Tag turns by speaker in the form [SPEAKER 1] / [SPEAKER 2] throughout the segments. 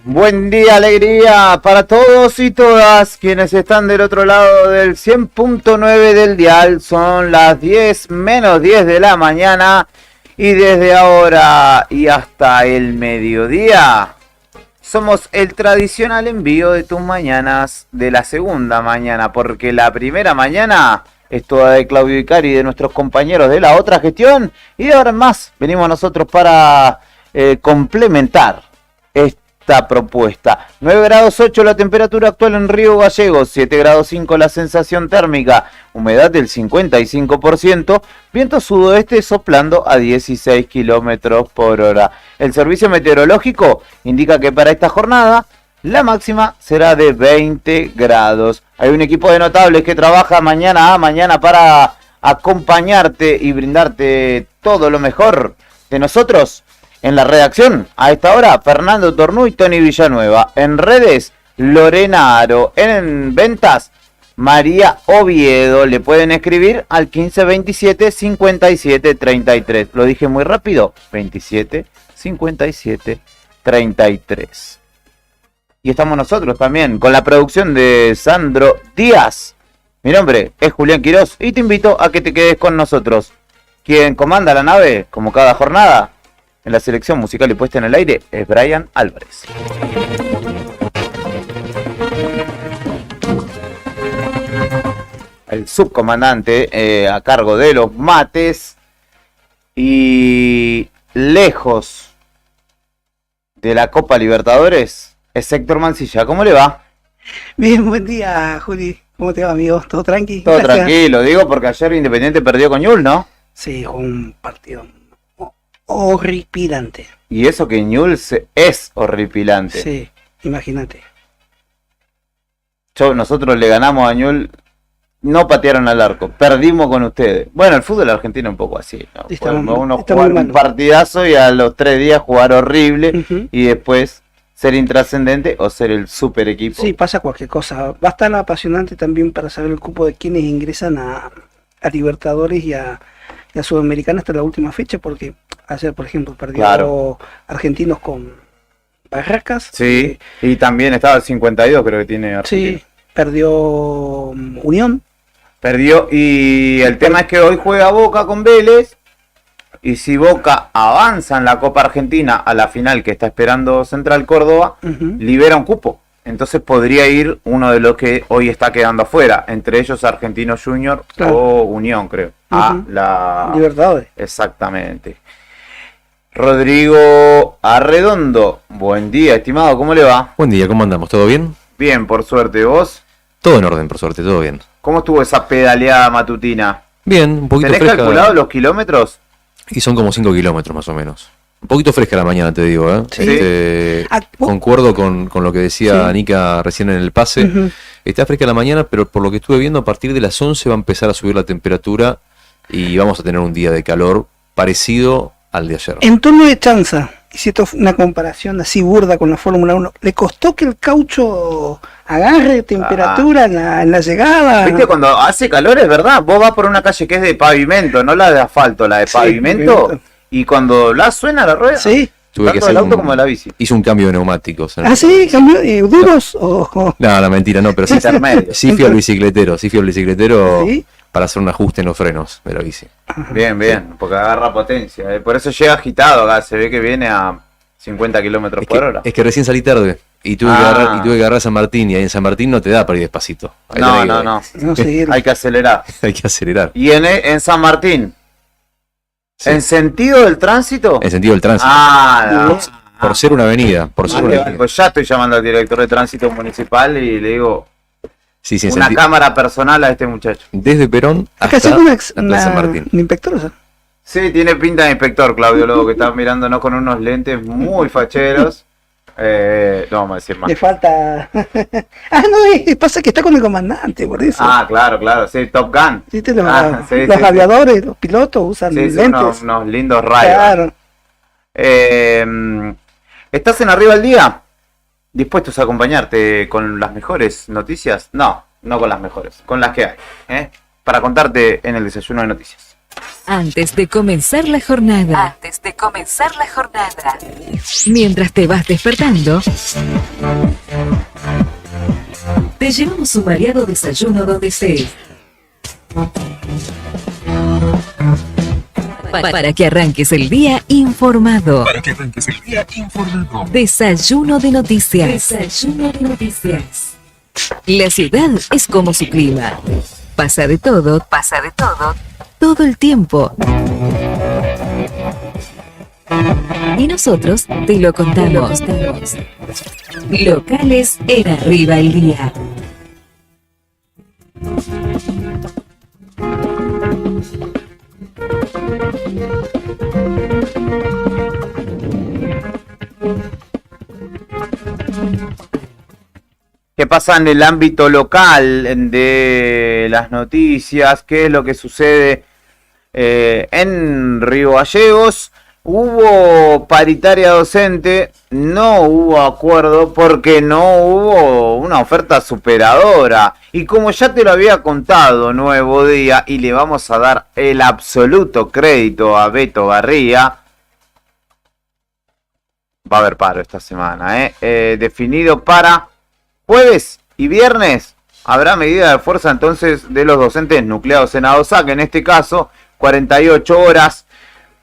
[SPEAKER 1] Buen día, alegría para todos y todas quienes están del otro lado del 100.9 del dial. Son las 10 menos 10 de la mañana y desde ahora y hasta el mediodía somos el tradicional envío de tus mañanas de la segunda mañana, porque la primera mañana es toda de Claudio Icari y de nuestros compañeros de la otra gestión, y de ahora en más venimos nosotros para complementar esta propuesta. 9 grados 8 la temperatura actual en Río Gallegos, 7 grados 5 la sensación térmica, humedad del 55%, viento sudoeste soplando a 16 kilómetros por hora. El servicio meteorológico indica que para esta jornada la máxima será de 20 grados. Hay un equipo de notables que trabaja mañana a mañana para acompañarte y brindarte todo lo mejor de nosotros. En la redacción, a esta hora, Fernando Tornú y Tony Villanueva. En redes, Lorena Aro. En ventas, María Oviedo. Le pueden escribir al 1527 57 33. Lo dije muy rápido. 27 57 33. Y estamos nosotros también con la producción de Sandro Díaz. Mi nombre es Julián Quirós y te invito a que te quedes con nosotros. Quien comanda la nave, como cada jornada, en la selección musical y puesta en el aire, es Brian Álvarez. El subcomandante a cargo de los mates y lejos de la Copa Libertadores es Héctor Mancilla. ¿Cómo le va?
[SPEAKER 2] Bien, buen día, Juli. ¿Cómo te va, amigo? ¿Todo tranqui?
[SPEAKER 1] Todo gracias. Tranquilo, digo porque ayer Independiente perdió con Newell's, ¿no?
[SPEAKER 2] Sí, fue un partido horripilante.
[SPEAKER 1] Y eso que Newell's es horripilante.
[SPEAKER 2] Sí, imagínate.
[SPEAKER 1] Nosotros le ganamos a Newell's, no patearon al arco, perdimos con ustedes. Bueno, el fútbol argentino es un poco así, ¿no? Uno jugar un partidazo y a los 3 días jugar horrible y después ser intrascendente o ser el super equipo.
[SPEAKER 2] Sí, pasa cualquier cosa. Va a estar apasionante también para saber el cupo de quienes ingresan a Libertadores y a Sudamericana hasta la última fecha, porque ayer, por ejemplo, perdió Argentinos con Barracas.
[SPEAKER 1] Sí, y también estaba el 52, creo que tiene Argentina.
[SPEAKER 2] Sí, perdió Unión.
[SPEAKER 1] Perdió, y el tema es que hoy juega Boca con Vélez, y si Boca avanza en la Copa Argentina a la final que está esperando Central Córdoba, libera un cupo. Entonces podría ir uno de los que hoy está quedando afuera, entre ellos Argentinos Junior o Unión, creo. A la
[SPEAKER 2] Libertadores.
[SPEAKER 1] Exactamente. Rodrigo Arredondo, buen día, estimado, ¿cómo le va?
[SPEAKER 3] Buen día, ¿cómo andamos? ¿Todo bien?
[SPEAKER 1] Bien, por suerte, ¿vos?
[SPEAKER 3] Todo en orden, por suerte, todo bien.
[SPEAKER 1] ¿Cómo estuvo esa pedaleada matutina?
[SPEAKER 3] Bien, un poquito fresca.
[SPEAKER 1] ¿Tenés calculado los kilómetros?
[SPEAKER 3] Y son como 5 kilómetros más o menos. Un poquito fresca la mañana, te digo, ¿eh?
[SPEAKER 1] Sí.
[SPEAKER 3] Concuerdo con lo que decía Nica recién en el pase. Está fresca la mañana, pero por lo que estuve viendo, a partir de las 11 va a empezar a subir la temperatura y vamos a tener un día de calor parecido al de ayer.
[SPEAKER 2] En torno de Chanza, hiciste una comparación así burda con la Fórmula 1. ¿Le costó que el caucho agarre temperatura en la llegada?
[SPEAKER 1] ¿Viste cuando hace calor, es verdad? Vos vas por una calle que es de pavimento, no la de asfalto, la de pavimento. Y cuando suena la rueda,
[SPEAKER 3] tuve que
[SPEAKER 1] tanto del auto como de la bici.
[SPEAKER 3] Hice un cambio de neumáticos.
[SPEAKER 2] ¿Ah, sí? ¿Cambió duros?
[SPEAKER 3] No, mentira, no, pero sí fui al bicicletero. ¿Sí? Para hacer un ajuste en los frenos de la bici.
[SPEAKER 1] Bien, porque agarra potencia. Por eso llega agitado acá, se ve que viene a 50 kilómetros por hora.
[SPEAKER 3] Es que recién salí tarde y tuve que agarrar San Martín, y ahí en San Martín no te da para ir despacito.
[SPEAKER 1] No. Hay que acelerar.
[SPEAKER 3] Hay que acelerar.
[SPEAKER 1] ¿Y en San Martín? Sí. ¿En sentido del tránsito?
[SPEAKER 3] En sentido del tránsito. Por ser una avenida.
[SPEAKER 1] Pues ya estoy llamando al director de tránsito municipal y le digo una cámara personal a este muchacho.
[SPEAKER 3] Desde Perón hasta San Martín.
[SPEAKER 2] ¿Un inspector?
[SPEAKER 1] Sí, tiene pinta de inspector, Claudio Lobo, que está mirándonos con unos lentes muy facheros. No vamos a decir más.
[SPEAKER 2] Le falta... pasa que está con el comandante, por eso.
[SPEAKER 1] Claro, sí, Top Gun.
[SPEAKER 2] ¿Viste? Los aviadores, los pilotos usan lentes.
[SPEAKER 1] Unos lindos rayos.
[SPEAKER 2] Claro.
[SPEAKER 1] ¿Estás en Arriba al Día? ¿Dispuestos a acompañarte con las mejores noticias? No con las mejores, con las que hay, para contarte en el desayuno de noticias.
[SPEAKER 4] Antes de comenzar la jornada. Mientras te vas despertando, te llevamos un variado desayuno donde estés. Para que arranques el día informado. Desayuno de noticias. La ciudad es como su clima. Pasa de todo, todo el tiempo. Y nosotros te lo contamos. Locales en Arriba el Día.
[SPEAKER 1] ¿Qué pasa en el ámbito local de las noticias? ¿Qué es lo que sucede en Río Gallegos? Hubo paritaria docente, no hubo acuerdo porque no hubo una oferta superadora. Y como ya te lo había contado Nuevo Día, y le vamos a dar el absoluto crédito a Beto Garría, va a haber paro esta semana, definido para jueves y viernes. Habrá medida de fuerza entonces de los docentes nucleados en ADOSAC, en este caso 48 horas,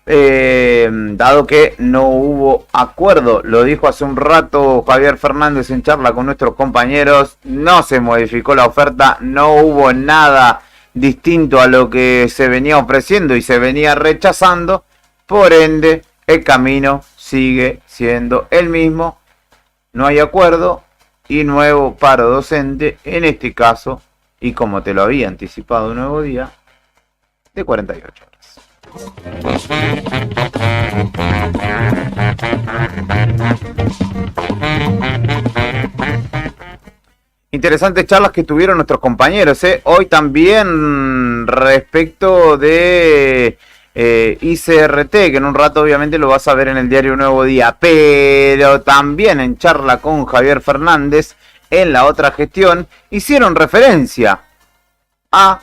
[SPEAKER 1] dado que no hubo acuerdo. Lo dijo hace un rato Javier Fernández en charla con nuestros compañeros. No se modificó la oferta, no hubo nada distinto a lo que se venía ofreciendo y se venía rechazando. Por ende, el camino sigue siendo el mismo. No hay acuerdo y nuevo paro docente, en este caso, y como te lo había anticipado un Nuevo Día, de 48 horas. Interesantes charlas que tuvieron nuestros compañeros, hoy también respecto de ICRT, que en un rato obviamente lo vas a ver en el diario Nuevo Día, pero también en charla con Javier Fernández en la otra gestión hicieron referencia a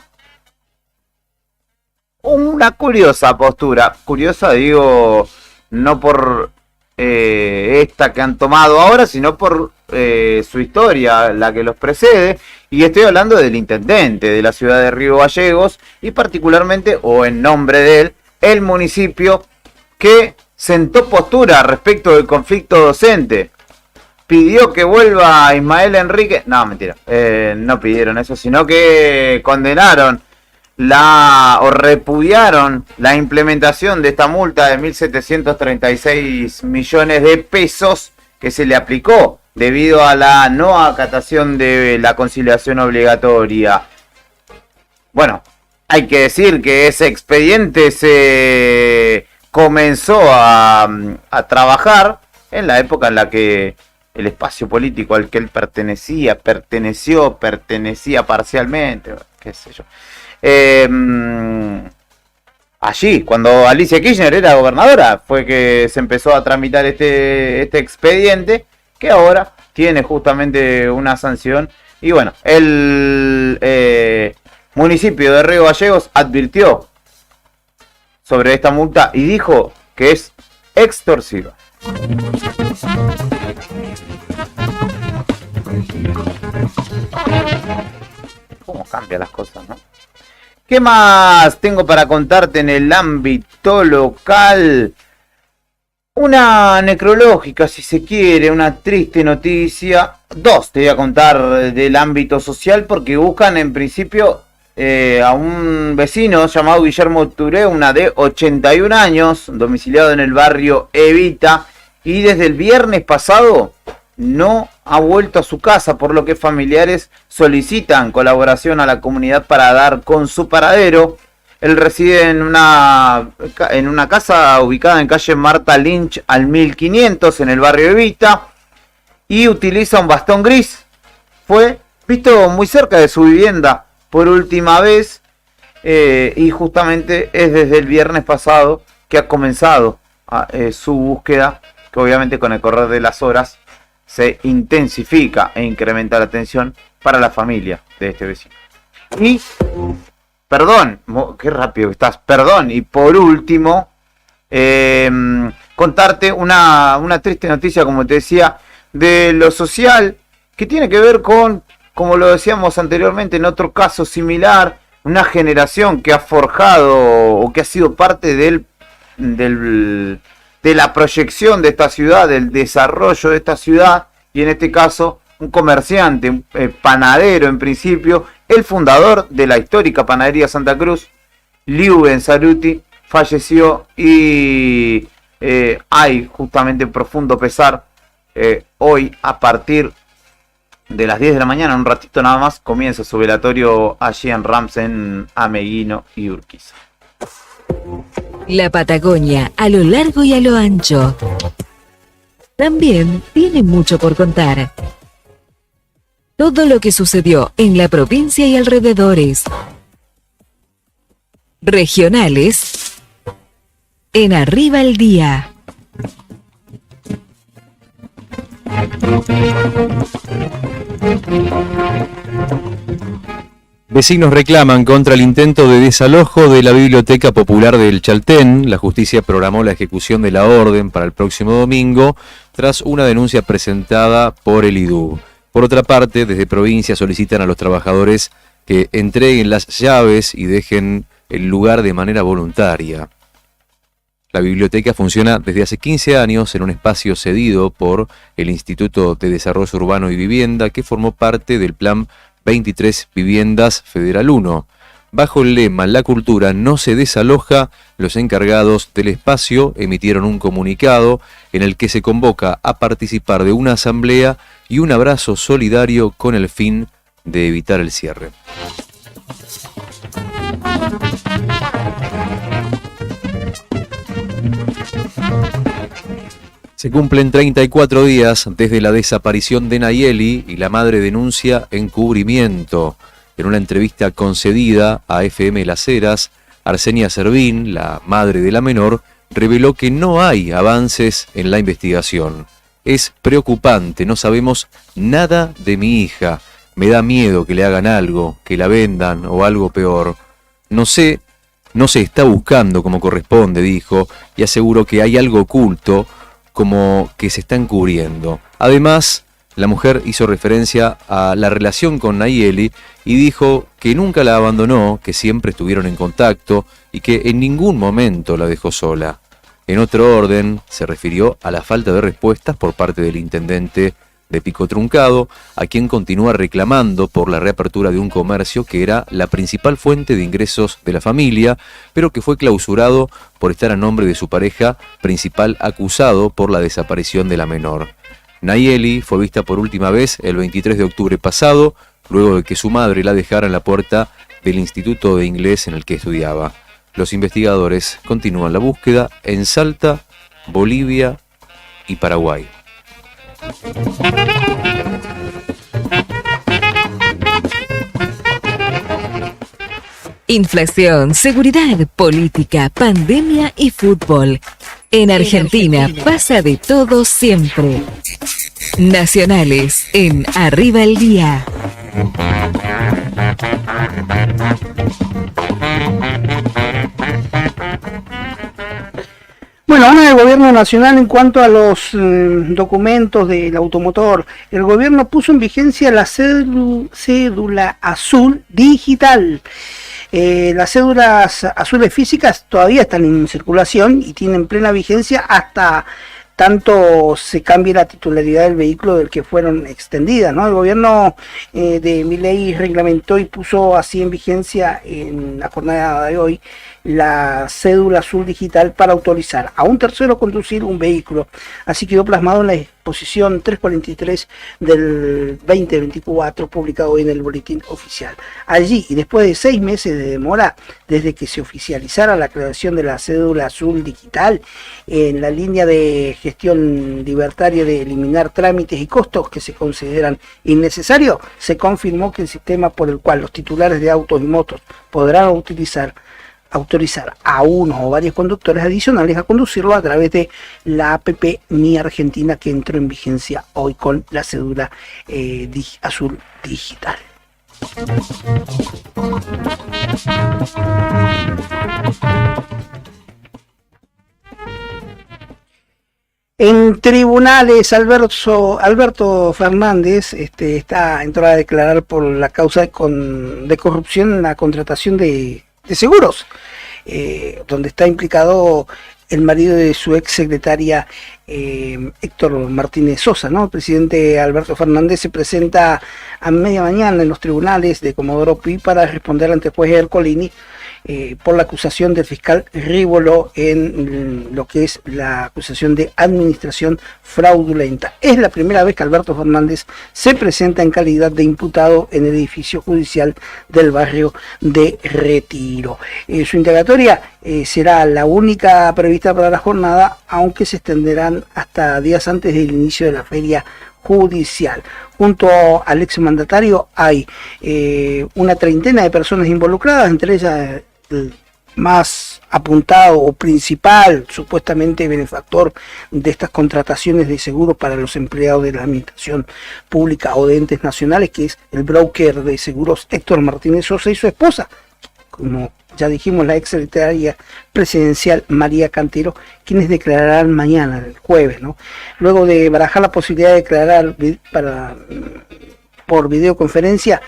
[SPEAKER 1] una curiosa postura. Curiosa digo no por esta que han tomado ahora, sino por su historia, la que los precede, y estoy hablando del intendente de la ciudad de Río Gallegos y particularmente, o en nombre de él, el municipio que sentó postura respecto del conflicto docente. Pidió que vuelva Ismael Enrique. No, mentira. No pidieron eso, sino que condenaron o repudiaron la implementación de esta multa de 1.736 millones de pesos que se le aplicó debido a la no acatación de la conciliación obligatoria. Bueno, hay que decir que ese expediente se comenzó a trabajar en la época en la que el espacio político al que él pertenecía parcialmente, qué sé yo. Allí, cuando Alicia Kirchner era gobernadora, fue que se empezó a tramitar este expediente, que ahora tiene justamente una sanción. Y bueno, el municipio de Río Gallegos advirtió sobre esta multa y dijo que es extorsiva. ¿Cómo cambian las cosas, no? ¿Qué más tengo para contarte en el ámbito local? Una necrológica, si se quiere, una triste noticia. Dos te voy a contar del ámbito social porque buscan en principio a un vecino llamado Guillermo Tureuna de 81 años, domiciliado en el barrio Evita, y desde el viernes pasado no ha vuelto a su casa, por lo que familiares solicitan colaboración a la comunidad para dar con su paradero. Él reside en una casa ubicada en calle Marta Lynch al 1500 en el barrio Evita. y utiliza un bastón gris. Fue visto muy cerca de su vivienda por última vez y justamente es desde el viernes pasado que ha comenzado su búsqueda, que obviamente con el correr de las horas se intensifica e incrementa la atención para la familia de este vecino. Y, perdón, qué rápido que estás, perdón, y por último, contarte una triste noticia, como te decía, de lo social, que tiene que ver con, como lo decíamos anteriormente, en otro caso similar, una generación que ha forjado o que ha sido parte de la proyección de esta ciudad, del desarrollo de esta ciudad, y en este caso un comerciante, un panadero en principio, el fundador de la histórica panadería Santa Cruz, Liu Benzaruti, falleció y hay justamente profundo pesar. Hoy a partir de las 10 de la mañana, un ratito nada más, comienza su velatorio allí en Ramsen, Ameguino y Urquiza.
[SPEAKER 4] La Patagonia, a lo largo y a lo ancho, también tiene mucho por contar. Todo lo que sucedió en la provincia y alrededores. Regionales en Arriba el Día.
[SPEAKER 3] Vecinos reclaman contra el intento de desalojo de la Biblioteca Popular del Chaltén. La justicia programó la ejecución de la orden para el próximo domingo tras una denuncia presentada por el IDU. Por otra parte, desde provincia solicitan a los trabajadores que entreguen las llaves y dejen el lugar de manera voluntaria. La biblioteca funciona desde hace 15 años en un espacio cedido por el Instituto de Desarrollo Urbano y Vivienda, que formó parte del Plan 23 Viviendas Federal 1. Bajo el lema "La cultura no se desaloja", los encargados del espacio emitieron un comunicado en el que se convoca a participar de una asamblea y un abrazo solidario con el fin de evitar el cierre. Se cumplen 34 días desde la desaparición de Nayeli y la madre denuncia encubrimiento. En una entrevista concedida a FM Las Heras, Arsenia Servín, la madre de la menor, reveló que no hay avances en la investigación. Es preocupante, no sabemos nada de mi hija. Me da miedo que le hagan algo, que la vendan o algo peor. No se está buscando como corresponde, dijo, y aseguró que hay algo oculto, como que se está encubriendo. Además, la mujer hizo referencia a la relación con Nayeli y dijo que nunca la abandonó, que siempre estuvieron en contacto y que en ningún momento la dejó sola. En otro orden, se refirió a la falta de respuestas por parte del intendente de Pico Truncado, a quien continúa reclamando por la reapertura de un comercio que era la principal fuente de ingresos de la familia, pero que fue clausurado por estar a nombre de su pareja, principal acusado por la desaparición de la menor. Nayeli fue vista por última vez el 23 de octubre pasado, luego de que su madre la dejara en la puerta del Instituto de Inglés en el que estudiaba. Los investigadores continúan la búsqueda en Salta, Bolivia y Paraguay.
[SPEAKER 4] Inflación, seguridad, política, pandemia y fútbol. En Argentina pasa de todo siempre. Nacionales en Arriba el Día.
[SPEAKER 2] Bueno, ahora el gobierno nacional, en cuanto a los documentos del automotor, el gobierno puso en vigencia la cédula azul digital. Las cédulas azules físicas todavía están en circulación y tienen plena vigencia hasta tanto se cambie la titularidad del vehículo del que fueron extendidas, ¿no? El gobierno de Milei reglamentó y puso así en vigencia en la jornada de hoy la cédula azul digital para autorizar a un tercero conducir un vehículo. Así quedó plasmado en la posición 343 del 2024, publicado hoy en el boletín oficial. Allí, y después de 6 meses de demora desde que se oficializara la creación de la cédula azul digital, en la línea de gestión libertaria de eliminar trámites y costos que se consideran innecesarios, se confirmó que el sistema por el cual los titulares de autos y motos podrán autorizar a uno o varios conductores adicionales a conducirlo a través de la APP Mi Argentina, que entró en vigencia hoy con la cédula azul digital. En tribunales, Alberto Fernández entró a declarar por la causa de corrupción en la contratación de seguros, donde está implicado el marido de su ex secretaria Héctor Martínez Sosa, ¿no? El presidente Alberto Fernández se presenta a media mañana en los tribunales de Comodoro Pi para responder ante el juez Ercolini por la acusación del fiscal Rívolo en lo que es la acusación de administración fraudulenta. Es la primera vez que Alberto Fernández se presenta en calidad de imputado en el edificio judicial del barrio de Retiro. Su indagatoria será la única prevista para la jornada, aunque se extenderán hasta días antes del inicio de la feria judicial. Junto al exmandatario hay una treintena de personas involucradas, entre ellas el más apuntado o principal, supuestamente benefactor de estas contrataciones de seguros para los empleados de la administración pública o de entes nacionales, que es el broker de seguros Héctor Martínez Sosa y su esposa, como ya dijimos, la ex secretaria presidencial María Cantero, quienes declararán mañana, el jueves, ¿no? Luego de barajar la posibilidad de declarar por videoconferencia,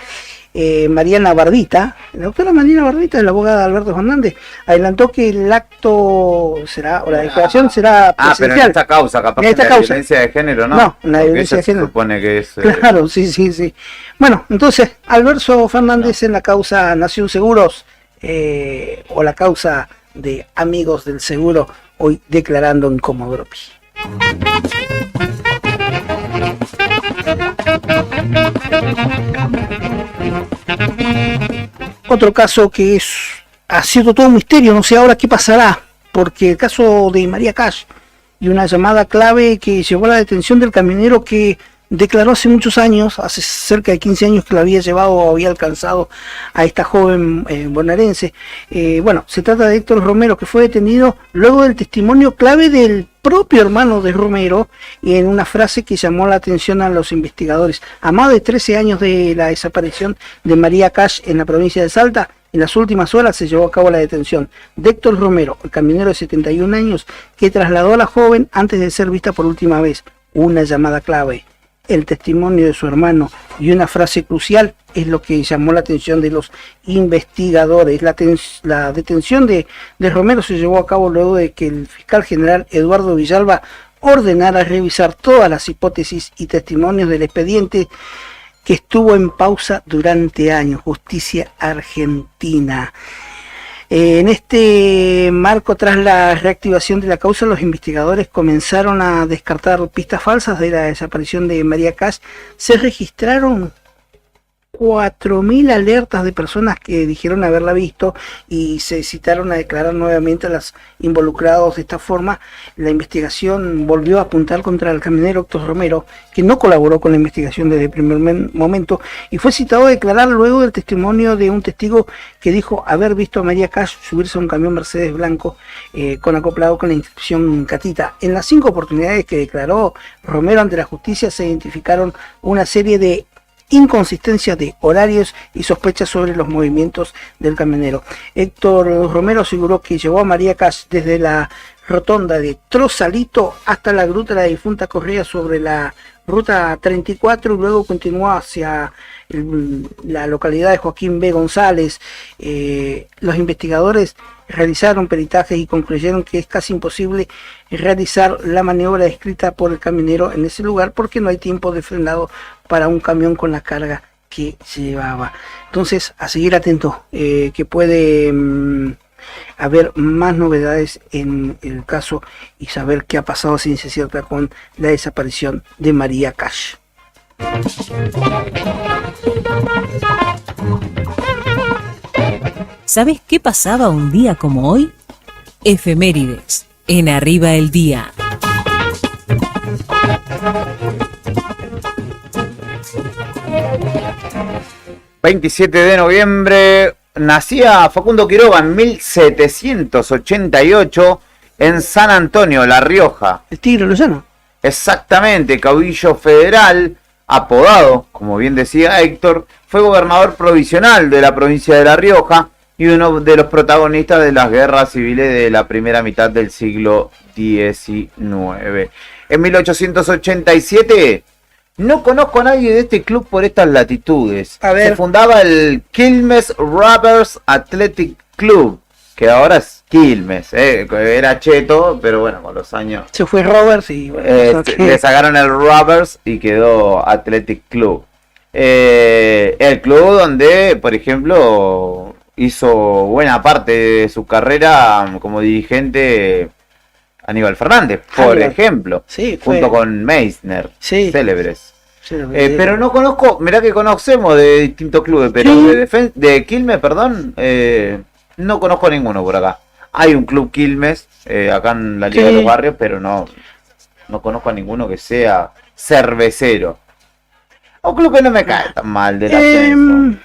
[SPEAKER 2] Mariana Bardita, la doctora Mariana Bardita, la abogada de Alberto Fernández, adelantó que el acto será, o la declaración será presencial.
[SPEAKER 1] Pero en esta causa, capaz
[SPEAKER 2] en esta
[SPEAKER 1] la
[SPEAKER 2] causa.
[SPEAKER 1] Violencia de género, ¿no?
[SPEAKER 2] No, la violencia de género.
[SPEAKER 1] Se supone que es...
[SPEAKER 2] Claro, sí. Bueno, entonces, Alberto Fernández en la causa Nación Seguros, o la causa de Amigos del Seguro, hoy declarando en Comodoro Pi. Otro caso que ha sido todo un misterio, no sé ahora qué pasará, porque el caso de María Cash y una llamada clave que llevó a la detención del camionero que declaró hace muchos años, hace cerca de 15 años, que la había llevado o había alcanzado a esta joven bonaerense. Se trata de Héctor Romero, que fue detenido luego del testimonio clave del propio hermano de Romero, y en una frase que llamó la atención a los investigadores. A más de 13 años de la desaparición de María Cash en la provincia de Salta, en las últimas horas se llevó a cabo la detención de Héctor Romero, el camionero de 71 años, que trasladó a la joven antes de ser vista por última vez. Una llamada clave, el testimonio de su hermano y una frase crucial es lo que llamó la atención de los investigadores. La detención de Romero se llevó a cabo luego de que el fiscal general Eduardo Villalba ordenara revisar todas las hipótesis y testimonios del expediente que estuvo en pausa durante años. Justicia Argentina. En este marco, tras la reactivación de la causa, los investigadores comenzaron a descartar pistas falsas de la desaparición de María Cash. Se registraron 4.000 alertas de personas que dijeron haberla visto y se citaron a declarar nuevamente a los involucrados de esta forma. La investigación volvió a apuntar contra el camionero Héctor Romero, que no colaboró con la investigación desde el primer momento y fue citado a declarar luego del testimonio de un testigo que dijo haber visto a María Cash subirse a un camión Mercedes blanco con acoplado con la inscripción Catita. En las 5 oportunidades que declaró Romero ante la justicia se identificaron una serie de inconsistencias de horarios y sospechas sobre los movimientos del camionero. Héctor Romero aseguró que llevó a María Cash desde la rotonda de Trosalito hasta la gruta de la difunta Correa sobre la ruta 34 y luego continuó hacia la localidad de Joaquín B. González. Los investigadores realizaron peritajes y concluyeron que es casi imposible realizar la maniobra descrita por el camionero en ese lugar porque no hay tiempo de frenado para un camión con la carga que llevaba. Entonces, a seguir atento, que puede haber más novedades en el caso y saber qué ha pasado ciencia cierta con la desaparición de María Cash.
[SPEAKER 5] ¿Sabes qué pasaba un día como hoy? Efemérides, en Arriba el Día.
[SPEAKER 1] 27 de noviembre nacía Facundo Quiroga en 1788 en San Antonio, La Rioja.
[SPEAKER 2] El Tigre Lozano.
[SPEAKER 1] Exactamente, caudillo federal, apodado, como bien decía Héctor, fue gobernador provisional de la provincia de La Rioja y uno de los protagonistas de las guerras civiles de la primera mitad del siglo XIX. En 1887, no conozco a nadie de este club por estas latitudes. Se fundaba el Quilmes Robbers Athletic Club, que ahora es Quilmes, era cheto, pero bueno, con los años
[SPEAKER 2] se fue Robbers y bueno,
[SPEAKER 1] le sacaron el Robbers y quedó Athletic Club. El club donde, por ejemplo, hizo buena parte de su carrera como dirigente Aníbal Fernández, por ejemplo,
[SPEAKER 2] sí,
[SPEAKER 1] junto con Meissner,
[SPEAKER 2] sí,
[SPEAKER 1] célebres. Pero no conozco, mirá que conocemos de distintos clubes, pero sí, de Quilmes, perdón, no conozco ninguno por acá. Hay un club Quilmes, acá en la Liga de los Barrios, pero no conozco a ninguno que sea cervecero. Un club que no me cae tan mal del ascenso.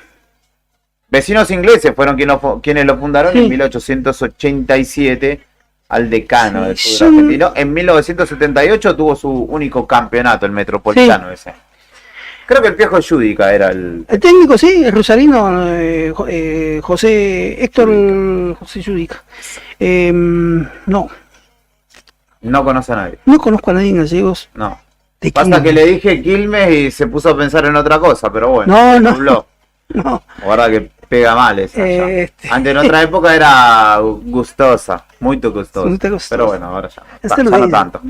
[SPEAKER 1] Vecinos ingleses fueron quienes lo fundaron en 1887 al decano del fútbol argentino. En 1978 tuvo su único campeonato, el Metropolitano ese. Creo que el Piojo Yudica era el
[SPEAKER 2] técnico, sí, el rosarino, Héctor José Yudica. No
[SPEAKER 1] conoce a nadie.
[SPEAKER 2] No conozco a nadie en gallegos.
[SPEAKER 1] No. Pasa que le dije Quilmes y se puso a pensar en otra cosa, pero bueno.
[SPEAKER 2] No.
[SPEAKER 1] Ahora que pega mal esa. Antes en otra época era gustosa, muy gustosa. Pero bueno, ahora ya no tanto.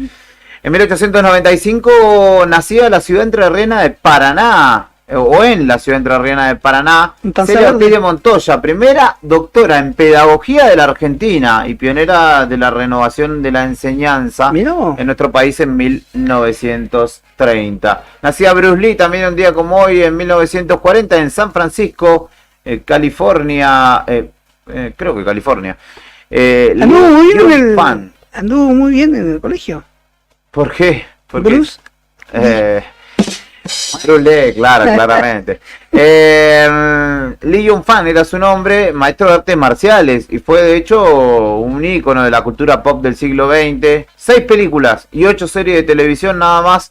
[SPEAKER 1] En 1895 nacía la ciudad entrerriana de Paraná, o en la ciudad entrerriana de Paraná, Celia Ortiz de Montoya, primera doctora en pedagogía de la Argentina y pionera de la renovación de la enseñanza en nuestro país en 1930. Nacía Bruce Lee también un día como hoy, en 1940, en San Francisco, California, creo que California.
[SPEAKER 2] Anduvo muy bien en el colegio.
[SPEAKER 1] ¿Por qué?
[SPEAKER 2] Bruce.
[SPEAKER 1] Bruce Lee, claramente. Lee Yun-fan era su nombre, maestro de artes marciales y fue de hecho un ícono de la cultura pop del siglo XX. 6 películas y 8 series de televisión nada más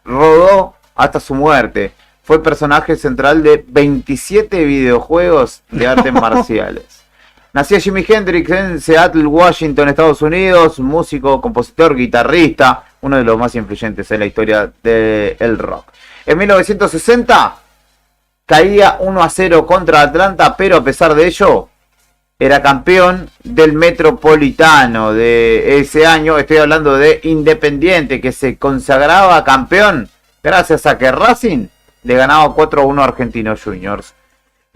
[SPEAKER 1] rodó hasta su muerte. Fue personaje central de 27 videojuegos de artes marciales. Nacía Jimi Hendrix en Seattle, Washington, Estados Unidos, músico, compositor, guitarrista, uno de los más influyentes en la historia del rock. En 1960 caía 1-0 contra Atlanta, pero a pesar de ello era campeón del Metropolitano de ese año. Estoy hablando de Independiente, que se consagraba campeón gracias a que Racing le ganaba 4-1 a Argentinos Juniors.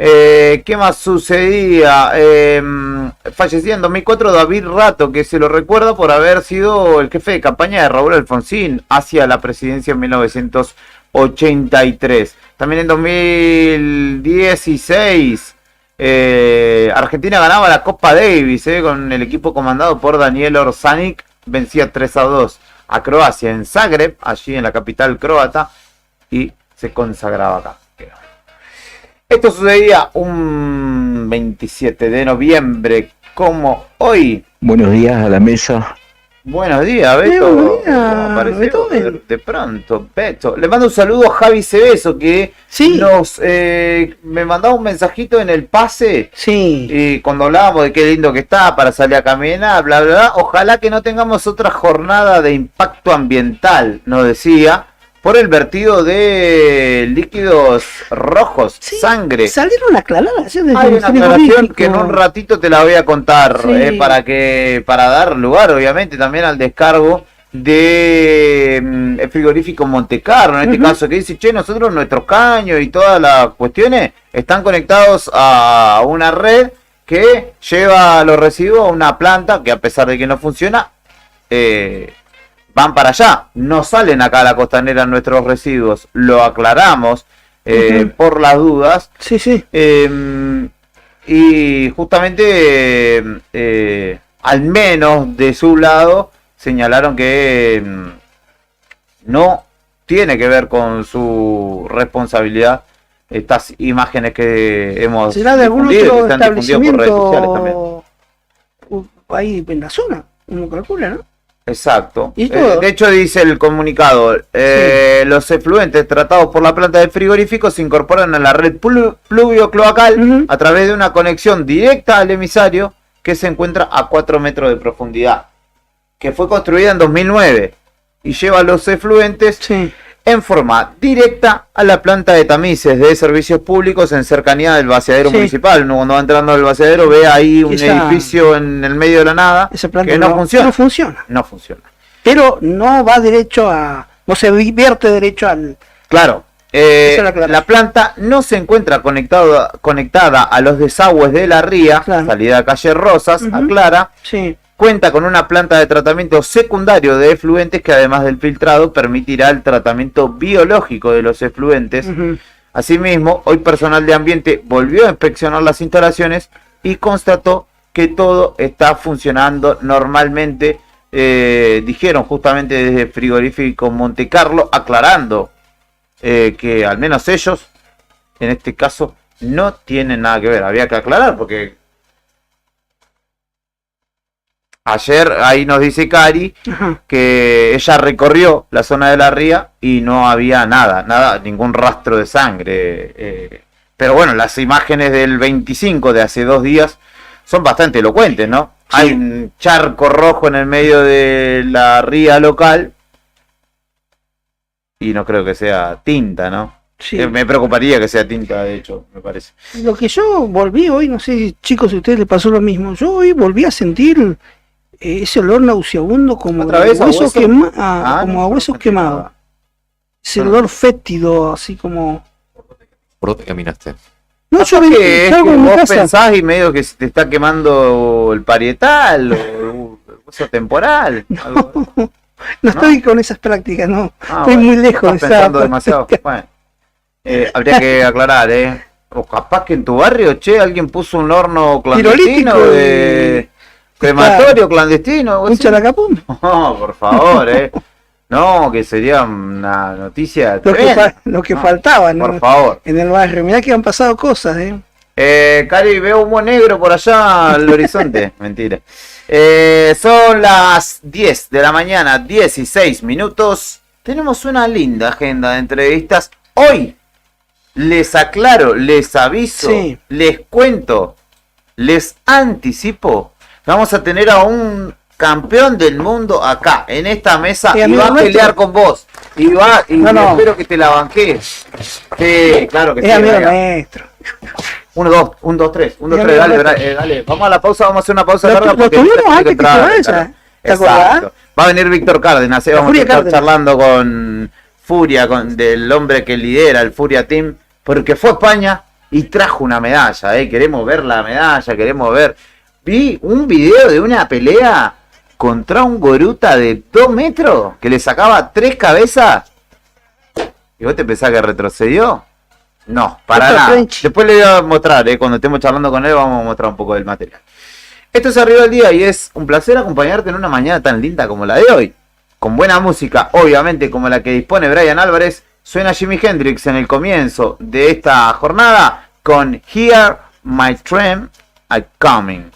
[SPEAKER 1] ¿Qué más sucedía? Fallecía en 2004 David Rato, que se lo recuerda por haber sido el jefe de campaña de Raúl Alfonsín hacia la presidencia en 1983. También en 2016 Argentina ganaba la Copa Davis con el equipo comandado por Daniel Orsanic. Vencía 3-2 a Croacia en Zagreb, allí en la capital croata, y se consagraba acá. Esto sucedía un 27 de noviembre, como hoy.
[SPEAKER 6] Buenos días a la mesa.
[SPEAKER 1] Buenos días, Beto.
[SPEAKER 2] Buenos días,
[SPEAKER 1] Apareció de pronto, Beto. Le mando un saludo a Javi Cebeso, que me mandaba un mensajito en el pase. Y cuando hablábamos de qué lindo que está para salir a caminar, bla, bla, bla. Ojalá que no tengamos otra jornada de impacto ambiental, nos decía. Por el vertido de líquidos rojos, sangre.
[SPEAKER 2] Salieron aclaraciones.
[SPEAKER 1] Hay una aclaración que en un ratito te la voy a contar, para dar lugar, obviamente, también al descargo de el frigorífico Montecarlo, en este caso, que dice, nosotros nuestros caños y todas las cuestiones están conectados a una red que lleva los residuos a una planta que, a pesar de que no funciona, van para allá. No salen acá a la costanera nuestros residuos, lo aclaramos por las dudas.
[SPEAKER 2] Sí, sí.
[SPEAKER 1] Y justamente, al menos de su lado, señalaron que no tiene que ver con su responsabilidad estas imágenes que hemos
[SPEAKER 2] ¿será de algún
[SPEAKER 1] difundido,
[SPEAKER 2] otro
[SPEAKER 1] que se han difundido por redes sociales también.
[SPEAKER 2] establecimiento ahí en la zona? Uno calcula, ¿no?
[SPEAKER 1] Exacto.
[SPEAKER 2] ¿Y todo?
[SPEAKER 1] De hecho, dice el comunicado, los efluentes tratados por la planta de frigorífico se incorporan a la red pluvio-cloacal a través de una conexión directa al emisario que se encuentra a 4 metros de profundidad, que fue construida en 2009 y lleva los efluentes en forma directa a la planta de tamices de servicios públicos en cercanía del vaciadero municipal. Uno, cuando va entrando al vaciadero, ve ahí un edificio en el medio de la nada que no funciona. No funciona.
[SPEAKER 2] Pero no va derecho a... no se vierte derecho al...
[SPEAKER 1] Claro. La planta no se encuentra conectada a los desagües de la ría, salida a calle Rosas, aclara. Cuenta con una planta de tratamiento secundario de efluentes que, además del filtrado, permitirá el tratamiento biológico de los efluentes. Asimismo, hoy personal de ambiente volvió a inspeccionar las instalaciones y constató que todo está funcionando normalmente. Dijeron justamente desde Frigorífico Monte Carlo, aclarando que al menos ellos, en este caso, no tienen nada que ver. Había que aclarar porque ayer ahí nos dice Cari que ella recorrió la zona de la ría y no había nada, ningún rastro de sangre. Pero bueno, las imágenes del 25 de hace 2 días son bastante elocuentes, ¿no? Sí. Hay un charco rojo en el medio de la ría local y no creo que sea tinta, ¿no? Sí. Me preocuparía que sea tinta, de hecho, me parece.
[SPEAKER 2] Lo que yo volví hoy, no sé, chicos, si a ustedes les pasó lo mismo, yo hoy volví a sentir ese olor nauseabundo como
[SPEAKER 1] a huesos
[SPEAKER 2] quemados. Ese olor fétido, así como...
[SPEAKER 3] ¿Por dónde caminaste?
[SPEAKER 2] No, yo
[SPEAKER 1] es que vos pensás y medio que se te está quemando el parietal o el hueso temporal.
[SPEAKER 2] No estoy con esas prácticas, no. Estoy muy lejos de estar
[SPEAKER 1] pensando demasiado. Bueno, habría que aclarar, o capaz que en tu barrio, alguien puso un horno clandestino de crematorio clandestino.
[SPEAKER 2] ¿Un characapum?
[SPEAKER 1] No, por favor, No, que sería una noticia
[SPEAKER 2] lo que faltaba, ¿no?
[SPEAKER 1] Por favor.
[SPEAKER 2] En el barrio. Mirá que han pasado cosas,
[SPEAKER 1] Cari, veo humo negro por allá al horizonte. Mentira. Son las 10 de la mañana, 16 minutos. Tenemos una linda agenda de entrevistas. Hoy les aclaro, les aviso, les cuento, les anticipo. Vamos a tener a un campeón del mundo acá, en esta mesa, y va a pelear con vos. Y espero que te la banques. Sí, claro que sí.
[SPEAKER 2] Es amigo nuestro.
[SPEAKER 1] 1, 2, 3, dale. Vamos a la pausa, vamos a hacer una pausa larga.
[SPEAKER 2] Lo tuvimos antes que se vaya. ¿Te acordás?
[SPEAKER 1] Va a venir Víctor Cárdenas, vamos a estar charlando con Furia, del hombre que lidera el Furia Team, porque fue a España y trajo una medalla, queremos ver la medalla, queremos ver. Vi un video de una pelea contra un goruta de 2 metros que le sacaba 3 cabezas. ¿Y vos te pensás que retrocedió? No, para nada. Después le voy a mostrar, cuando estemos charlando con él vamos a mostrar un poco del material. Esto es Arriba del Día y es un placer acompañarte en una mañana tan linda como la de hoy. Con buena música, obviamente, como la que dispone Brian Álvarez. Suena Jimi Hendrix en el comienzo de esta jornada con Hear My Train I'm Coming.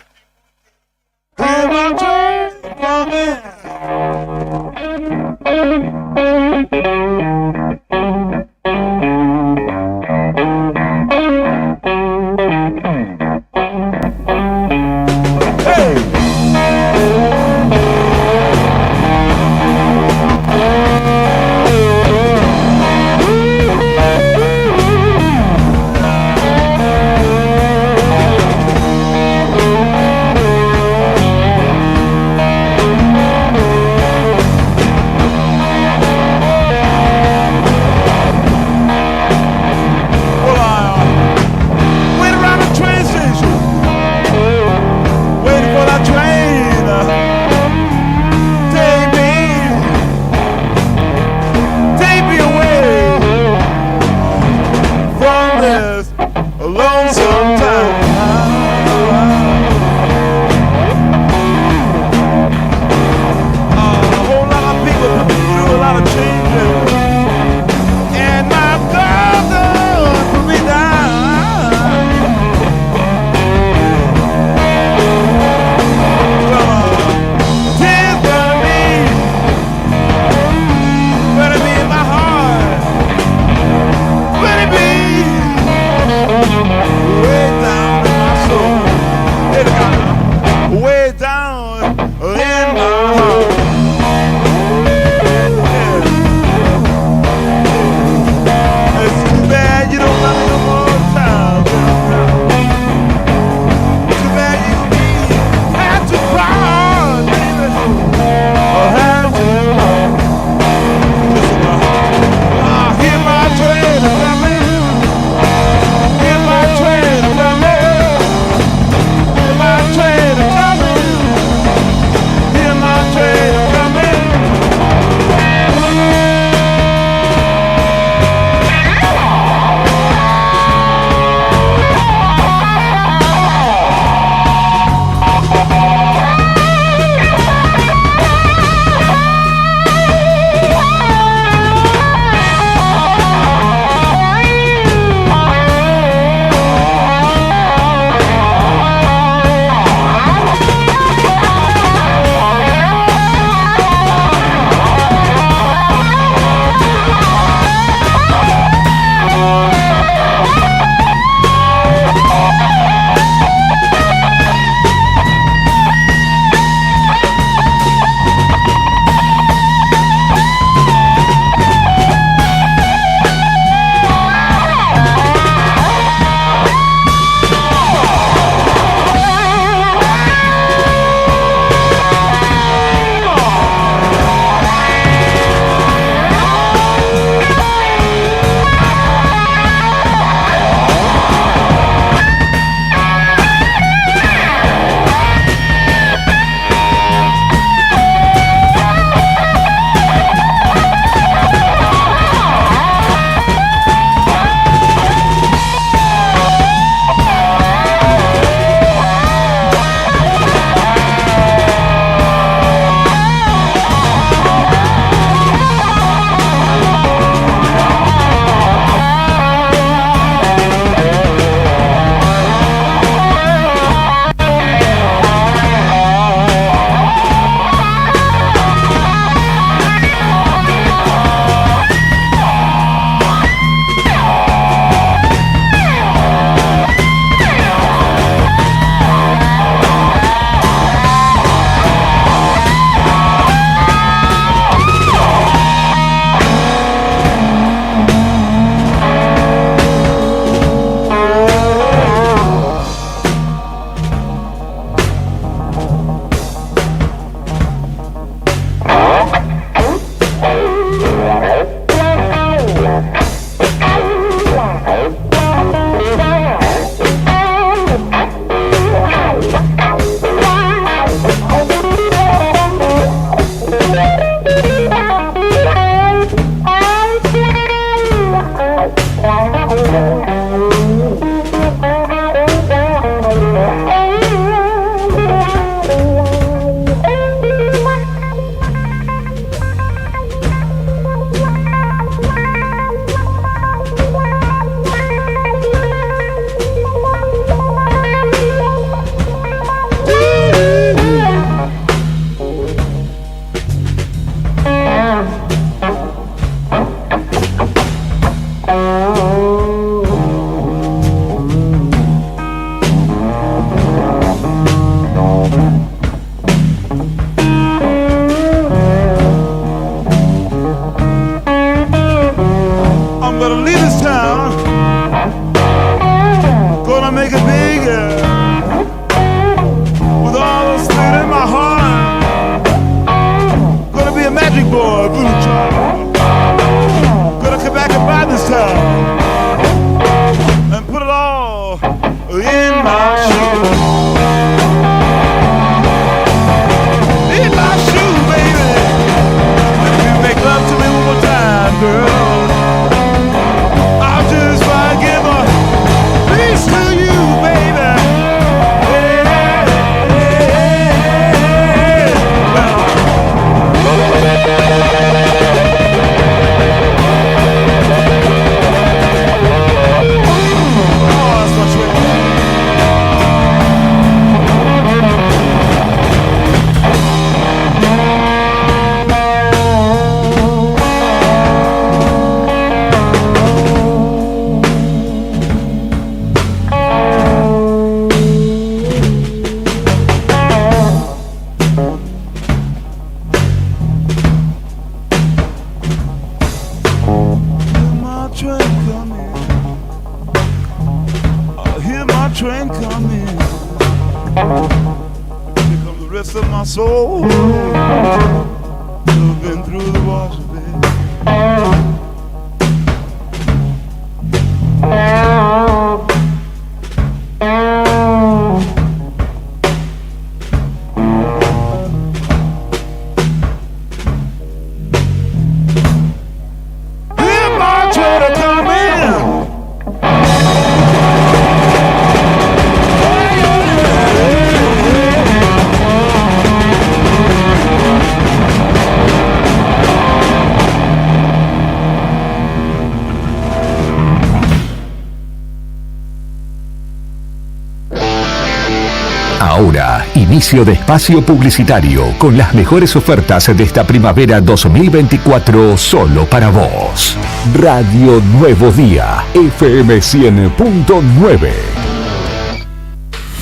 [SPEAKER 7] Ahora, inicio de espacio publicitario con las mejores ofertas de esta primavera 2024 solo para vos. Radio Nuevo Día, FM 100.9.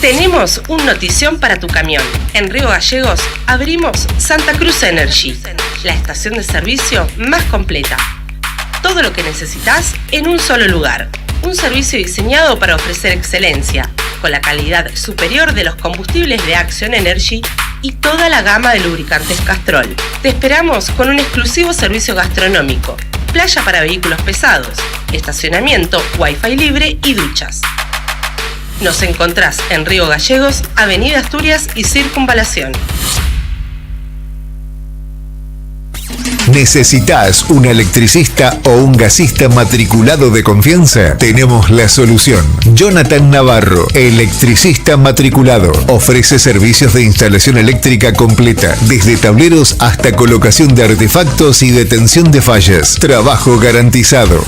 [SPEAKER 8] Tenemos un notición para tu camión. En Río Gallegos abrimos Santa Cruz Energy, la estación de servicio más completa. Todo lo que necesitas en un solo lugar. Un servicio diseñado para ofrecer excelencia, con la calidad superior de los combustibles de Action Energy y toda la gama de lubricantes Castrol. Te esperamos con un exclusivo servicio gastronómico, playa para vehículos pesados, estacionamiento, wifi libre y duchas. Nos encontrás en Río Gallegos, Avenida Asturias y Circunvalación.
[SPEAKER 9] ¿Necesitas un electricista o un gasista matriculado de confianza? Tenemos la solución. Jonathan Navarro, electricista matriculado. Ofrece servicios de instalación eléctrica completa, desde tableros hasta colocación de artefactos y detención de fallas. Trabajo garantizado.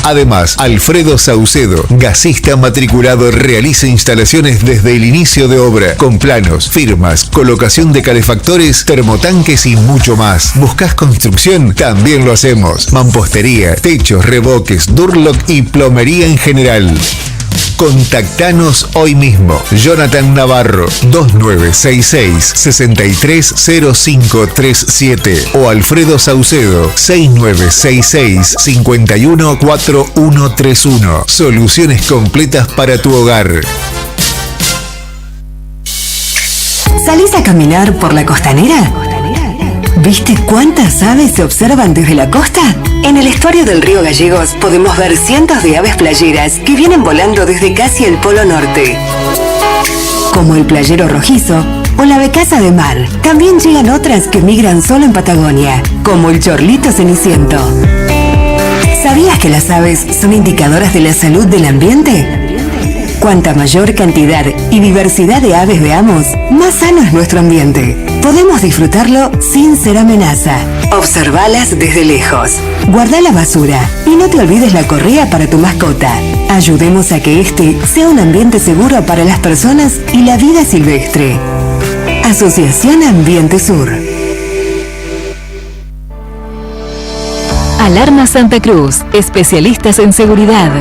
[SPEAKER 9] Además, Alfredo Saucedo, gasista matriculado, realiza instalaciones desde el inicio de obra, con planos, firmas, colocación de calefactores, termotanques y mucho más. ¿Buscas construcción? También lo hacemos. Mampostería, techos, revoques, durlock y plomería en general. Contactanos hoy mismo. Jonathan Navarro, 2966-630537 o Alfredo Saucedo, 6966-514131. Soluciones completas para tu hogar.
[SPEAKER 10] ¿Salís a caminar por la costanera? ¿Viste cuántas aves se observan desde la costa? En el estuario del río Gallegos podemos ver cientos de aves playeras que vienen volando desde casi el Polo Norte, como el playero rojizo o la becasa de mar. También llegan otras que migran solo en Patagonia, como el chorlito ceniciento. ¿Sabías que las aves son indicadoras de la salud del ambiente? Cuanta mayor cantidad y diversidad de aves veamos, más sano es nuestro ambiente. Podemos disfrutarlo sin ser amenaza. Observalas desde lejos. Guarda la basura y no te olvides la correa para tu mascota. Ayudemos a que este sea un ambiente seguro para las personas y la vida silvestre. Asociación Ambiente Sur.
[SPEAKER 4] Alarma Santa Cruz, especialistas en seguridad.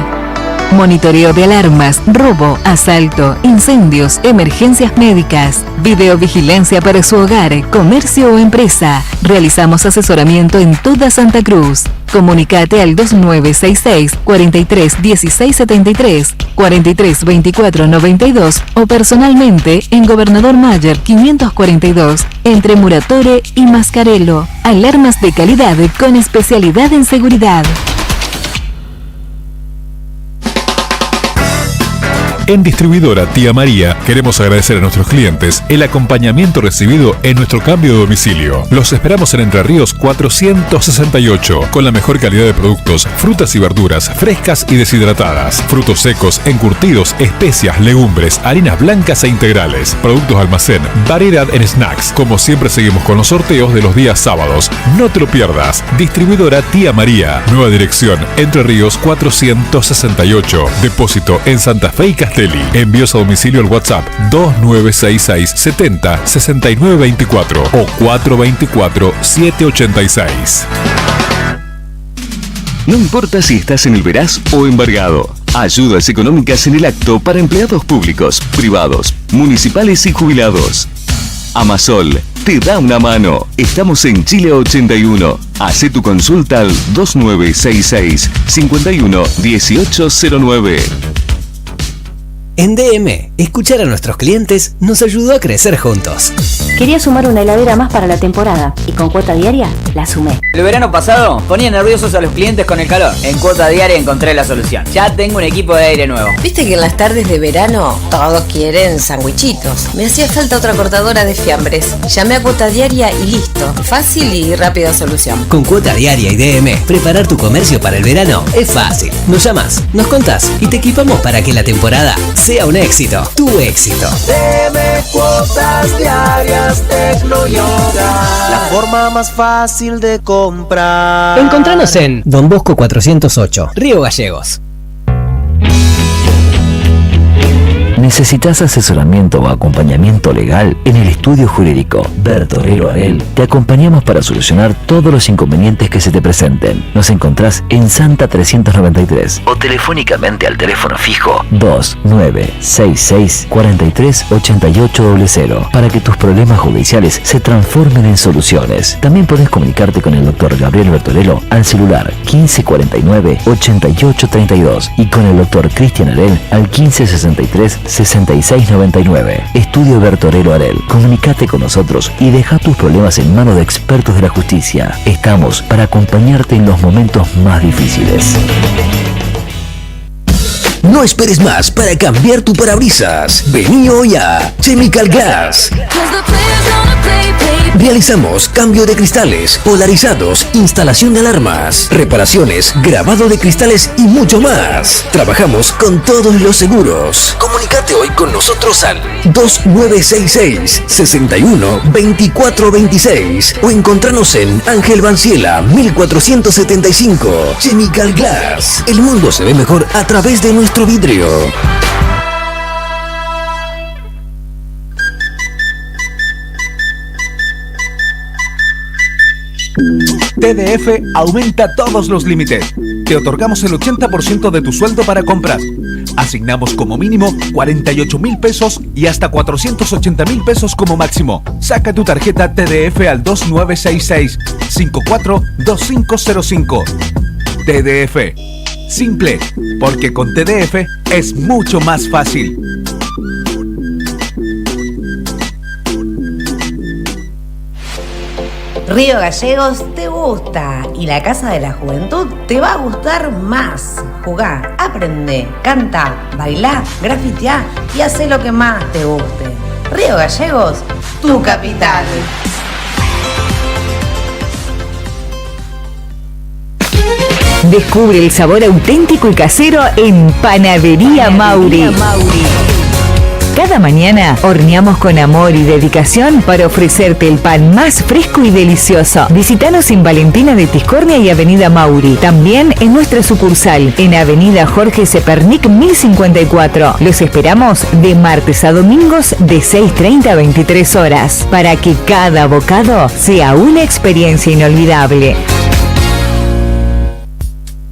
[SPEAKER 4] Monitoreo de alarmas, robo, asalto, incendios, emergencias médicas, videovigilancia para su hogar, comercio o empresa. Realizamos asesoramiento en toda Santa Cruz. Comunicate al 2966 43 16 73, 43 24 92 o personalmente en Gobernador Mayer 542, entre Muratore y Mascarello. Alarmas de calidad con especialidad en seguridad.
[SPEAKER 11] En Distribuidora Tía María queremos agradecer a nuestros clientes el acompañamiento recibido en nuestro cambio de domicilio. Los esperamos en Entre Ríos 468, con la mejor calidad de productos, frutas y verduras frescas y deshidratadas, frutos secos, encurtidos, especias, legumbres, harinas blancas e integrales, productos almacén, variedad en snacks. Como siempre seguimos con los sorteos de los días sábados. No te lo pierdas. Distribuidora Tía María. Nueva dirección, Entre Ríos 468. Depósito en Santa Fe y Castelli. Envíos a domicilio al WhatsApp 2966 70 69 24 o 424 786.
[SPEAKER 7] No importa si estás en el Veraz o embargado. Ayudas económicas en el acto para empleados públicos, privados, municipales y jubilados. Amasol te da una mano. Estamos en Chile 81. Hacé tu consulta al 2966 51 1809.
[SPEAKER 12] En DM, escuchar a nuestros clientes nos ayudó a crecer juntos.
[SPEAKER 13] Quería sumar una heladera más para la temporada y con cuota diaria la sumé.
[SPEAKER 14] El verano pasado ponía nerviosos a los clientes con el calor. En cuota diaria encontré la solución. Ya tengo un equipo de aire nuevo.
[SPEAKER 15] Viste que en las tardes de verano todos quieren sandwichitos. Me hacía falta otra cortadora de fiambres. Llamé a cuota diaria y listo. Fácil y rápida solución.
[SPEAKER 12] Con cuota diaria y DM, preparar tu comercio para el verano es fácil. Nos llamas, nos contás y te equipamos para que la temporada sea un éxito. Tu éxito.
[SPEAKER 16] DM Cuotas Diarias Tecnoyoga. La forma más fácil de comprar.
[SPEAKER 12] Encontranos en Don Bosco 408, Río Gallegos.
[SPEAKER 17] ¿Necesitas asesoramiento o acompañamiento legal? En el estudio jurídico Bertorero Arel te acompañamos para solucionar todos los inconvenientes que se te presenten. Nos encontrás en Santa 393 o telefónicamente al teléfono fijo 2966 438800 para que tus problemas judiciales se transformen en soluciones. También podés comunicarte con el doctor Gabriel Bertorello al celular 1549 8832 y con el doctor Cristian Arel al 1563 6699. Estudio Bertorero Arel. Comunicate con nosotros y deja tus problemas en manos de expertos de la justicia. Estamos para acompañarte en los momentos más difíciles.
[SPEAKER 12] No esperes más para cambiar tu parabrisas. Vení hoy a Chemical Glass. Realizamos cambio de cristales, polarizados, instalación de alarmas, reparaciones, grabado de cristales y mucho más. Trabajamos con todos los seguros. Comunicate hoy con nosotros al 2966 61 24 26 o encontranos en Ángel Banciela 1475. Chemical Glass. El mundo se ve mejor a través de nuestro vidrio.
[SPEAKER 18] TDF aumenta todos los límites. Te otorgamos el 80% de tu sueldo para compras. Asignamos como mínimo 48.000 pesos y hasta 480.000 pesos como máximo. Saca tu tarjeta TDF al 2966 542505. TDF. Simple, porque con TDF es mucho más fácil.
[SPEAKER 15] Río Gallegos te gusta y la Casa de la Juventud te va a gustar más. Jugá, aprende, canta, bailá, grafiteá y hacé lo que más te guste. Río Gallegos, tu capital.
[SPEAKER 4] Descubre el sabor auténtico y casero en Panadería Mauri. Cada mañana horneamos con amor y dedicación para ofrecerte el pan más fresco y delicioso. Visítanos en Valentina de Tiscornia y Avenida Mauri. También en nuestra sucursal, en Avenida Jorge Zepernik 1054. Los esperamos de martes a domingos de 6:30 a 23 horas para que cada bocado sea una experiencia inolvidable.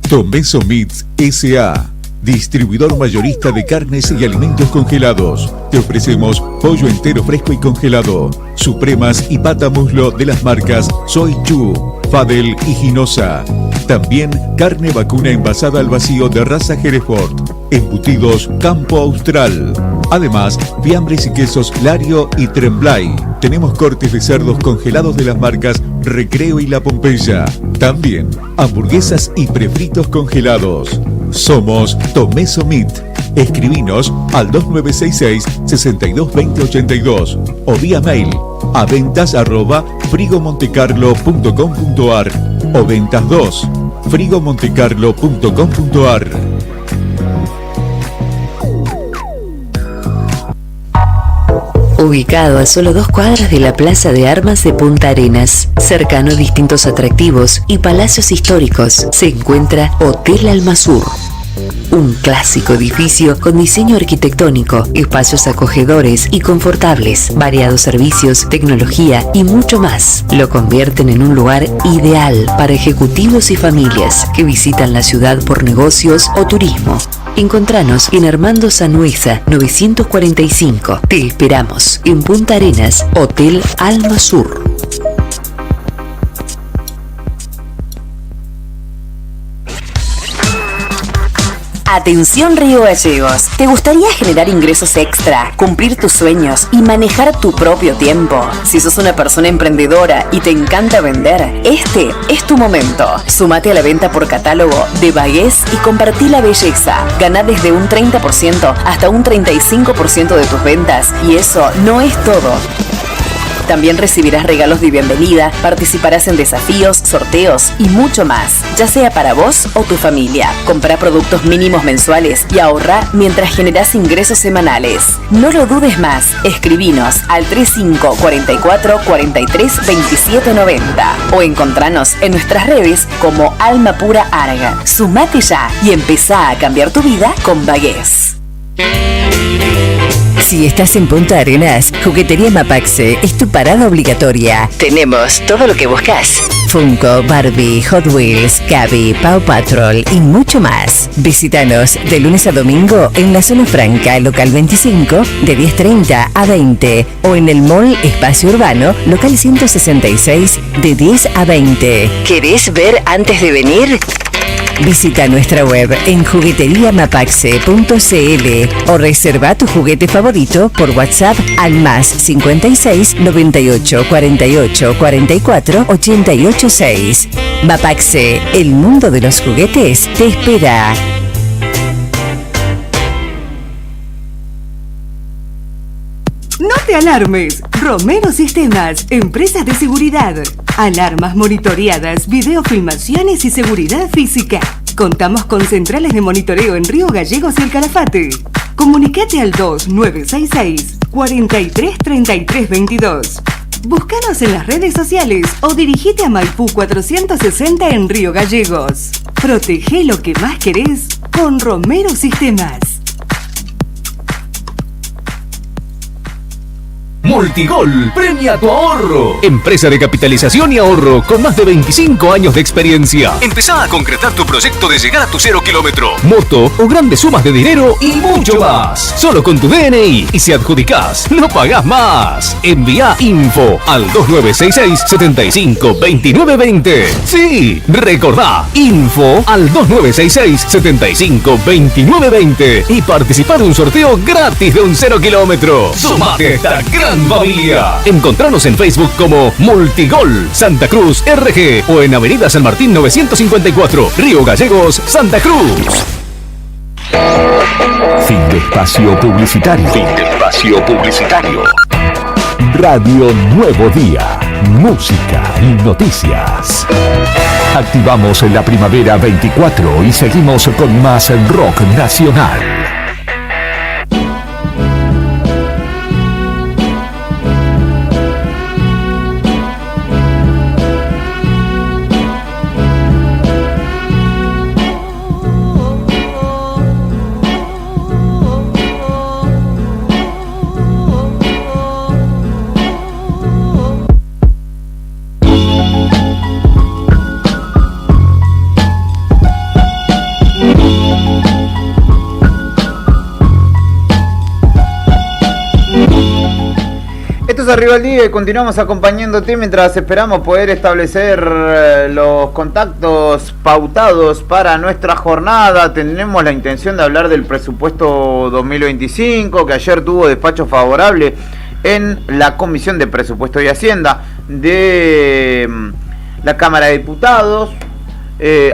[SPEAKER 19] Tomeso Meats S.A., distribuidor mayorista de carnes y alimentos congelados. Te ofrecemos pollo entero fresco y congelado, supremas y pata muslo de las marcas Soy Chu, Fadel y Ginosa. También carne vacuna envasada al vacío de raza Hereford. Embutidos Campo Austral. Además, fiambres y quesos Lario y Tremblay. Tenemos cortes de cerdos congelados de las marcas Recreo y La Pompeya. También hamburguesas y prefritos congelados. Somos Tomeso Meat. Escribinos al 2966-622082 o vía mail a ventas@frigomontecarlo.com.ar o ventas2 frigomontecarlo.com.ar.
[SPEAKER 10] Ubicado a solo 2 cuadras de la Plaza de Armas de Punta Arenas, cercano a distintos atractivos y palacios históricos, se encuentra Hotel Almasur. Un clásico edificio con diseño arquitectónico, espacios acogedores y confortables, variados servicios, tecnología y mucho más. Lo convierten en un lugar ideal para ejecutivos y familias que visitan la ciudad por negocios o turismo. Encontranos en Armando Sanueza 945. Te esperamos en Punta Arenas, Hotel Almasur.
[SPEAKER 13] Atención Río Gallegos, ¿te gustaría generar ingresos extra, cumplir tus sueños y manejar tu propio tiempo? Si sos una persona emprendedora y te encanta vender, este es tu momento. Sumate a la venta por catálogo de Bagués y compartí la belleza. Gana desde un 30% hasta un 35% de tus ventas y eso no es todo. También recibirás regalos de bienvenida, participarás en desafíos, sorteos y mucho más, ya sea para vos o tu familia. Comprá productos mínimos mensuales y ahorrá mientras generás ingresos semanales. No lo dudes más, escribinos al 3544 43 27 90 o encontranos en nuestras redes como Alma Pura Arga. Sumate ya y empezá a cambiar tu vida con Bagués.
[SPEAKER 10] Si estás en Punta Arenas, Juguetería Mapaxe es tu parada obligatoria. Tenemos todo lo que buscas: Funko, Barbie, Hot Wheels, Cabi, Paw Patrol y mucho más. Visítanos de lunes a domingo en la zona franca, local 25, de 10:30 a 20, o en el mall Espacio Urbano, local 166, de 10 a 20. ¿Querés ver antes de venir? Visita nuestra web en jugueteriamapaxe.cl o reserva tu juguete favorito por WhatsApp al más 56 98 48 44 88 6. Mapaxe, el mundo de los juguetes te espera.
[SPEAKER 20] No te alarmes. Romero Sistemas, empresas de seguridad. Alarmas monitoreadas, videofilmaciones y seguridad física. Contamos con centrales de monitoreo en Río Gallegos y El Calafate. Comunicate al 2966 43 33 22. Búscanos en las redes sociales o dirigite a Maipú 460 en Río Gallegos. Protege lo que más querés con Romero Sistemas.
[SPEAKER 18] Multigol premia tu ahorro. Empresa de capitalización y ahorro con más de 25 años de experiencia. Empezá a concretar tu proyecto de llegar a tu 0 kilómetro, moto o grandes sumas de dinero y mucho más. Solo con tu DNI, y si adjudicás, no pagás más. Envía info al 2966 75 29 20. Sí, recordá, info al 2966 75 29 20 y participar de un sorteo gratis de un 0 kilómetro. Sumate a esta gran familia. Encontranos en Facebook como Multigol Santa Cruz RG o en Avenida San Martín 954, Río Gallegos, Santa Cruz.
[SPEAKER 7] Fin de espacio publicitario. Fin de espacio publicitario. Radio Nuevo Día. Música y noticias. Activamos la primavera 24 y seguimos con más rock nacional.
[SPEAKER 1] Arriba el día y continuamos acompañándote mientras esperamos poder establecer los contactos pautados para nuestra jornada. Tenemos la intención de hablar del presupuesto 2025, que ayer tuvo despacho favorable en la Comisión de Presupuesto y Hacienda de la Cámara de Diputados.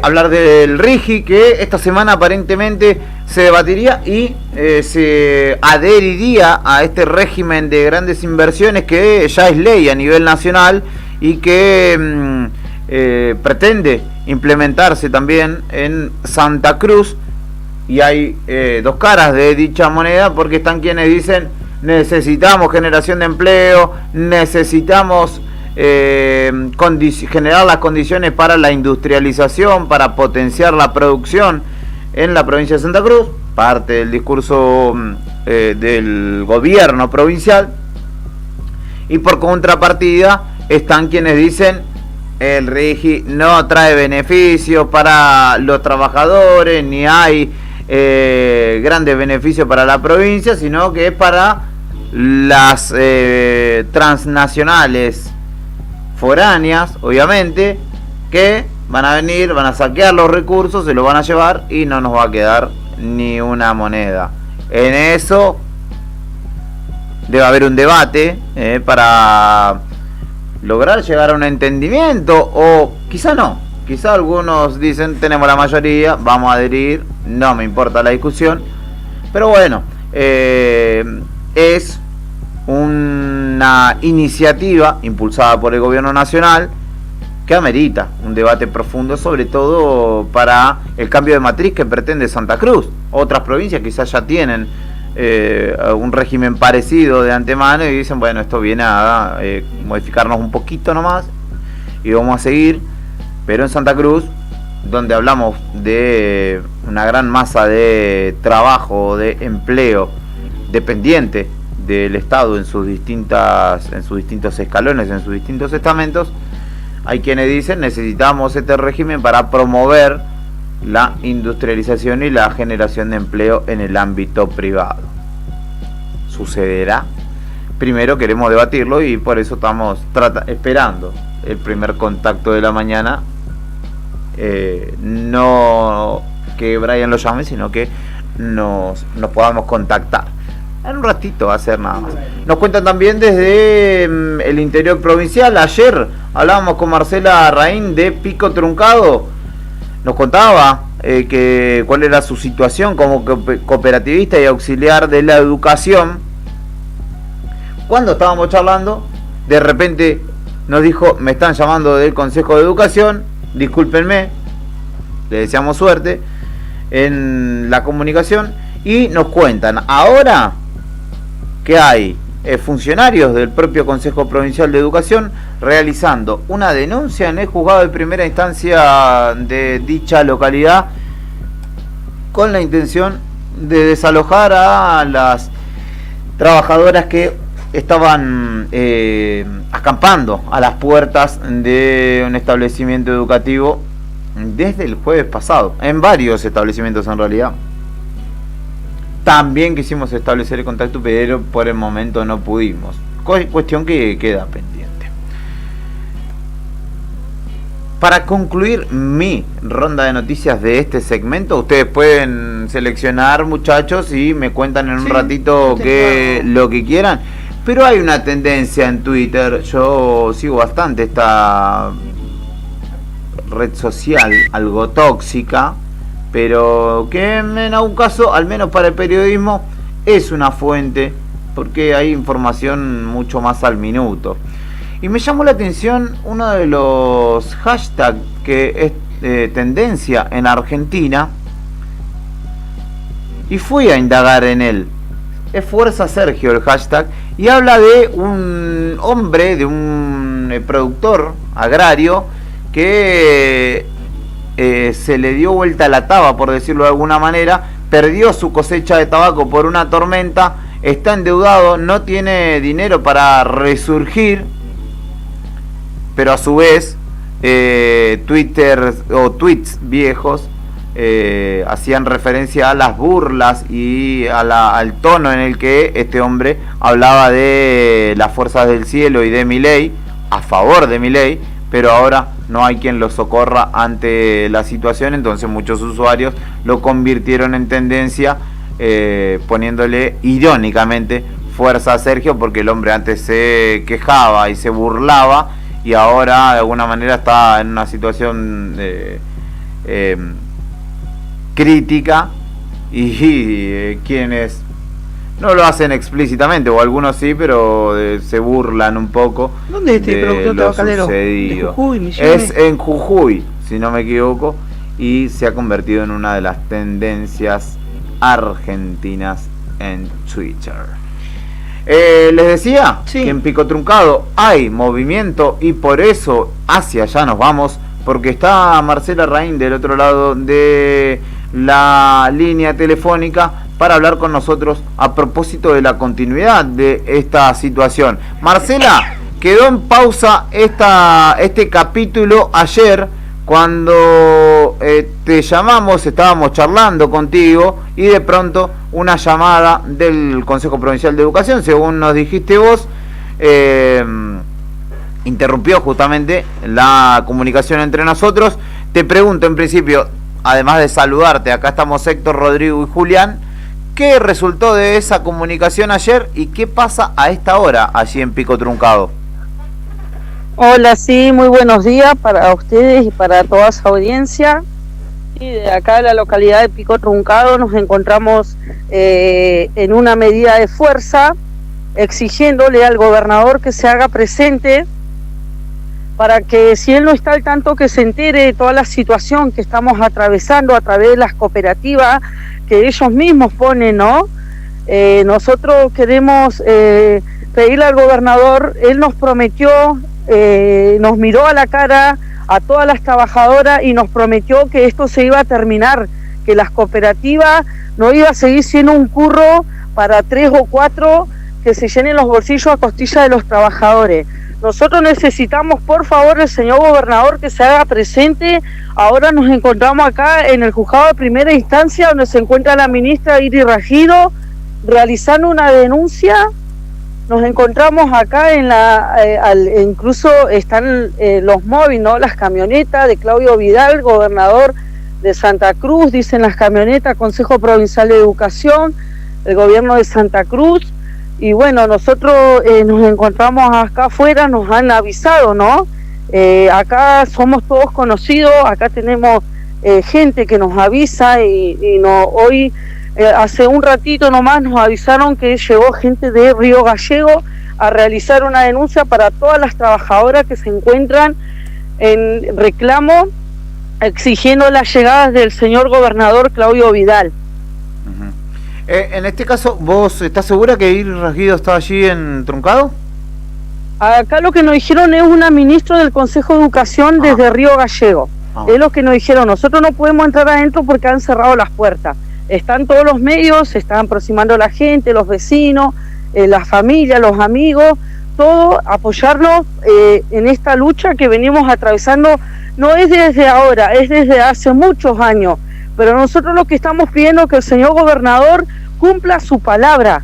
[SPEAKER 1] Hablar del RIGI, que esta semana aparentemente se debatiría y se adheriría a este régimen de grandes inversiones que ya es ley a nivel nacional y que pretende implementarse también en Santa Cruz. Y hay dos caras de dicha moneda, porque están quienes dicen necesitamos generación de empleo, necesitamos generar las condiciones para la industrialización, para potenciar la producción en la provincia de Santa Cruz, parte del discurso del gobierno provincial. Y por contrapartida están quienes dicen el RIGI no trae beneficios para los trabajadores, ni hay grandes beneficios para la provincia, sino que es para las transnacionales foráneas, obviamente, que van a venir, van a saquear los recursos, se los van a llevar y no nos va a quedar ni una moneda. En eso debe haber un debate para lograr llegar a un entendimiento, o quizá no, quizá algunos dicen tenemos la mayoría, vamos a adherir, no me importa la discusión, pero bueno, es una iniciativa impulsada por el gobierno nacional que amerita un debate profundo, sobre todo para el cambio de matriz que pretende Santa Cruz. Otras provincias quizás ya tienen un régimen parecido de antemano y dicen, bueno, esto viene a modificarnos un poquito nomás y vamos a seguir. Pero en Santa Cruz, donde hablamos de una gran masa de trabajo, de empleo dependiente del Estado en sus distintos escalones, en sus distintos estamentos, hay quienes dicen necesitamos este régimen para promover la industrialización y la generación de empleo en el ámbito privado. ¿Sucederá? Primero queremos debatirlo y por eso estamos esperando el primer contacto de la mañana. No que Brian lo llame, sino que nos podamos contactar. En un ratito va a ser nada más. Nos cuentan también desde el interior provincial. Ayer hablábamos con Marcela Raín de Pico Truncado. Nos contaba cuál era su situación como cooperativista y auxiliar de la educación. Cuando estábamos charlando, de repente nos dijo, me están llamando del Consejo de Educación, discúlpenme, le deseamos suerte en la comunicación, y nos cuentan ahora que hay funcionarios del propio Consejo Provincial de Educación realizando una denuncia en el juzgado de primera instancia de dicha localidad con la intención de desalojar a las trabajadoras que estaban acampando a las puertas de un establecimiento educativo desde el jueves pasado, en varios establecimientos en realidad. También quisimos establecer el contacto, pero por el momento no pudimos. Cuestión que queda pendiente. Para concluir mi ronda de noticias de este segmento, ustedes pueden seleccionar, muchachos, y me cuentan en un ratito lo que quieran. Pero hay una tendencia en Twitter, yo sigo bastante esta red social, algo tóxica, pero que en algún caso, al menos para el periodismo, es una fuente, porque hay información mucho más al minuto. Y me llamó la atención uno de los hashtags que es tendencia en Argentina, y fui a indagar en él. Es Fuerza Sergio el hashtag, y habla de un hombre, de un productor agrario que se le dio vuelta la taba, por decirlo de alguna manera, perdió su cosecha de tabaco por una tormenta, está endeudado, no tiene dinero para resurgir, pero a su vez Twitter o tweets viejos hacían referencia a las burlas y al tono en el que este hombre hablaba de las fuerzas del cielo y de Milei, a favor de Milei, pero ahora no hay quien lo socorra ante la situación. Entonces muchos usuarios lo convirtieron en tendencia, poniéndole irónicamente Fuerza Sergio, porque el hombre antes se quejaba y se burlaba y ahora de alguna manera está en una situación crítica y quienes no lo hacen explícitamente, o algunos sí, pero se burlan un poco.
[SPEAKER 2] ¿Dónde es este
[SPEAKER 1] de
[SPEAKER 2] productor
[SPEAKER 1] lo
[SPEAKER 2] tabacalero?
[SPEAKER 1] sucedido.
[SPEAKER 2] ¿De Jujuy, Misiones?
[SPEAKER 1] Es en Jujuy, si no me equivoco, y se ha convertido en una de las tendencias argentinas en Twitter. Les decía que en Pico Truncado hay movimiento y por eso hacia allá nos vamos, porque está Marcela Raín del otro lado de la línea telefónica para hablar con nosotros a propósito de la continuidad de esta situación. Marcela, quedó en pausa este capítulo ayer cuando te llamamos, estábamos charlando contigo y de pronto una llamada del Consejo Provincial de Educación, según nos dijiste vos, interrumpió justamente la comunicación entre nosotros. Te pregunto en principio, además de saludarte, acá estamos Héctor, Rodrigo y Julián, ¿qué resultó de esa comunicación ayer y qué pasa a esta hora allí en Pico Truncado?
[SPEAKER 21] Hola, sí, muy buenos días para ustedes y para toda esa audiencia. Y de acá de la localidad de Pico Truncado nos encontramos en una medida de fuerza, exigiéndole al gobernador que se haga presente para que, si él no está al tanto, que se entere de toda la situación que estamos atravesando a través de las cooperativas que ellos mismos ponen, ¿no? Nosotros queremos pedirle al gobernador, él nos prometió, nos miró a la cara a todas las trabajadoras y nos prometió que esto se iba a terminar, que las cooperativas no iba a seguir siendo un curro para 3 o 4 que se llenen los bolsillos a costilla de los trabajadores. Nosotros necesitamos, por favor, el señor gobernador que se haga presente. Ahora nos encontramos acá en el juzgado de primera instancia, donde se encuentra la ministra Iris Ragido realizando una denuncia. Nos encontramos acá en incluso están los móviles, ¿no? Las camionetas de Claudio Vidal, gobernador de Santa Cruz, dicen las camionetas, Consejo Provincial de Educación, el gobierno de Santa Cruz. Y bueno, nosotros nos encontramos acá afuera, nos han avisado, ¿no? Acá somos todos conocidos, acá tenemos gente que nos avisa y no, hoy, hace un ratito nomás nos avisaron que llegó gente de Río Gallego a realizar una denuncia para todas las trabajadoras que se encuentran en reclamo, exigiendo las llegadas del señor gobernador Claudio Vidal.
[SPEAKER 1] En este caso, ¿vos estás segura que Iris Ragido está allí en Truncado?
[SPEAKER 21] Acá lo que nos dijeron es una ministra del Consejo de Educación desde Río Gallego. Es lo que nos dijeron. Nosotros no podemos entrar adentro porque han cerrado las puertas. Están todos los medios, se están aproximando la gente, los vecinos, las familias, los amigos, todo apoyarnos en esta lucha que venimos atravesando. No es desde ahora, es desde hace muchos años. Pero nosotros lo que estamos pidiendo es que el señor gobernador cumpla su palabra.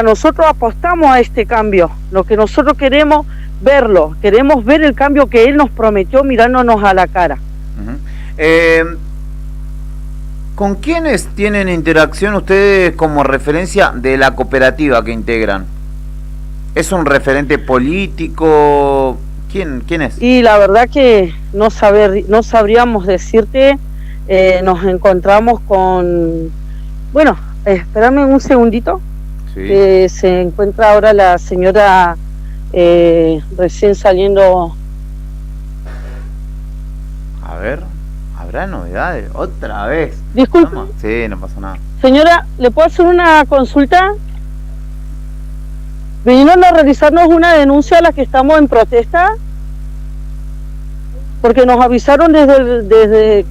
[SPEAKER 21] Nosotros apostamos a este cambio. Lo que nosotros queremos verlo, queremos ver el cambio que él nos prometió mirándonos a la cara.
[SPEAKER 1] ¿Con quiénes tienen interacción ustedes como referencia de la cooperativa que integran? ¿Es un referente político? ¿Quién es?
[SPEAKER 21] Y la verdad que no sabríamos decirte. Nos encontramos con... Bueno, espérame un segundito. Sí. Se encuentra ahora la señora recién saliendo.
[SPEAKER 1] A ver, ¿habrá novedades? ¿Otra vez?
[SPEAKER 21] Disculpe.
[SPEAKER 1] Sí, no pasa nada.
[SPEAKER 21] Señora, ¿le puedo hacer una consulta? Vinieron a realizarnos una denuncia a la que estamos en protesta, porque nos avisaron desde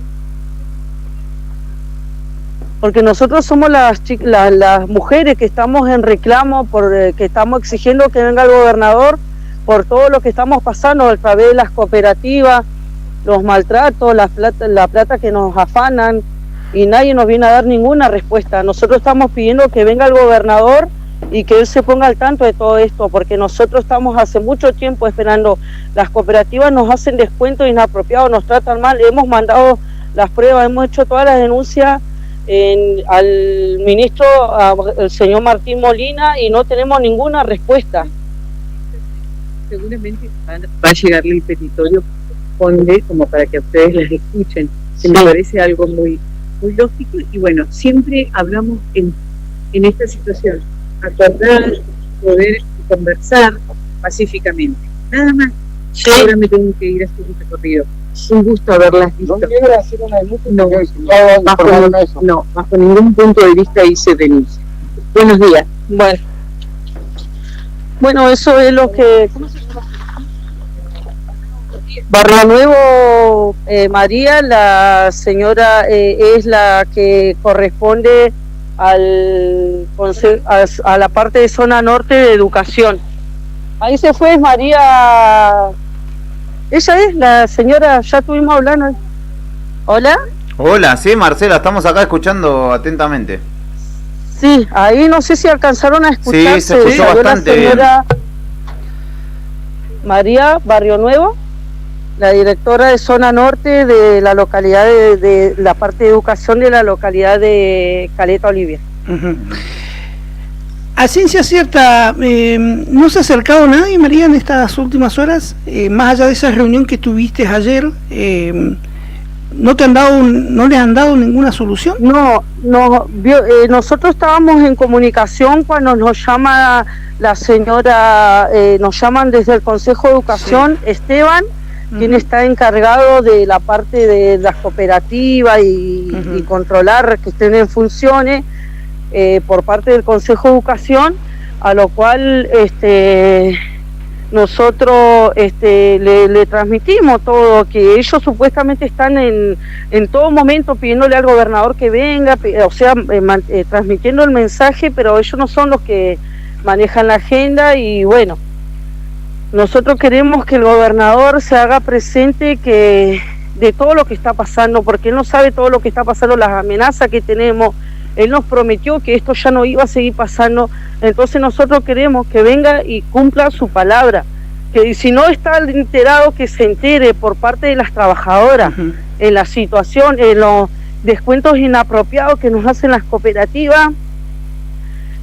[SPEAKER 21] porque nosotros somos las mujeres que estamos en reclamo, que estamos exigiendo que venga el gobernador por todo lo que estamos pasando a través de las cooperativas, los maltratos, la plata que nos afanan, y nadie nos viene a dar ninguna respuesta. Nosotros estamos pidiendo que venga el gobernador y que él se ponga al tanto de todo esto, porque nosotros estamos hace mucho tiempo esperando. Las cooperativas nos hacen descuentos inapropiados, nos tratan mal, hemos mandado las pruebas, hemos hecho todas las denuncias al ministro, al señor Martín Molina, y no tenemos ninguna respuesta.
[SPEAKER 22] Seguramente va a llegarle el petitorio como para que ustedes las escuchen, que me parece algo muy
[SPEAKER 5] muy lógico, y bueno, siempre hablamos en esta situación, acordar, poder conversar pacíficamente. Nada más. Yo ahora me tengo que ir a hacer un recorrido. Un gusto haberlas visto. No, bajo ningún punto de vista hice denuncia. Buenos días.
[SPEAKER 21] Bueno, eso es lo que... Barrio Nuevo, María, la señora es la que corresponde al a la parte de zona norte de educación. Ahí se fue María. Ella es la señora, ya estuvimos hablando. ¿Hola?
[SPEAKER 1] Hola, sí, Marcela, estamos acá escuchando atentamente.
[SPEAKER 21] Sí, ahí no sé si alcanzaron a escuchar.
[SPEAKER 1] Sí, se escuchó bastante
[SPEAKER 21] la señora
[SPEAKER 1] bien.
[SPEAKER 21] María Barrio Nuevo, la directora de zona norte de la localidad de la parte de educación de la localidad de Caleta Olivia.
[SPEAKER 2] A ciencia cierta, ¿no se ha acercado nadie, María, en estas últimas horas? Más allá de esa reunión que tuviste ayer, ¿no les han dado ninguna solución?
[SPEAKER 21] No, nosotros estábamos en comunicación cuando nos llama la señora, nos llaman desde el Consejo de Educación, sí. Esteban, quien está encargado de la parte de las cooperativas y controlar que estén en funciones por parte del Consejo de Educación, a lo cual nosotros le transmitimos todo, que ellos supuestamente están en todo momento pidiéndole al gobernador que venga, o sea, transmitiendo el mensaje, pero ellos no son los que manejan la agenda. Y bueno, nosotros queremos que el gobernador se haga presente que de todo lo que está pasando, porque él no sabe todo lo que está pasando, las amenazas que tenemos. Él nos prometió que esto ya no iba a seguir pasando, entonces nosotros queremos que venga y cumpla su palabra, que si no está enterado, que se entere por parte de las trabajadoras en la situación, en los descuentos inapropiados que nos hacen las cooperativas.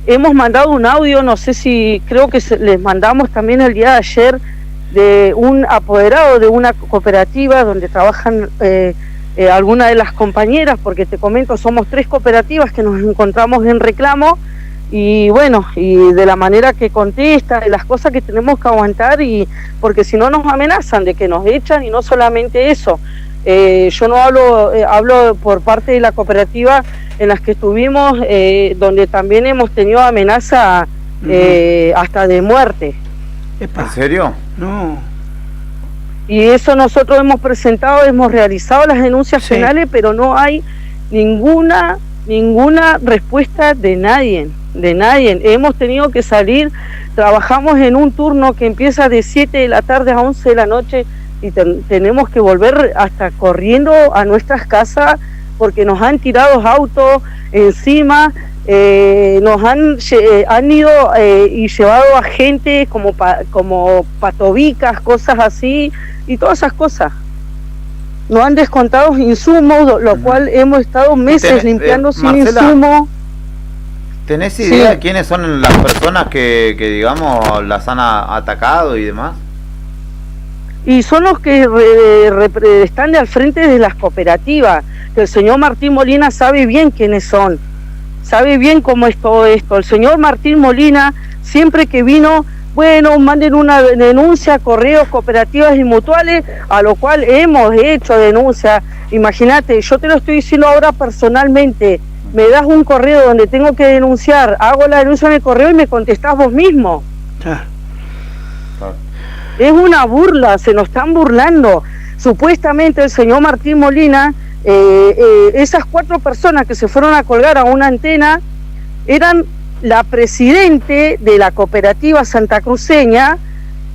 [SPEAKER 21] Hemos mandado un audio, no sé si, creo que les mandamos también el día de ayer, de un apoderado de una cooperativa donde trabajan algunas de las compañeras, porque te comento, somos 3 cooperativas que nos encontramos en reclamo, y bueno, y de la manera que contesta, de las cosas que tenemos que aguantar, y porque si no nos amenazan de que nos echan. Y no solamente eso, yo no hablo por parte de la cooperativa en las que estuvimos, donde también hemos tenido amenaza hasta de muerte.
[SPEAKER 1] ¿En serio?
[SPEAKER 2] No.
[SPEAKER 21] Y eso nosotros hemos presentado, hemos realizado las denuncias penales, pero no hay ninguna respuesta de nadie. Hemos tenido que salir, trabajamos en un turno que empieza de 7 de la tarde a 11 de la noche, y tenemos que volver hasta corriendo a nuestras casas porque nos han tirado autos encima, nos han ido y llevado a gente como patobicas, cosas así, y todas esas cosas. Nos han descontado insumos, lo cual hemos estado meses limpiando sin insumos.
[SPEAKER 1] ¿Tenés idea de quiénes son las personas que digamos las han atacado y demás?
[SPEAKER 21] Y son los que están al frente de las cooperativas, que el señor Martín Molina sabe bien quiénes son, sabe bien cómo es todo esto. El señor Martín Molina, siempre que vino, bueno, manden una denuncia a Correos, Cooperativas y Mutuales, a lo cual hemos hecho denuncia. Imagínate, yo te lo estoy diciendo ahora personalmente, me das un correo donde tengo que denunciar, hago la denuncia en el correo y me contestás vos mismo. Es una burla, se nos están burlando. Supuestamente el señor Martín Molina, esas 4 personas que se fueron a colgar a una antena, eran la presidente de la cooperativa santacruceña,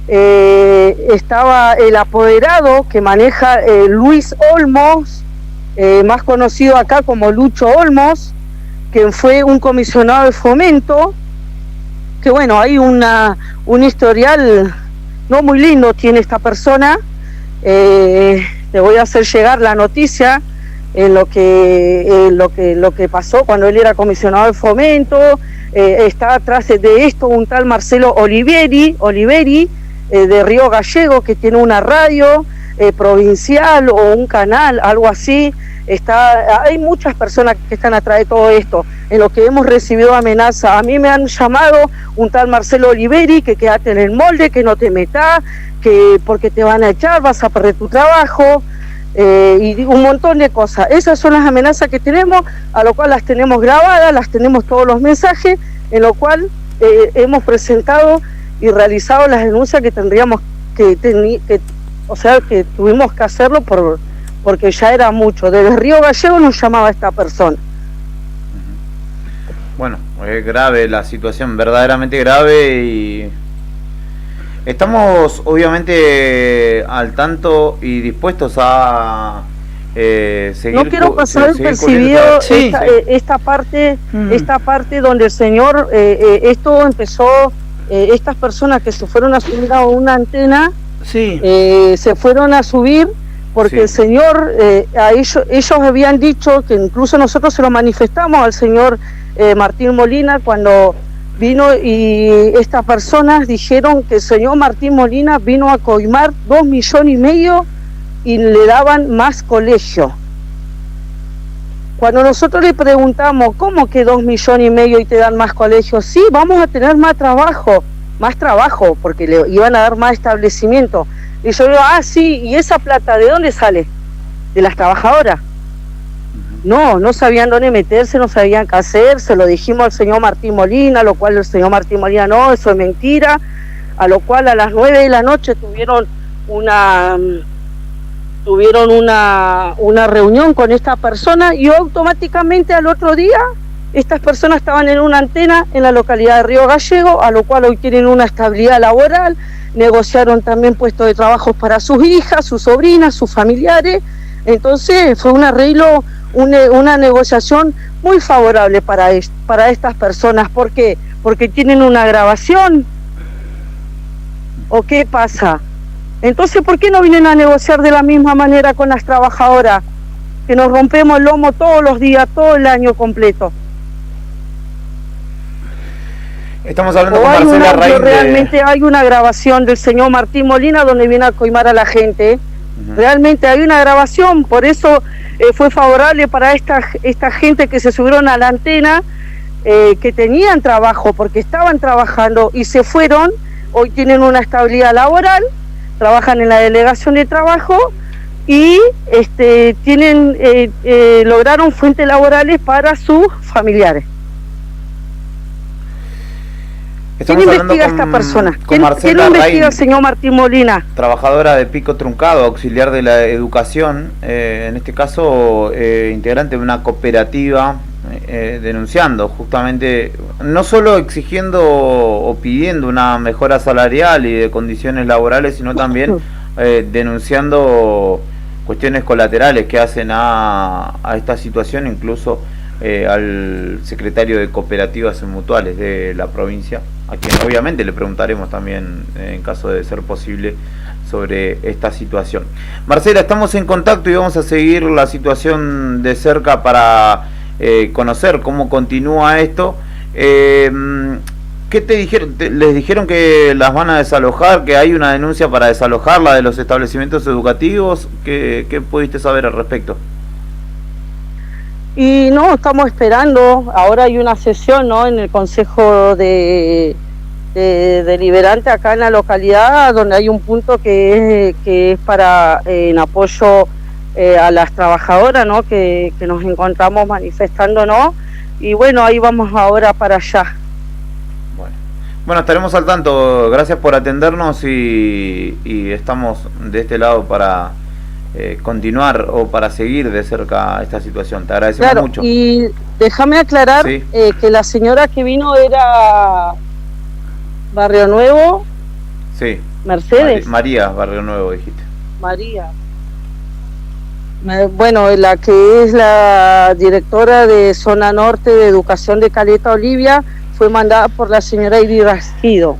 [SPEAKER 21] estaba el apoderado que maneja Luis Olmos, más conocido acá como Lucho Olmos, quien fue un comisionado de fomento, que bueno, hay un historial no muy lindo tiene esta persona. Te voy a hacer llegar la noticia en lo que pasó cuando él era comisionado de fomento. Está atrás de esto un tal Marcelo Oliveri de Río Gallego, que tiene una radio. provincial o un canal, algo así. Hay muchas personas que están atrás de todo esto, en lo que hemos recibido amenaza. A mí me han llamado un tal Marcelo Oliveri, que quédate en el molde, que no te metas, que porque te van a echar, vas a perder tu trabajo, y un montón de cosas. Esas son las amenazas que tenemos, a lo cual las tenemos grabadas, las tenemos todos los mensajes, en lo cual hemos presentado y realizado las denuncias que tendríamos que tuvimos que hacerlo porque ya era mucho. Desde Río Gallegos nos llamaba esta persona.
[SPEAKER 1] Bueno, es grave la situación, verdaderamente grave, y estamos obviamente al tanto y dispuestos a seguir.
[SPEAKER 21] No quiero pasar percibido esta parte donde el señor, esto empezó, estas personas que se fueron a subir a una antena, se fueron a subir porque el señor, a ellos habían dicho, que incluso nosotros se lo manifestamos al señor Martín Molina cuando vino, y estas personas dijeron que el señor Martín Molina vino a coimar 2,5 millones y le daban más colegio. Cuando nosotros le preguntamos, ¿cómo que 2,5 millones y te dan más colegio? Sí, vamos a tener más trabajo, porque le iban a dar más establecimiento. Y yo digo, sí, ¿y esa plata de dónde sale? ¿De las trabajadoras? No sabían dónde meterse, no sabían qué hacer, se lo dijimos al señor Martín Molina, a lo cual el señor Martín Molina, no, eso es mentira, a lo cual a las 9 de la noche tuvieron una reunión con esta persona, y automáticamente al otro día estas personas estaban en una antena en la localidad de Río Gallego, a lo cual hoy tienen una estabilidad laboral, negociaron también puestos de trabajo para sus hijas, sus sobrinas, sus familiares. Entonces fue un arreglo, una negociación muy favorable para estas personas. ¿Por qué? Porque tienen una grabación. ¿O qué pasa? Entonces, ¿por qué no vienen a negociar de la misma manera con las trabajadoras? Que nos rompemos el lomo todos los días, todo el año completo.
[SPEAKER 1] Estamos hablando con Marcela Raín.
[SPEAKER 21] Realmente hay una grabación del señor Martín Molina donde viene a coimar a la gente. Realmente hay una grabación, por eso fue favorable para esta gente que se subieron a la antena, que tenían trabajo, porque estaban trabajando y se fueron. Hoy tienen una estabilidad laboral, trabajan en la delegación de trabajo y lograron fuentes laborales para sus familiares. ¿Quién investiga a esta persona? ¿Quién investiga al señor Martín Molina?
[SPEAKER 1] Trabajadora de Pico Truncado, auxiliar de la educación, en este caso integrante de una cooperativa, denunciando justamente, no solo exigiendo o pidiendo una mejora salarial y de condiciones laborales, sino también denunciando cuestiones colaterales que hacen a esta situación, incluso al secretario de Cooperativas y Mutuales de la provincia, a quien obviamente le preguntaremos también, en caso de ser posible, sobre esta situación. Marcela, estamos en contacto y vamos a seguir la situación de cerca para conocer cómo continúa esto. ¿Qué te dijeron? ¿Les dijeron que las van a desalojar, que hay una denuncia para desalojarla de los establecimientos educativos? ¿Qué pudiste saber al respecto?
[SPEAKER 21] Y no, estamos esperando. Ahora hay una sesión, ¿no?, en el Consejo de Deliberante acá en la localidad, donde hay un punto que es para en apoyo a las trabajadoras, ¿no?, que nos encontramos manifestando, ¿no? Y bueno, ahí vamos ahora para allá.
[SPEAKER 1] Bueno, estaremos al tanto. Gracias por atendernos y estamos de este lado para continuar o para seguir de cerca esta situación. Te agradecemos mucho.
[SPEAKER 21] Y déjame aclarar que la señora que vino era Barrio Nuevo.
[SPEAKER 1] Sí.
[SPEAKER 21] Mercedes.
[SPEAKER 1] María Barrio Nuevo, dijiste.
[SPEAKER 21] María. Bueno, la que es la directora de Zona Norte de Educación de Caleta Olivia fue mandada por la señora Iri Rasquido.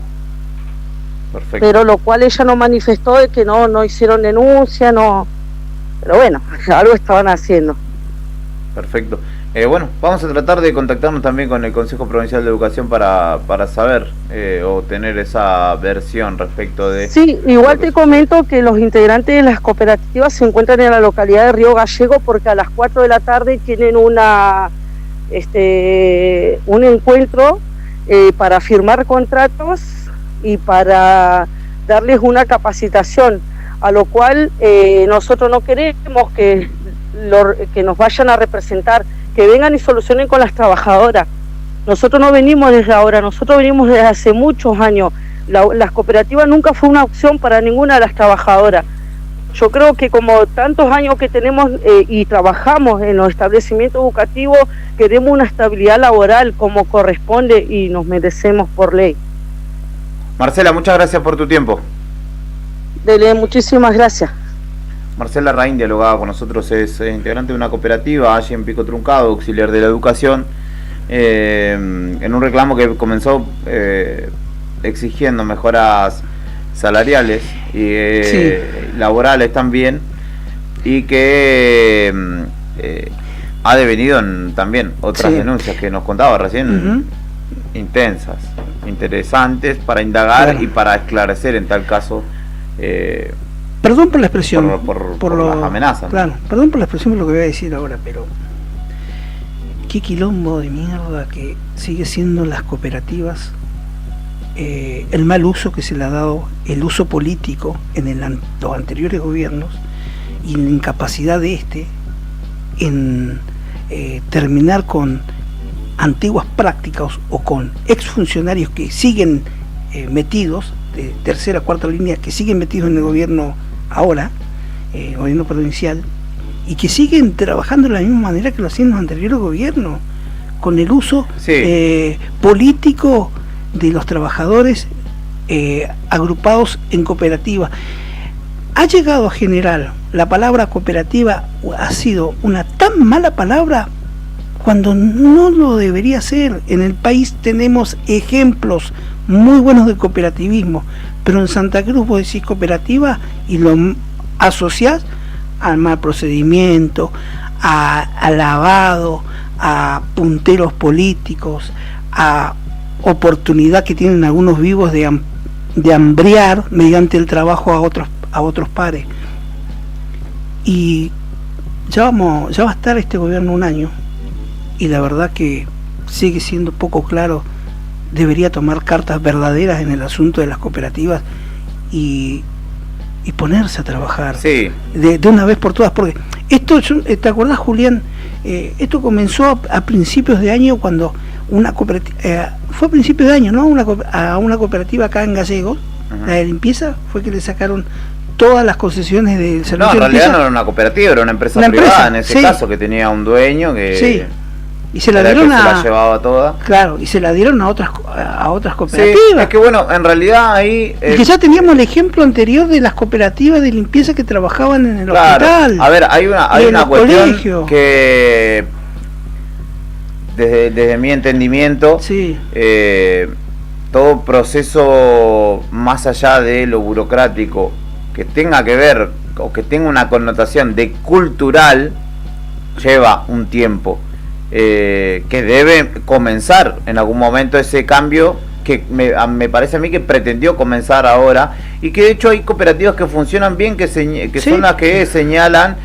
[SPEAKER 1] Perfecto.
[SPEAKER 21] Pero lo cual ella no manifestó de que no hicieron denuncia, no. Pero bueno, algo estaban haciendo.
[SPEAKER 1] Perfecto. Bueno, vamos a tratar de contactarnos también con el Consejo Provincial de Educación para saber o tener esa versión respecto de...
[SPEAKER 21] Sí, igual te comento que los integrantes de las cooperativas se encuentran en la localidad de Río Gallego porque a las 4 de la tarde tienen un encuentro para firmar contratos y para darles una capacitación, a lo cual nosotros no queremos que nos vayan a representar, que vengan y solucionen con las trabajadoras. Nosotros no venimos desde ahora, nosotros venimos desde hace muchos años. Las cooperativas nunca fue una opción para ninguna de las trabajadoras. Yo creo que como tantos años que tenemos y trabajamos en los establecimientos educativos, queremos una estabilidad laboral como corresponde y nos merecemos por ley.
[SPEAKER 1] Marcela, muchas gracias por tu tiempo.
[SPEAKER 21] Dele, muchísimas gracias.
[SPEAKER 1] Marcela Raín dialogaba con nosotros, es integrante de una cooperativa allí en Pico Truncado, auxiliar de la educación, en un reclamo que comenzó exigiendo mejoras salariales y laborales también, y que ha devenido en también otras denuncias que nos contaba recién, intensas, interesantes para indagar y para esclarecer en tal caso.
[SPEAKER 2] Perdón por la expresión,
[SPEAKER 1] por las amenazas.
[SPEAKER 2] Claro, perdón por la expresión por lo que voy a decir ahora, pero qué quilombo de mierda que sigue siendo las cooperativas, el mal uso que se le ha dado, el uso político en los anteriores gobiernos y la incapacidad de en terminar con antiguas prácticas o con exfuncionarios que siguen metidos, de tercera, cuarta línea, que siguen metidos en el gobierno ahora, gobierno provincial, y que siguen trabajando de la misma manera que lo hacían los anteriores gobiernos, con el uso político de los trabajadores agrupados en cooperativas. Ha llegado a generar, la palabra cooperativa ha sido una tan mala palabra cuando no lo debería ser. En el país tenemos ejemplos muy buenos de cooperativismo, pero en Santa Cruz vos decís cooperativa y lo asociás al mal procedimiento, a lavado, a punteros políticos, a oportunidad que tienen algunos vivos de hambrear mediante el trabajo a otros pares. Y ya va a estar este gobierno un año y la verdad que sigue siendo poco claro. Debería tomar cartas verdaderas en el asunto de las cooperativas y ponerse a trabajar de una vez por todas, porque esto, ¿te acordás, Julián? Esto comenzó a principios de año, cuando una cooperativa, fue a principios de año, ¿no? A una cooperativa acá en Gallegos, la de limpieza, fue que le sacaron todas las concesiones del servicio.
[SPEAKER 1] No, en realidad
[SPEAKER 2] limpieza.
[SPEAKER 1] no era una cooperativa, era una empresa privada en ese caso, que tenía un dueño que...
[SPEAKER 2] Y se la dieron
[SPEAKER 1] se la llevaba toda.
[SPEAKER 2] Claro, y se la dieron a otras cooperativas.
[SPEAKER 1] Sí, es que bueno, en realidad ahí...
[SPEAKER 2] Y que ya teníamos el ejemplo anterior de las cooperativas de limpieza que trabajaban en el hospital.
[SPEAKER 1] A ver, hay una cuestión que desde mi entendimiento, todo proceso más allá de lo burocrático que tenga que ver o que tenga una connotación de cultural lleva un tiempo. Que debe comenzar en algún momento ese cambio que me parece a mí que pretendió comenzar ahora, y que de hecho hay cooperativas que funcionan bien, que son las que señalan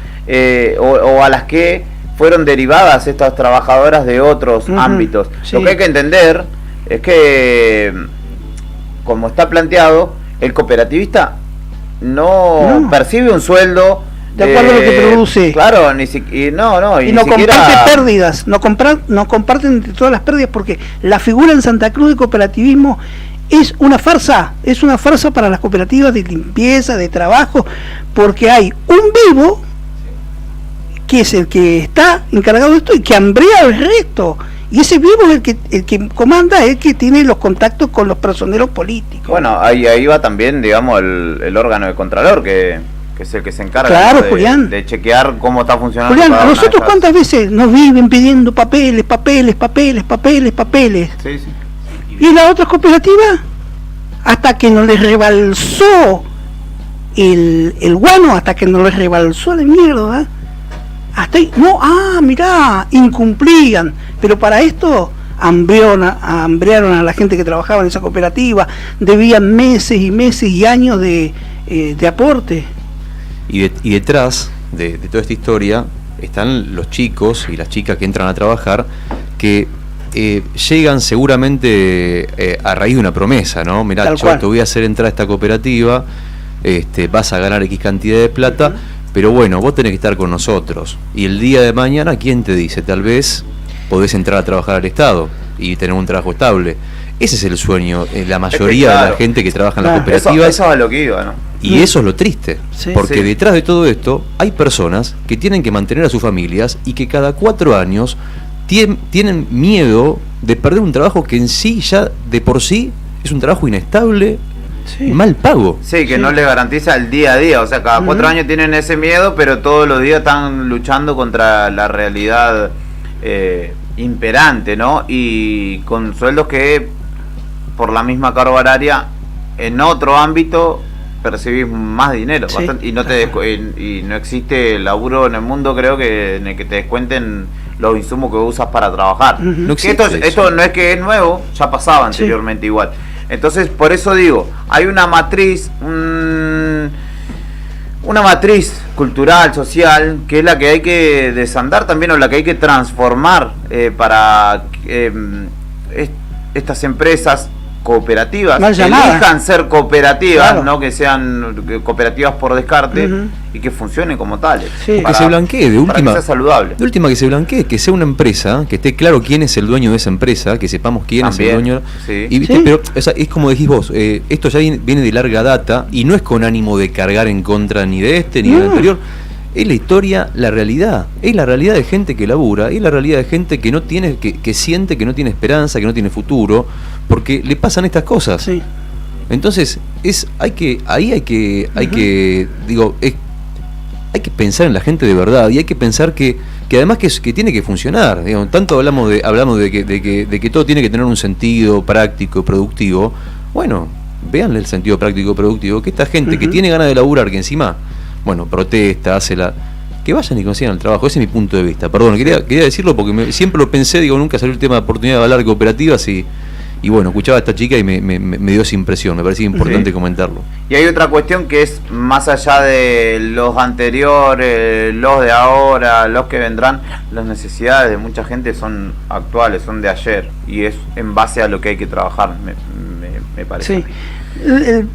[SPEAKER 1] o a las que fueron derivadas estas trabajadoras de otros ámbitos. Lo que hay que entender es que, como está planteado, el cooperativista no percibe un sueldo
[SPEAKER 2] de acuerdo a lo que produce.
[SPEAKER 1] Claro, y
[SPEAKER 2] no comparte pérdidas, no comparten todas las pérdidas, porque la figura en Santa Cruz de cooperativismo es una farsa para las cooperativas de limpieza, de trabajo, porque hay un vivo que es el que está encargado de esto y que hambrea al resto. Y ese vivo es el que comanda, es el que tiene los contactos con los personeros políticos.
[SPEAKER 1] Bueno, ahí va también, digamos, el órgano de Contralor, que es el que se encarga de chequear cómo está funcionando.
[SPEAKER 2] Julián, a nosotros cuántas veces nos viven pidiendo papeles.
[SPEAKER 1] Sí.
[SPEAKER 2] Y la otra cooperativa, hasta que nos les rebalsó el guano, hasta que nos les rebalsó la mierda, Hasta ahí, no, mirá, incumplían, pero para esto hambrearon a la gente que trabajaba en esa cooperativa, debían meses y meses y años de aporte.
[SPEAKER 3] Y detrás de toda esta historia están los chicos y las chicas que entran a trabajar, que llegan seguramente a raíz de una promesa, ¿no? Mirá, yo te voy a hacer entrar a esta cooperativa, vas a ganar X cantidad de plata, pero bueno, vos tenés que estar con nosotros. Y el día de mañana, ¿quién te dice? Tal vez podés entrar a trabajar al Estado y tener un trabajo estable. Ese es el sueño, la mayoría de la gente que trabaja en las cooperativas.
[SPEAKER 1] Eso es a lo que iba, ¿no?
[SPEAKER 3] Y eso es lo triste, porque detrás de todo esto hay personas que tienen que mantener a sus familias y que cada 4 años tienen miedo de perder un trabajo que en sí ya de por sí es un trabajo inestable, mal pago.
[SPEAKER 1] Sí, que no le garantiza el día a día, o sea, cada 4 años tienen ese miedo, pero todos los días están luchando contra la realidad imperante, ¿no? Y con sueldos que por la misma carga horaria en otro ámbito percibís más dinero, bastante, y no existe laburo en el mundo, creo, que en el que te descuenten los insumos que usas para trabajar.
[SPEAKER 3] No
[SPEAKER 1] esto no es que es nuevo, ya pasaba anteriormente igual. Entonces, por eso digo, hay una matriz cultural, social, que es la que hay que desandar también, o la que hay que transformar para estas empresas cooperativas elijan ser cooperativas, no que sean cooperativas por descarte, y que funcionen como tales,
[SPEAKER 3] que se blanquee de última,
[SPEAKER 1] que sea saludable.
[SPEAKER 3] De última, que se blanquee, que sea una empresa, que esté claro quién es el dueño de esa empresa, que sepamos quién es el dueño. Y viste, pero es como decís vos, esto ya viene de larga data y no es con ánimo de cargar en contra ni de este ni del anterior. Es la historia, la realidad. Es la realidad de gente que labura, es la realidad de gente que no tiene, que siente que no tiene esperanza, que no tiene futuro, porque le pasan estas cosas. Entonces, hay que pensar en la gente de verdad, y hay que pensar que además que tiene que funcionar. Digamos, tanto hablamos de que todo tiene que tener un sentido práctico y productivo. Bueno, véanle el sentido práctico y productivo, que esta gente que tiene ganas de laburar, que encima protesta, que vayan y consigan el trabajo. Ese es mi punto de vista. Perdón, quería decirlo porque siempre lo pensé, nunca salió el tema de oportunidad de hablar de cooperativas y bueno, escuchaba a esta chica y me dio esa impresión, me parecía importante comentarlo.
[SPEAKER 1] Y hay otra cuestión que es más allá de los anteriores, los de ahora, los que vendrán. Las necesidades de mucha gente son actuales, son de ayer, y es en base a lo que hay que trabajar, me parece.
[SPEAKER 2] Sí. El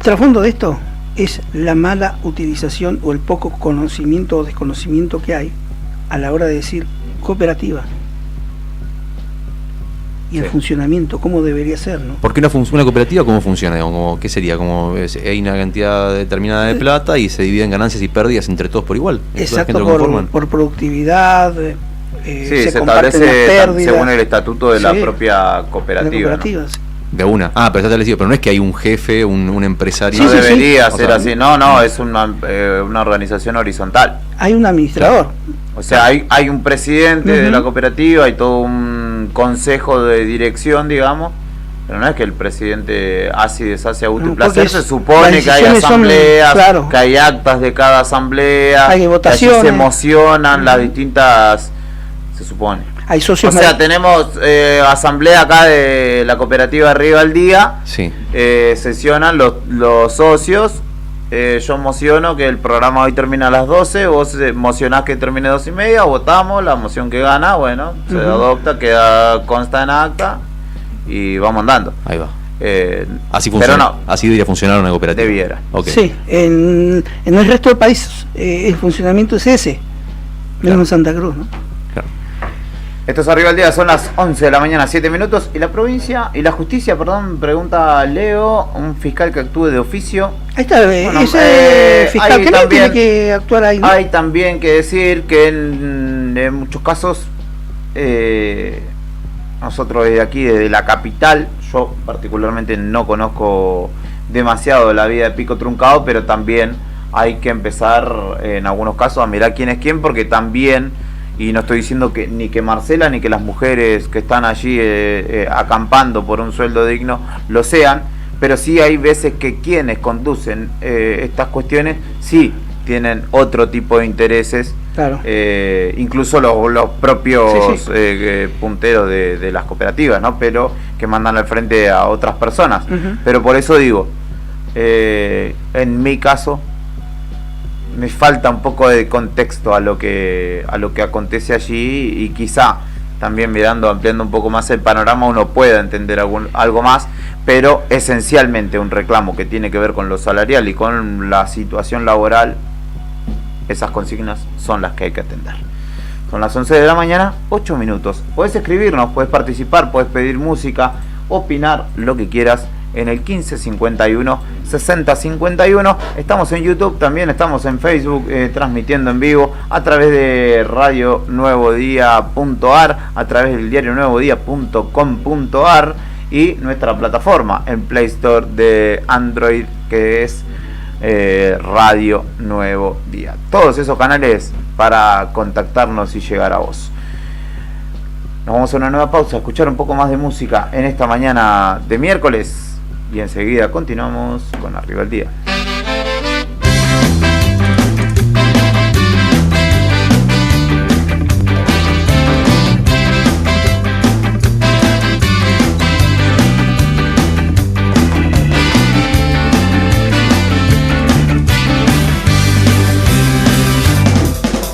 [SPEAKER 2] trasfondo de esto es la mala utilización o el poco conocimiento o desconocimiento que hay a la hora de decir cooperativa y el funcionamiento, cómo debería ser, ¿no?
[SPEAKER 3] Porque una cooperativa, ¿cómo funciona? ¿Qué sería? Hay una cantidad determinada de plata y se dividen ganancias y pérdidas entre todos por igual.
[SPEAKER 2] Exacto, por productividad,
[SPEAKER 1] se establece según el estatuto de la propia cooperativa.
[SPEAKER 3] De una. Pero ya te decía, pero no es que hay un jefe, un empresario.
[SPEAKER 1] No debería ser así. No, es una organización horizontal.
[SPEAKER 2] Hay un administrador.
[SPEAKER 1] O sea, hay un presidente de la cooperativa, hay todo un consejo de dirección, digamos, pero no es que el presidente hace y deshace a gusto y placer. Se supone que hay asambleas, que hay actas de cada asamblea,
[SPEAKER 2] hay votaciones,
[SPEAKER 1] que se emocionan las distintas, se supone.
[SPEAKER 2] Hay socios.
[SPEAKER 1] O sea, tenemos asamblea acá de la cooperativa Arriba al Día. Sesionan los socios. Yo mociono que el programa hoy termina a las 12. Vos mocionás que termine 12:30. Votamos. La moción que gana, se adopta, consta en acta. Y vamos andando.
[SPEAKER 3] Ahí va. Así funciona. Pero no, así debería funcionar una cooperativa.
[SPEAKER 1] Debiera.
[SPEAKER 2] Sí, en el resto del país el funcionamiento es ese. Menos en Santa Cruz, ¿no?
[SPEAKER 1] Esto es Arriba al Día, son las 11 de la mañana, 7 minutos. Y la justicia, pregunta Leo, un fiscal que actúe de oficio.
[SPEAKER 2] Ahí está, ese fiscal que no tiene que actuar ahí, ¿no?
[SPEAKER 1] Hay también que decir que en muchos casos, nosotros desde aquí, desde la capital, yo particularmente no conozco demasiado la vida de Pico Truncado, pero también hay que empezar en algunos casos a mirar quién es quién, porque también... Y no estoy diciendo que ni que Marcela ni que las mujeres que están allí acampando por un sueldo digno lo sean, pero sí hay veces que quienes conducen estas cuestiones sí tienen otro tipo de intereses.
[SPEAKER 2] Claro.
[SPEAKER 1] Incluso los propios punteros de las cooperativas, ¿no? Pero que mandan al frente a otras personas. Pero por eso digo, en mi caso me falta un poco de contexto a lo que acontece allí, y quizá también ampliando un poco más el panorama, uno pueda entender algo más, pero esencialmente un reclamo que tiene que ver con lo salarial y con la situación laboral, esas consignas son las que hay que atender. Son las 11 de la mañana, 8 minutos. Puedes escribirnos, puedes participar, puedes pedir música, opinar, lo que quieras, en el 1551 6051. Estamos en YouTube, también estamos en Facebook, transmitiendo en vivo a través de radionuevodía.ar, a través del diarionuevodía.com.ar y nuestra plataforma en Play Store de Android, que es Radio Nuevo Día. Todos esos canales para contactarnos y llegar a vos. Nos vamos a una nueva pausa, a escuchar un poco más de música en esta mañana de miércoles, y enseguida continuamos con Arriba el Día.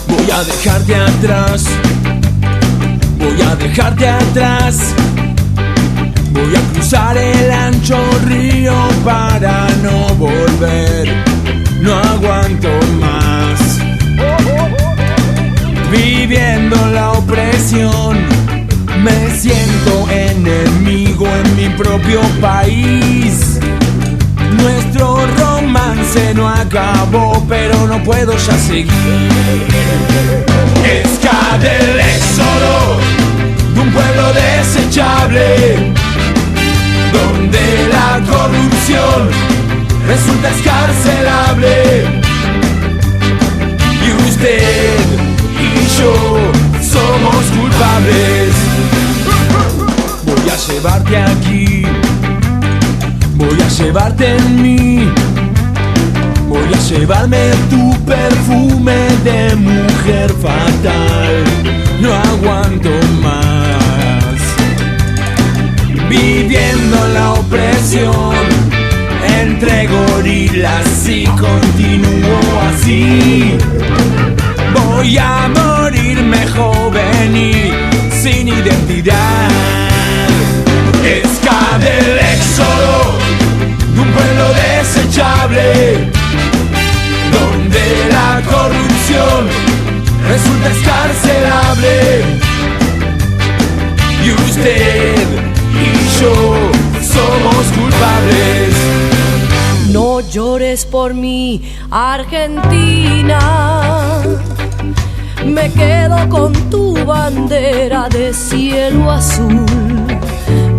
[SPEAKER 6] Voy a dejarte atrás, voy a dejarte atrás. Voy a cruzar el ancho río para no volver, no aguanto más. Viviendo la opresión, me siento enemigo en mi propio país. Nuestro romance no acabó, pero no puedo ya seguir. Escade el éxodo de un pueblo desechable, donde la corrupción resulta escarcelable. Y usted y yo somos culpables. Voy a llevarte aquí, voy a llevarte en mí, voy a llevarme tu perfume de mujer fatal. No aguanto más, viviendo la opresión entre gorilas, y continúo así. Voy a morirme joven y sin identidad. Escade el éxodo de un pueblo desechable, donde la corrupción resulta escarcelable. Y usted y yo somos culpables.
[SPEAKER 22] No llores por mí, Argentina. Me quedo con tu bandera de cielo azul,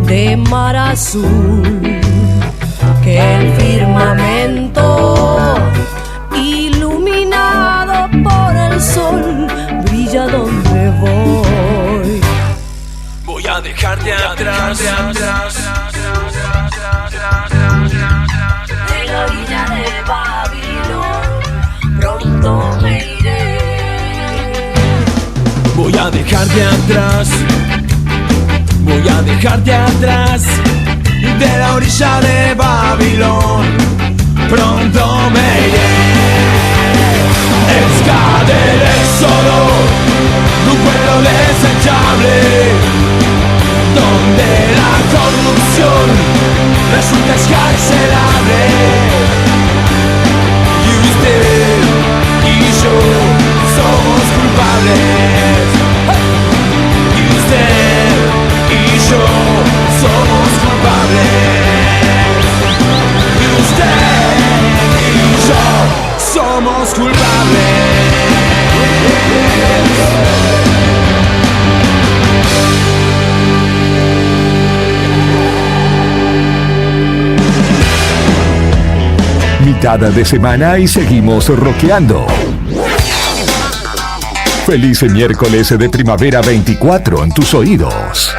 [SPEAKER 22] de mar azul. Que el firmamento, iluminado por el sol, brilla donde voy.
[SPEAKER 6] Voy a dejarte atrás,
[SPEAKER 22] de la orilla de Babilón, pronto me iré.
[SPEAKER 6] Voy a dejarte atrás, voy a dejarte atrás, de la orilla de Babilón, pronto me iré. Escade el éxodo de un pueblo desechable, donde la corrupción resulta escarcelable. Y usted y yo somos culpables. Y usted y yo somos culpables. Y usted y yo somos culpables.
[SPEAKER 7] Mitad de semana y seguimos rockeando. Feliz miércoles de primavera 24 en tus oídos.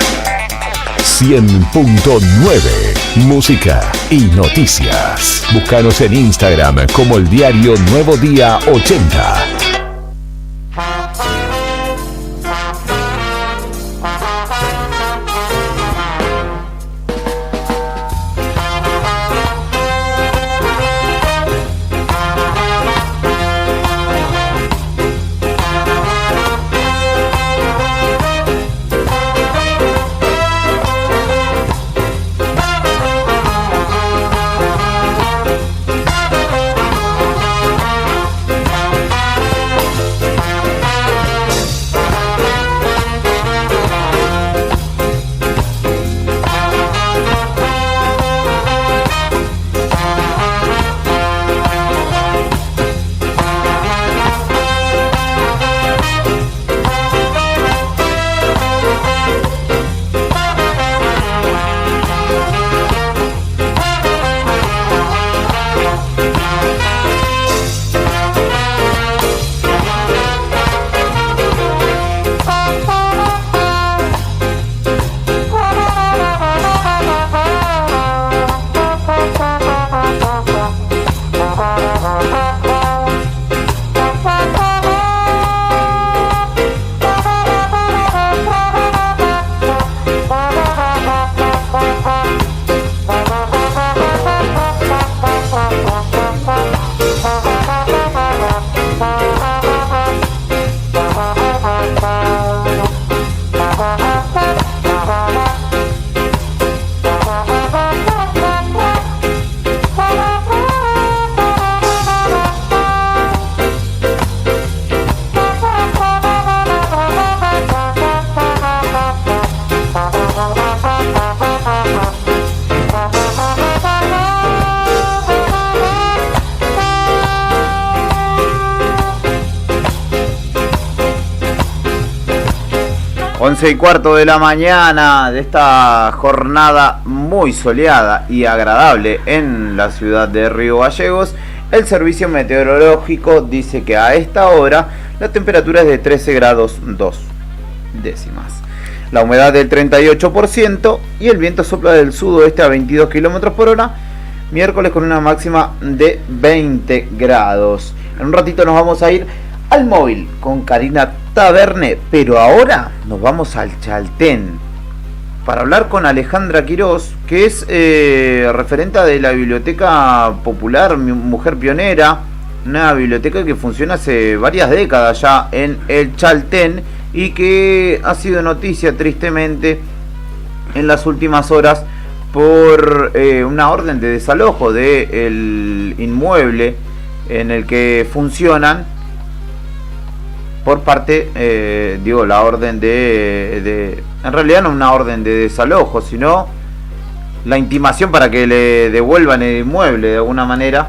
[SPEAKER 7] 100.9 música y noticias. Búscanos en Instagram como el diario Nuevo Día 80.
[SPEAKER 1] Once y cuarto de la mañana de esta jornada muy soleada y agradable en la ciudad de Río Gallegos. El servicio meteorológico dice que a esta hora la temperatura es de 13 grados 2 décimas. La humedad del 38% y el viento sopla del sudoeste a 22 kilómetros por hora. Miércoles con una máxima de 20 grados. En un ratito nos vamos a ir al móvil con Karina Taverne, pero ahora nos vamos al Chaltén para hablar con Alejandra Quirós, que es referenta de la Biblioteca Popular Mujer Pionera, una biblioteca que funciona hace varias décadas ya en el Chaltén y que ha sido noticia tristemente en las últimas horas por una orden de desalojo del inmueble en el que funcionan por parte, la orden en realidad no una orden de desalojo, sino la intimación para que le devuelvan el inmueble de alguna manera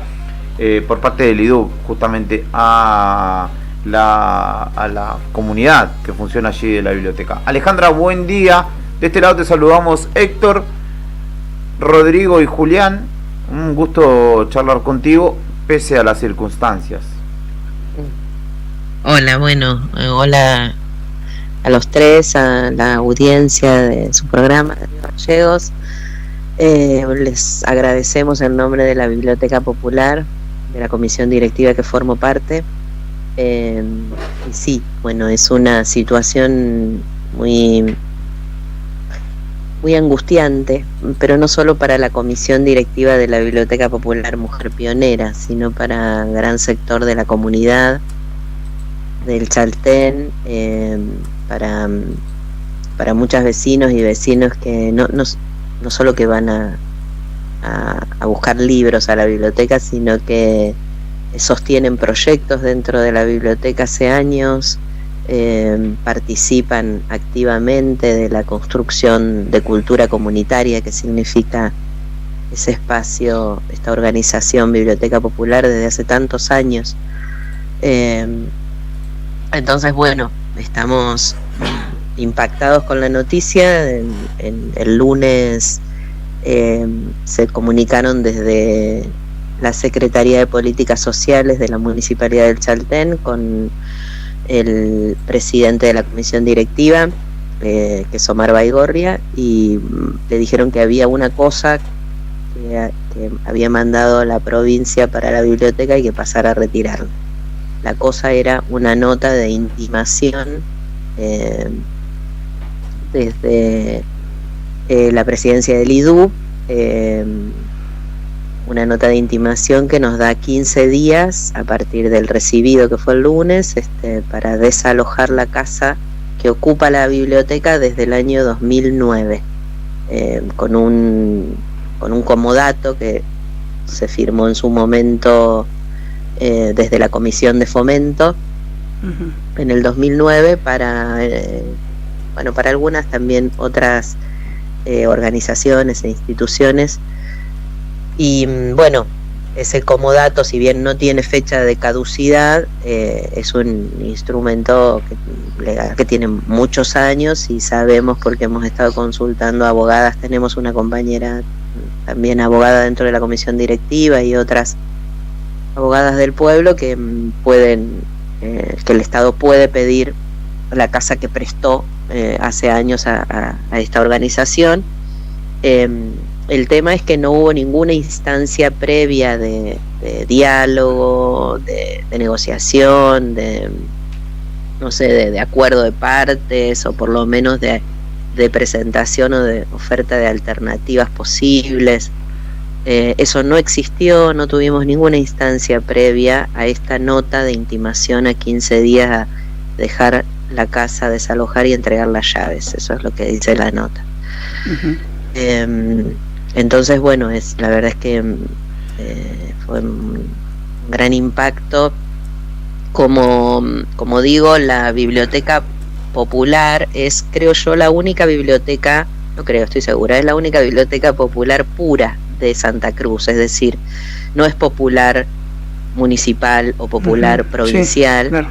[SPEAKER 1] por parte del IDUB, justamente a la comunidad que funciona allí de la biblioteca. Alejandra, buen día. De este lado te saludamos Héctor, Rodrigo y Julián. Un gusto charlar contigo pese a las circunstancias.
[SPEAKER 8] Hola, bueno, hola a los tres, a la audiencia de su programa de Río Gallegos. Les agradecemos en nombre de la Biblioteca Popular, de la comisión directiva que formo parte. Y sí, bueno, es una situación muy angustiante, pero no solo para la comisión directiva de la Biblioteca Popular Mujer Pionera, sino para gran sector de la comunidad del Chaltén, para muchos vecinos y vecinos que no solo que van a buscar libros a la biblioteca, sino que sostienen proyectos dentro de la biblioteca hace años, participan activamente de la construcción de cultura comunitaria que significa ese espacio, esta organización Biblioteca Popular desde hace tantos años. Entonces, bueno, estamos impactados con la noticia. El lunes se comunicaron desde la Secretaría de Políticas Sociales de la Municipalidad del Chaltén con el presidente de la comisión directiva, que es Omar Baigorria, y le dijeron que había una cosa que había mandado la provincia para la biblioteca y que pasara a retirarla. La cosa era una nota de intimación desde la presidencia del IDU, una nota de intimación que nos da 15 días a partir del recibido, que fue el lunes, para desalojar la casa que ocupa la biblioteca desde el año 2009, con un comodato que se firmó en su momento desde la Comisión de Fomento en el 2009 para algunas también otras organizaciones e instituciones. Y bueno, ese comodato, si bien no tiene fecha de caducidad, es un instrumento legal que tiene muchos años, y sabemos, porque hemos estado consultando abogadas, tenemos una compañera también abogada dentro de la comisión directiva y otras abogadas del pueblo que que el Estado puede pedir la casa que prestó hace años a esta organización. El tema es que no hubo ninguna instancia previa de diálogo, de negociación, de acuerdo de partes, o por lo menos de presentación o de oferta de alternativas posibles. Eso no existió, no tuvimos ninguna instancia previa a esta nota de intimación a 15 días a dejar la casa, desalojar y entregar las llaves. Eso es lo que dice la nota. Entonces, bueno, la verdad es que fue un gran impacto. Como digo, la biblioteca popular es, creo yo, la única biblioteca, no creo, estoy segura, es la única biblioteca popular pura de Santa Cruz, es decir, no es popular municipal o popular provincial. Sí, claro.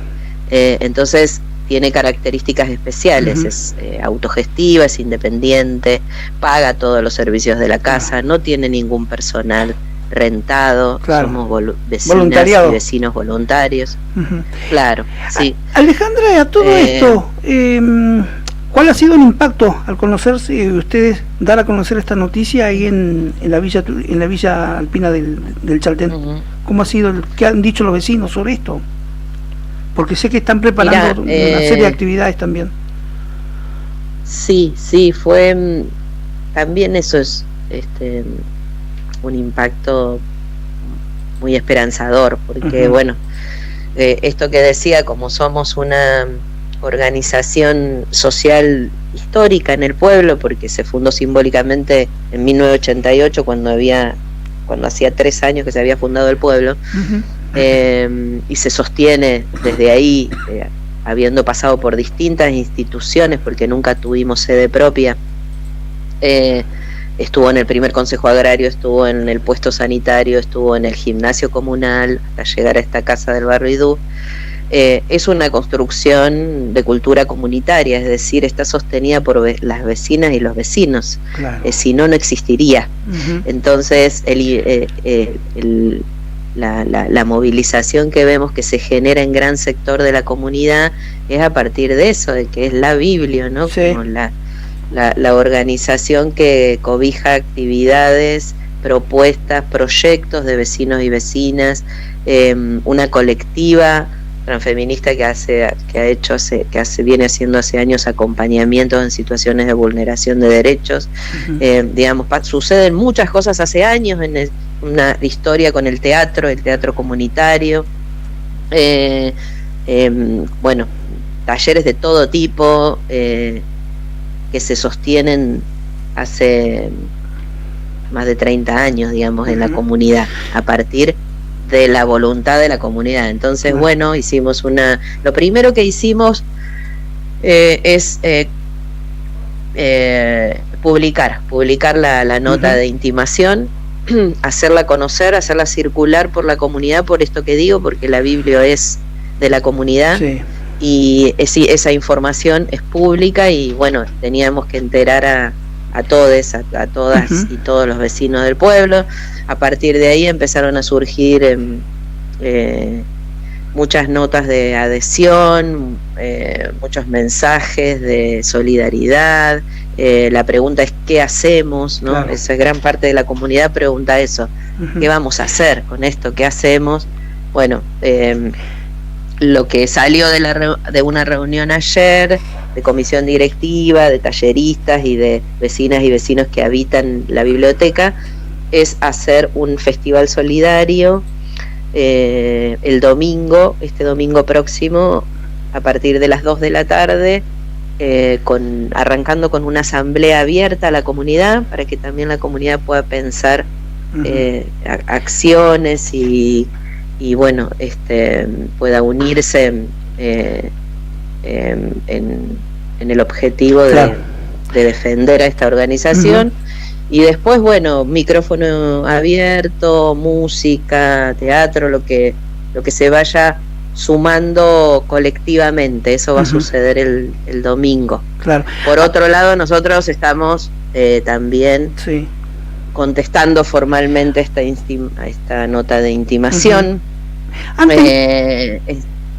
[SPEAKER 8] Entonces tiene características especiales, es autogestiva, es independiente, paga todos los servicios de la casa, no tiene ningún personal rentado, somos vecinas y vecinos voluntarios. Claro, sí.
[SPEAKER 2] Alejandra, a todo esto, ¿cuál ha sido el impacto al conocerse, ustedes dar a conocer esta noticia ahí en la villa alpina del Chaltén? ¿Cómo ha sido, qué han dicho los vecinos sobre esto? Porque sé que están preparando una serie de actividades también. Sí, fue también eso es un impacto muy esperanzador, porque bueno, esto que decía, como somos una organización social histórica en el pueblo, porque se fundó simbólicamente en 1988, cuando hacía 3 años que se había fundado el pueblo, y se sostiene desde ahí, habiendo pasado por distintas instituciones, porque nunca tuvimos sede propia. Estuvo en el primer consejo agrario, estuvo en el puesto sanitario, estuvo en el gimnasio comunal, hasta llegar a esta casa del barrio Idú. Es una construcción de cultura comunitaria, es decir, está sostenida por las vecinas y los vecinos. Claro. Si no, no existiría. Entonces, la movilización que vemos que se genera en gran sector de la comunidad es a partir de eso, de que es la Biblio, ¿no? Sí. Como la organización que cobija actividades, propuestas, proyectos de vecinos y vecinas, una colectiva transfeminista que viene haciendo hace años acompañamientos en situaciones de vulneración de derechos. Suceden muchas cosas hace años, en una historia con el teatro comunitario, bueno, talleres de todo tipo que se sostienen hace más de 30 años, digamos, en la comunidad, a partir de la voluntad de la comunidad. Entonces, bueno, lo primero que hicimos es publicar la nota de intimación, hacerla conocer, hacerla circular por la comunidad, por esto que digo, porque la Biblia es de la comunidad. Sí. Y esa información es pública, y bueno, teníamos que enterar a todas y todos los vecinos del pueblo. A partir de ahí empezaron a surgir
[SPEAKER 8] muchas notas de adhesión, muchos mensajes de solidaridad. La pregunta es ¿qué hacemos? ¿no?
[SPEAKER 2] Claro.
[SPEAKER 8] Esa gran parte de la comunidad pregunta eso. ¿Qué vamos a hacer con esto? ¿Qué hacemos? Bueno, lo que salió de una reunión ayer, de comisión directiva, de talleristas y de vecinas y vecinos que habitan la biblioteca, es hacer un festival solidario el domingo, este domingo próximo, a partir de las 2 de la tarde, arrancando con una asamblea abierta a la comunidad, para que también la comunidad pueda pensar acciones y bueno, pueda unirse en el objetivo de defender a esta organización. Y después, bueno, micrófono abierto, música, teatro, lo que se vaya sumando colectivamente. Eso va a suceder el domingo.
[SPEAKER 2] Claro.
[SPEAKER 8] Por otro lado, nosotros estamos también contestando formalmente esta nota de intimación.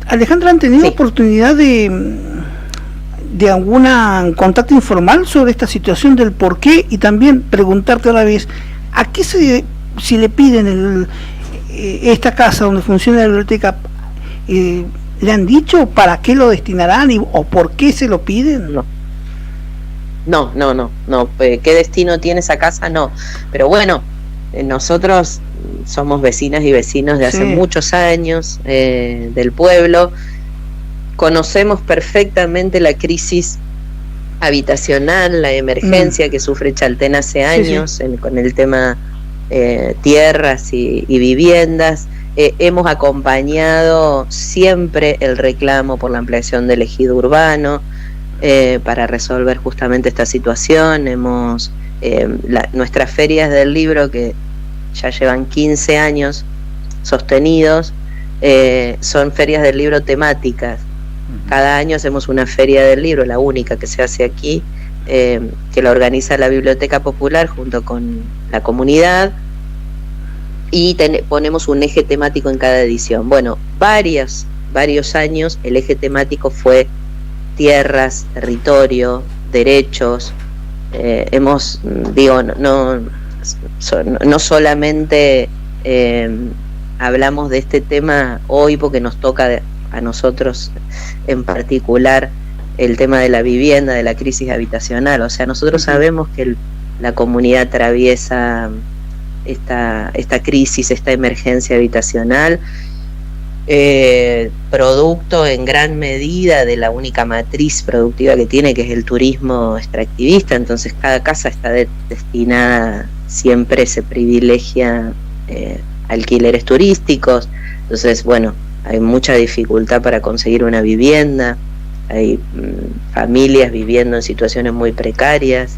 [SPEAKER 2] Alejandra, ¿han tenido oportunidad de alguna contacto informal sobre esta situación del por qué? Y también preguntarte a la vez, ¿a qué si le piden esta casa donde funciona la biblioteca, le han dicho para qué lo destinarán o por qué se lo piden?
[SPEAKER 8] No, ¿qué destino tiene esa casa? No, pero bueno, nosotros somos vecinas y vecinos de hace muchos años del pueblo. Conocemos perfectamente la crisis habitacional, la emergencia que sufre Chaltén hace años con el tema tierras y viviendas. Hemos acompañado siempre el reclamo por la ampliación del ejido urbano para resolver justamente esta situación. Nuestras ferias del libro, que ya llevan 15 años sostenidos, son ferias del libro temáticas. Cada año hacemos una feria del libro, la única que se hace aquí, que la organiza la Biblioteca Popular junto con la comunidad, y ponemos un eje temático en cada edición. Bueno, varios años el eje temático fue tierras, territorio, derechos. No solamente hablamos de este tema hoy porque nos toca a nosotros en particular el tema de la vivienda, de la crisis habitacional. O sea, nosotros sabemos que la comunidad atraviesa esta crisis, esta emergencia habitacional, producto en gran medida de la única matriz productiva que tiene, que es el turismo extractivista. Entonces cada casa está destinada, siempre se privilegia alquileres turísticos. Entonces, bueno, hay mucha dificultad para conseguir una vivienda, hay familias viviendo en situaciones muy precarias,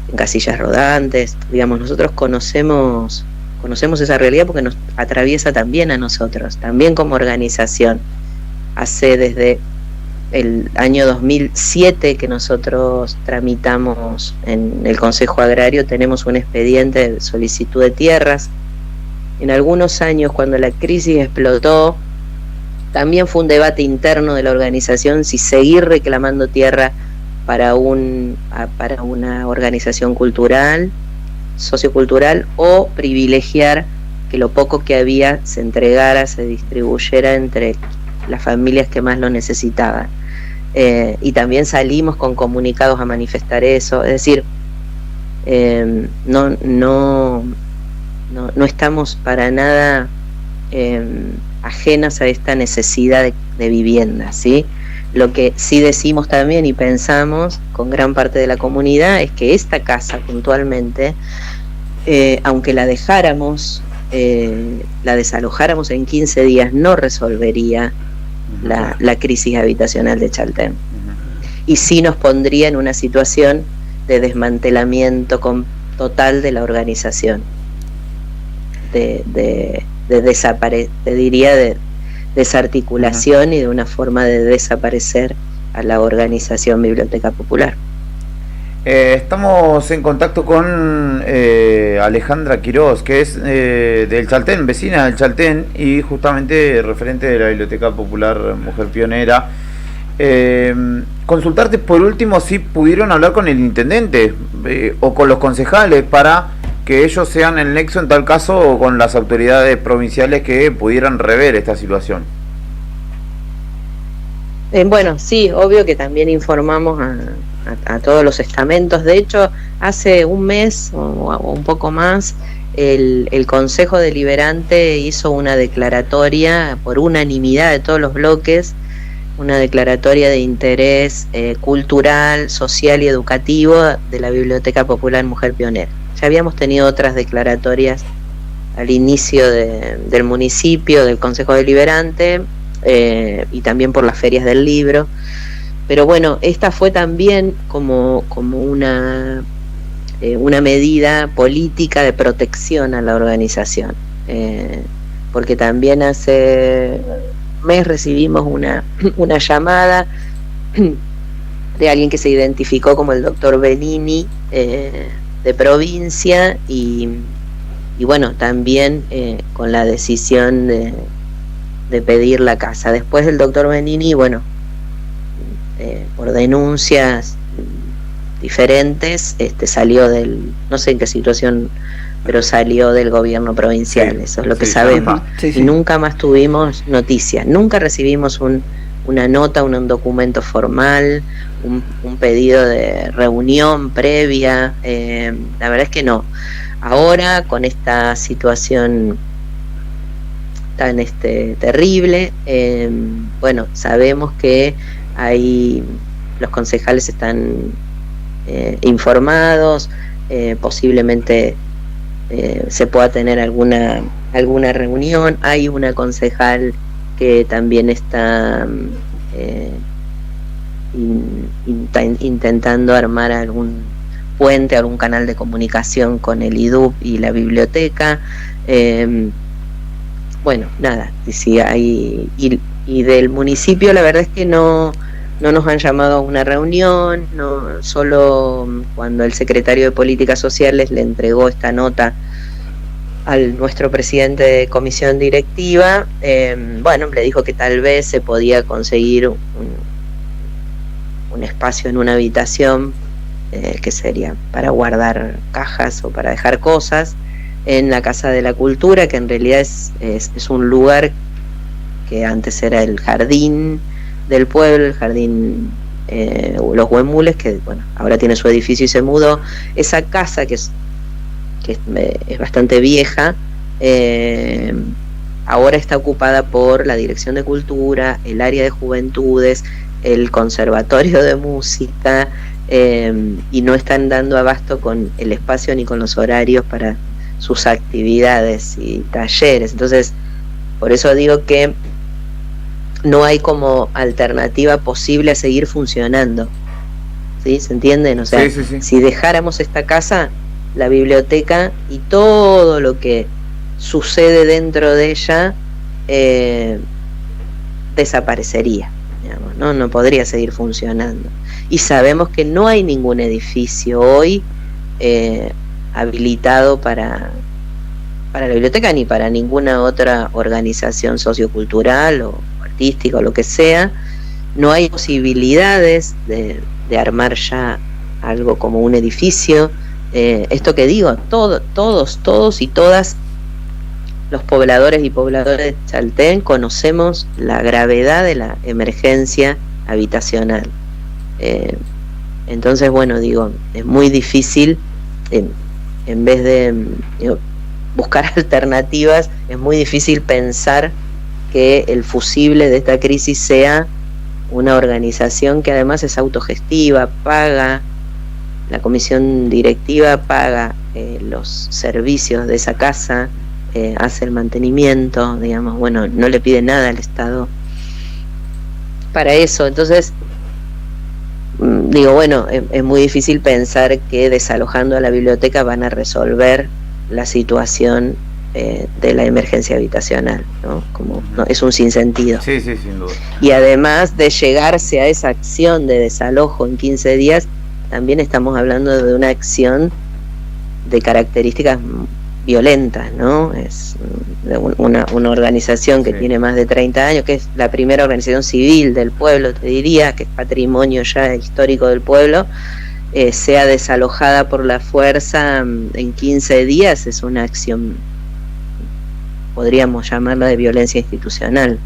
[SPEAKER 8] en casillas rodantes. Digamos, nosotros conocemos esa realidad porque nos atraviesa también a nosotros, también como organización. Hace desde el año 2007 que nosotros tramitamos en el Consejo Agrario, tenemos un expediente de solicitud de tierras. En algunos años, cuando la crisis explotó, también fue un debate interno de la organización si seguir reclamando tierra para una organización cultural, sociocultural, o privilegiar que lo poco que había se entregara, se distribuyera entre las familias que más lo necesitaban. Y también salimos con comunicados a manifestar eso. Es decir, no estamos para nada ajenas a esta necesidad de vivienda, ¿sí? Lo que sí decimos también y pensamos con gran parte de la comunidad es que esta casa puntualmente, aunque la dejáramos, la desalojáramos en 15 días, no resolvería la crisis habitacional de Chaltén. Y sí nos pondría en una situación de desmantelamiento total de la organización, de desarticulación y de una forma de desaparecer a la organización Biblioteca Popular.
[SPEAKER 1] Estamos en contacto con Alejandra Quiroz, que es del Chaltén, vecina del Chaltén y justamente referente de la Biblioteca Popular Mujer Pionera. Consultarte por último si pudieron hablar con el intendente o con los concejales para que ellos sean el nexo en tal caso o con las autoridades provinciales que pudieran rever esta situación.
[SPEAKER 8] Bueno, sí, obvio que también informamos a todos los estamentos. De hecho, hace un mes o un poco más, el Consejo Deliberante hizo una declaratoria por unanimidad de todos los bloques, una declaratoria de interés cultural, social y educativo de la Biblioteca Popular Mujer Pionera. Ya habíamos tenido otras declaratorias al inicio del municipio, del Consejo Deliberante, y también por las ferias del libro, pero bueno, esta fue también como una medida política de protección a la organización, porque también hace un mes recibimos una llamada de alguien que se identificó como el doctor Benini, de provincia, y bueno, también con la decisión de pedir la casa. Después el doctor Benini, bueno, por denuncias diferentes, salió no sé en qué situación, pero salió del gobierno provincial, sí, eso es lo que sabemos. Sí, sí. Y nunca más tuvimos noticias, nunca recibimos una nota, un documento formal, un pedido de reunión previa, la verdad es que no. Ahora, con esta situación tan terrible, bueno, sabemos que los concejales están informados, posiblemente se pueda tener alguna reunión. Hay una concejal que también está intentando armar algún puente, algún canal de comunicación con el IDUP y la biblioteca. Bueno, nada, y del municipio la verdad es que no nos han llamado a una reunión, no, solo cuando el secretario de Políticas Sociales le entregó esta nota al nuestro presidente de comisión directiva, bueno, le dijo que tal vez se podía conseguir un espacio en una habitación, que sería para guardar cajas o para dejar cosas, en la Casa de la Cultura, que en realidad es un lugar que antes era el jardín del pueblo, el jardín Los Huemules, que bueno, ahora tiene su edificio y se mudó. Esa casa que es bastante vieja, ahora está ocupada por la Dirección de Cultura, el área de Juventudes, el Conservatorio de Música, y no están dando abasto con el espacio ni con los horarios para sus actividades y talleres. Entonces, por eso digo que no hay como alternativa posible a seguir funcionando, ¿sí? ¿Se entienden? O sea, sí. Si dejáramos esta casa, la biblioteca y todo lo que sucede dentro de ella desaparecería, digamos, ¿no? No podría seguir funcionando. Y sabemos que no hay ningún edificio hoy habilitado para la biblioteca ni para ninguna otra organización sociocultural o artística o lo que sea. No hay posibilidades de armar ya algo como un edificio. Esto que digo, todos y todas los pobladores y pobladoras de Chaltén conocemos la gravedad de la emergencia habitacional. Entonces, bueno, digo, es muy difícil, en vez de buscar alternativas, es muy difícil pensar que el fusible de esta crisis sea una organización que además es autogestiva, paga, la comisión directiva paga los servicios de esa casa, hace el mantenimiento, digamos, bueno, no le pide nada al Estado para eso. Entonces, digo, bueno, es muy difícil pensar que desalojando a la biblioteca van a resolver la situación de la emergencia habitacional, ¿no? Como no, es un sinsentido.
[SPEAKER 1] Sí, sin duda.
[SPEAKER 8] Y además de llegarse a esa acción de desalojo en 15 días, también estamos hablando de una acción de características violentas, ¿no? Es una organización que tiene más de 30 años, que es la primera organización civil del pueblo, te diría, que es patrimonio ya histórico del pueblo, sea desalojada por la fuerza en 15 días, es una acción, podríamos llamarla, de violencia institucional.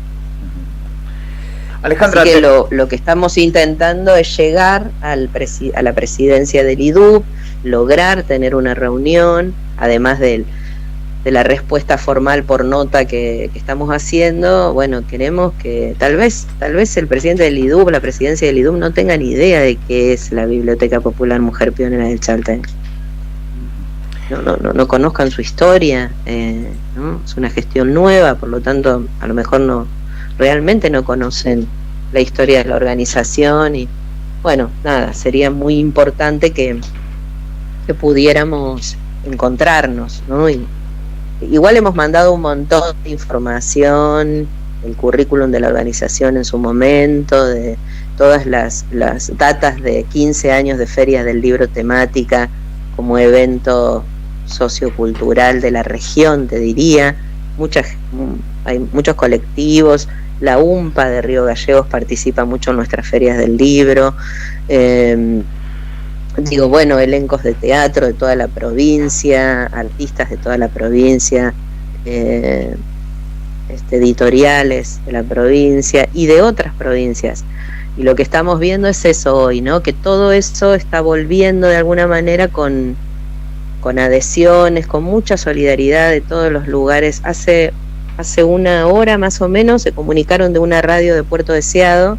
[SPEAKER 1] Alejandra,
[SPEAKER 8] así que lo que estamos intentando es llegar a la presidencia del IDUB, lograr tener una reunión, además de la respuesta formal por nota que estamos haciendo. Bueno, queremos que tal vez el presidente del IDUB, la presidencia del IDUB, no tenga ni idea de qué es la Biblioteca Popular Mujer Pionera del Chaltén. No conozcan su historia, ¿no? Es una gestión nueva, por lo tanto, a lo mejor realmente no conocen la historia de la organización y, bueno, nada, sería muy importante que pudiéramos encontrarnos, ¿no? Y igual hemos mandado un montón de información, el currículum de la organización en su momento, de todas las datas de 15 años de ferias del libro temática como evento sociocultural de la región, te diría. Hay muchos colectivos, la UMPA de Río Gallegos participa mucho en nuestras ferias del libro, elencos de teatro de toda la provincia, artistas de toda la provincia, editoriales de la provincia y de otras provincias. Y lo que estamos viendo es eso hoy, ¿no? Que todo eso está volviendo de alguna manera con adhesiones, con mucha solidaridad de todos los lugares. Hace una hora más o menos se comunicaron de una radio de Puerto Deseado,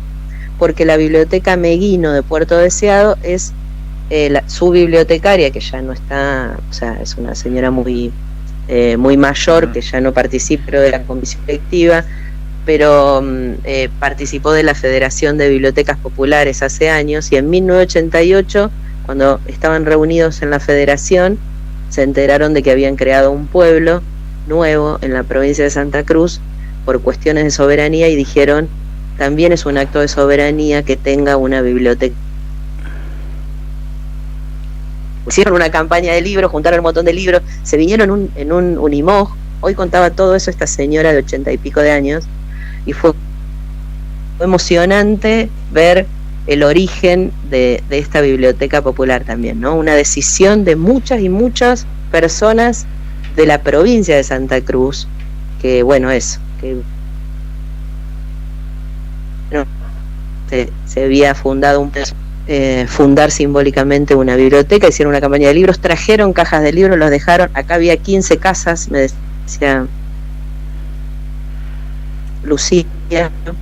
[SPEAKER 8] porque la Biblioteca Meguino de Puerto Deseado es su bibliotecaria, que ya no está, o sea, es una señora muy mayor, que ya no participa de la comisión directiva, pero participó de la Federación de Bibliotecas Populares hace años, y en 1988, cuando estaban reunidos en la federación, se enteraron de que habían creado un pueblo nuevo en la provincia de Santa Cruz por cuestiones de soberanía, y dijeron, también es un acto de soberanía que tenga una biblioteca. Hicieron una campaña de libros, juntaron un montón de libros, se vinieron en un Unimog. Hoy contaba todo eso esta señora de 80 y pico de años, y fue emocionante ver el origen de esta biblioteca popular también, ¿no? Una decisión de muchas y muchas personas de la provincia de Santa Cruz, que bueno, eso, que se había fundado fundar simbólicamente una biblioteca, hicieron una campaña de libros, trajeron cajas de libros, los dejaron, acá había 15 casas, me decía Lucía, ¿no?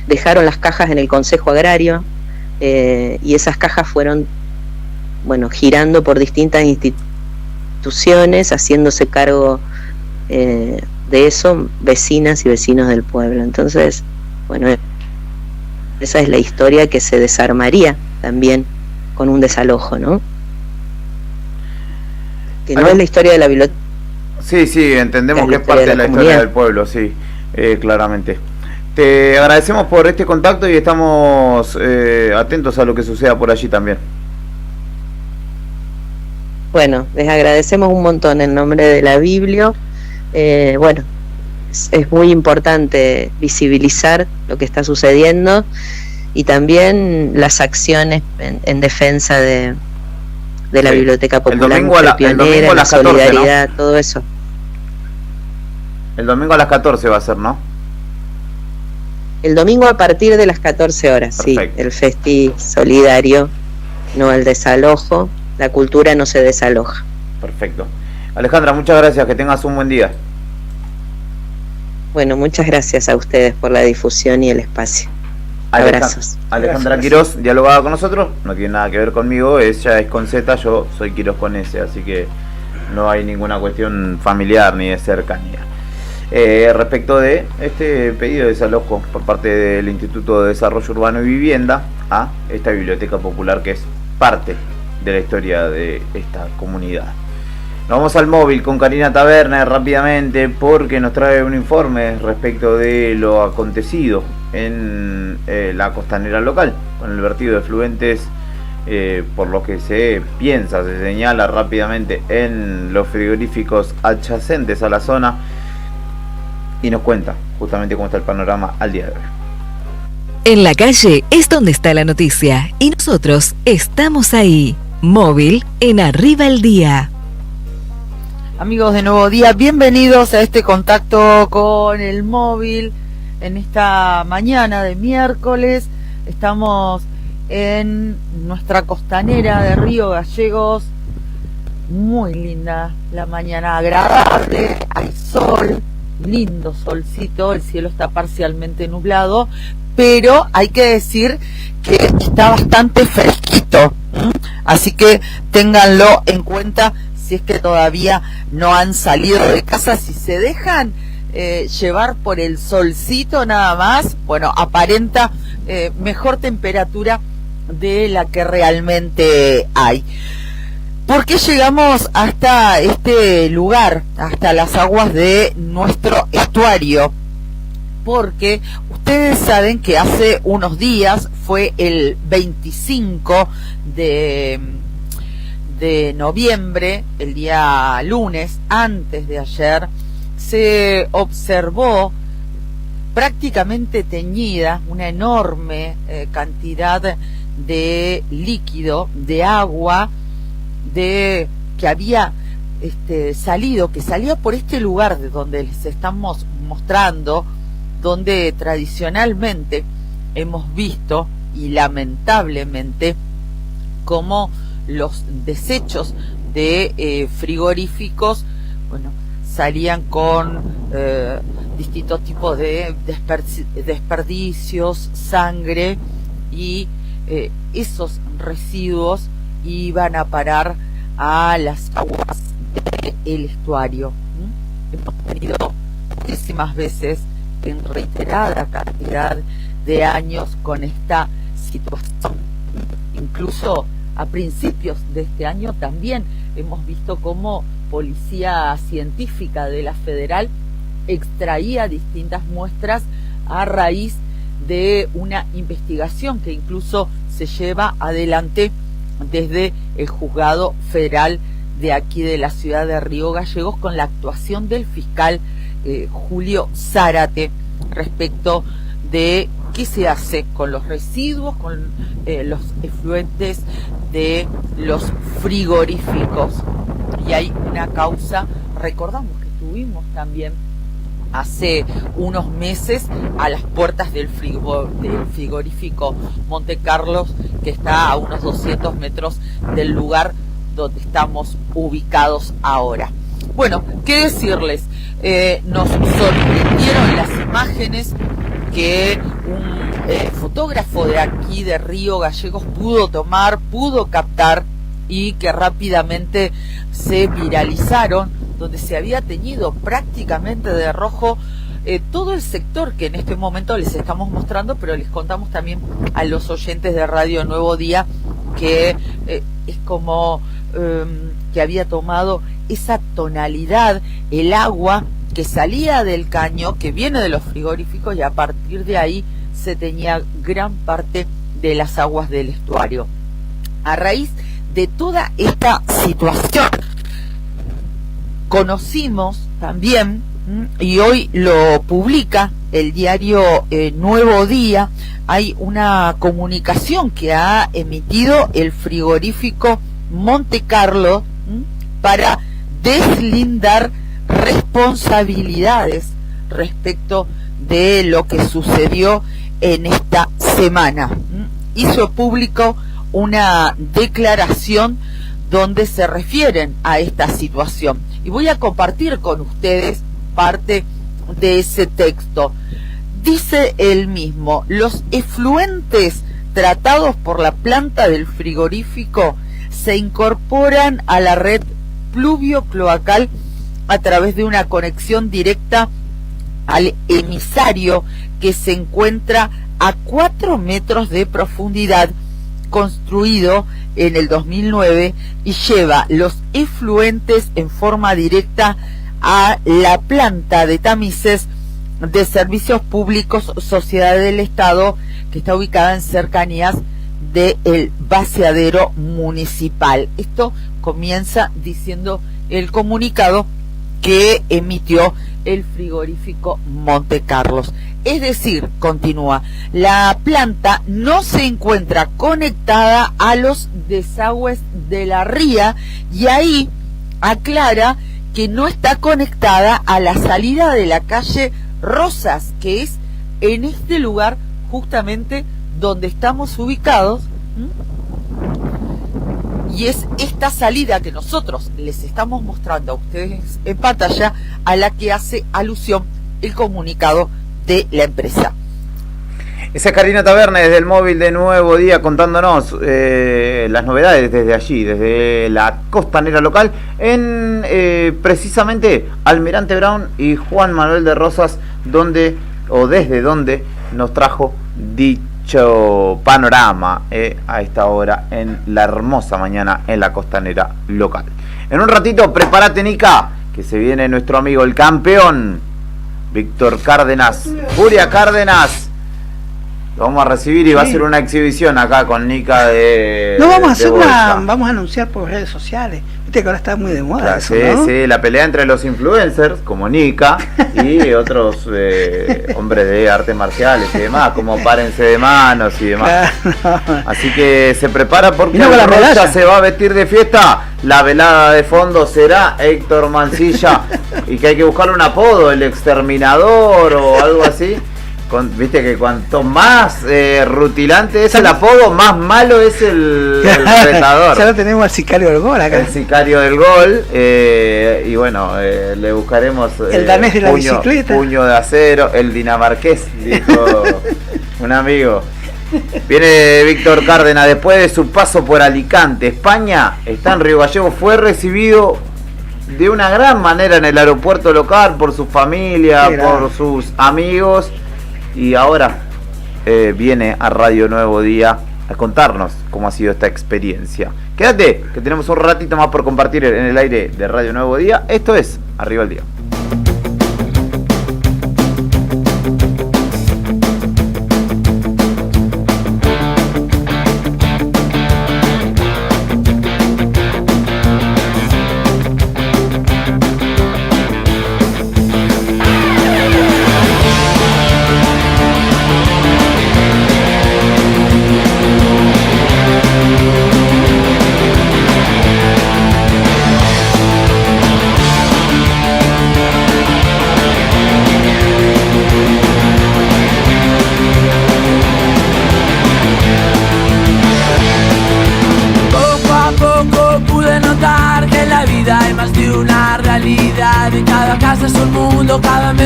[SPEAKER 8] Dejaron las cajas en el Consejo Agrario, y esas cajas fueron, girando por distintas instituciones, haciéndose cargo de eso, vecinas y vecinos del pueblo. Entonces, esa es la historia que se desarmaría también con un desalojo, ¿no? Que no es la historia de la biblioteca.
[SPEAKER 1] Sí, entendemos que es parte de la historia del pueblo, sí, claramente. Te agradecemos por este contacto y estamos atentos a lo que suceda por allí también.
[SPEAKER 8] Bueno, les agradecemos un montón en nombre de la Biblio. Es muy importante visibilizar lo que está sucediendo y también las acciones en defensa de la Biblioteca Popular,
[SPEAKER 1] el domingo a las 14,
[SPEAKER 8] solidaridad, ¿no? Todo eso.
[SPEAKER 1] El domingo a las 14 va a ser, ¿no?
[SPEAKER 8] El domingo a partir de las 14 horas, perfecto. Sí, el festi solidario, no el desalojo, la cultura no se desaloja.
[SPEAKER 1] Perfecto. Alejandra, muchas gracias, que tengas un buen día.
[SPEAKER 8] Bueno, muchas gracias a ustedes por la difusión y el espacio. Abrazos.
[SPEAKER 1] Alejandra Quirós dialogaba con nosotros, no tiene nada que ver conmigo, ella es con Z, yo soy Quirós con S, así que no hay ninguna cuestión familiar ni de cercanía. Respecto de este pedido de desalojo por parte del Instituto de Desarrollo Urbano y Vivienda a esta biblioteca popular que es parte de la historia de esta comunidad. Nos vamos al móvil con Karina Taberner rápidamente porque nos trae un informe respecto de lo acontecido en la costanera local con el vertido de efluentes por lo que se piensa, se señala rápidamente en los frigoríficos adyacentes a la zona, y nos cuenta justamente cómo está el panorama al día de hoy.
[SPEAKER 4] En la calle es donde está la noticia y nosotros estamos ahí. Móvil en Arriba el Día.
[SPEAKER 9] Amigos de Nuevo Día, bienvenidos a este contacto con el móvil en esta mañana de miércoles. Estamos en nuestra costanera de Río Gallegos. Muy linda la mañana, agradable, hay sol, lindo solcito, el cielo está parcialmente nublado, pero hay que decir que está bastante fresquito, así que ténganlo en cuenta si es que todavía no han salido de casa. Si se dejan llevar por el solcito nada más, bueno, aparenta mejor temperatura de la que realmente hay. ¿Por qué llegamos hasta este lugar, hasta las aguas de nuestro estuario? Porque ustedes saben que hace unos días, fue el 25 de noviembre, el día lunes, antes de ayer, se observó prácticamente teñida una enorme cantidad de líquido, de agua, que había salido, que salía por este lugar de donde les estamos mostrando, donde tradicionalmente hemos visto, y lamentablemente, como los desechos de frigoríficos, bueno, salían con distintos tipos de desperdicios, sangre, y esos residuos iban a parar a las aguas del estuario. Hemos tenido muchísimas veces, en reiterada cantidad de años, con esta situación. Incluso a principios de este año también hemos visto cómo Policía Científica de la Federal extraía distintas muestras a raíz de una investigación que incluso se lleva adelante desde el Juzgado Federal de aquí de la ciudad de Río Gallegos, con la actuación del fiscal Julio Zárate, respecto de qué se hace con los residuos, con los efluentes de los frigoríficos. Y hay una causa, recordamos que tuvimos también hace unos meses a las puertas del frigorífico Monte Carlos, que está a unos 200 metros del lugar donde estamos ubicados ahora. Bueno, ¿qué decirles? Nos sorprendieron las imágenes que un fotógrafo de aquí de Río Gallegos pudo tomar, pudo captar, y que rápidamente se viralizaron, donde se había teñido prácticamente de rojo todo el sector que en este momento les estamos mostrando, pero les contamos también a los oyentes de Radio Nuevo Día que es como que había tomado esa tonalidad el agua que salía del caño, que viene de los frigoríficos, y a partir de ahí se teñía gran parte de las aguas del estuario. A raíz de toda esta situación, conocimos también, y hoy lo publica el diario Nuevo Día, hay una comunicación que ha emitido el frigorífico Monte Carlo para deslindar responsabilidades respecto de lo que sucedió en esta semana. Hizo público una declaración donde se refieren a esta situación, y voy a compartir con ustedes parte de ese texto. Dice él mismo: los efluentes tratados por la planta del frigorífico se incorporan a la red pluvio-cloacal a través de una conexión directa al emisario, que se encuentra a 4 metros de profundidad, construido en el 2009, y lleva los efluentes en forma directa a la planta de tamices de Servicios Públicos Sociedad del Estado, que está ubicada en cercanías del vaciadero municipal. Esto comienza diciendo el comunicado que emitió el frigorífico Monte Carlos. Es decir, continúa, la planta no se encuentra conectada a los desagües de la ría y ahí aclara que no está conectada a la salida de la calle Rosas, que es en este lugar justamente donde estamos ubicados. Y es esta salida que nosotros les estamos mostrando a ustedes en pantalla a la que hace alusión el comunicado de la empresa.
[SPEAKER 1] Esa es Karina Taverne desde el móvil de Nuevo Día contándonos las novedades desde allí, desde la costanera local, en precisamente Almirante Brown y Juan Manuel de Rosas, desde donde nos trajo dicho panorama a esta hora en la hermosa mañana en la costanera local. En un ratito, prepárate, Nica, que se viene nuestro amigo el campeón Víctor Cárdenas, Furia Cárdenas. Lo vamos a recibir y va a ser una exhibición acá con Nica de...
[SPEAKER 2] No, vamos a hacer vamos a anunciar por redes sociales. Viste que ahora está muy de moda.
[SPEAKER 1] Claro,
[SPEAKER 2] eso,
[SPEAKER 1] sí,
[SPEAKER 2] ¿no?
[SPEAKER 1] sí, la pelea entre los influencers, como Nica, y otros hombres de artes marciales y demás, como Párense de Manos y demás. Así que se prepara porque la Rocha se va a vestir de fiesta. La velada de fondo será Héctor Mancilla, y que hay que buscarle un apodo, el exterminador o algo así. Viste que cuanto más rutilante es el apodo, más malo es el retador.
[SPEAKER 2] Ya lo tenemos al sicario del gol acá.
[SPEAKER 1] El sicario del gol, y bueno, le buscaremos
[SPEAKER 2] el danés de la bicicleta,
[SPEAKER 1] puño de acero, el dinamarqués, dijo un amigo. Viene Víctor Cárdenas después de su paso por Alicante, España, está en Río Gallegos, fue recibido de una gran manera en el aeropuerto local por su familia, por sus amigos. Y ahora viene a Radio Nuevo Día a contarnos cómo ha sido esta experiencia. Quédate, que tenemos un ratito más por compartir en el aire de Radio Nuevo Día. Esto es Arriba el Día.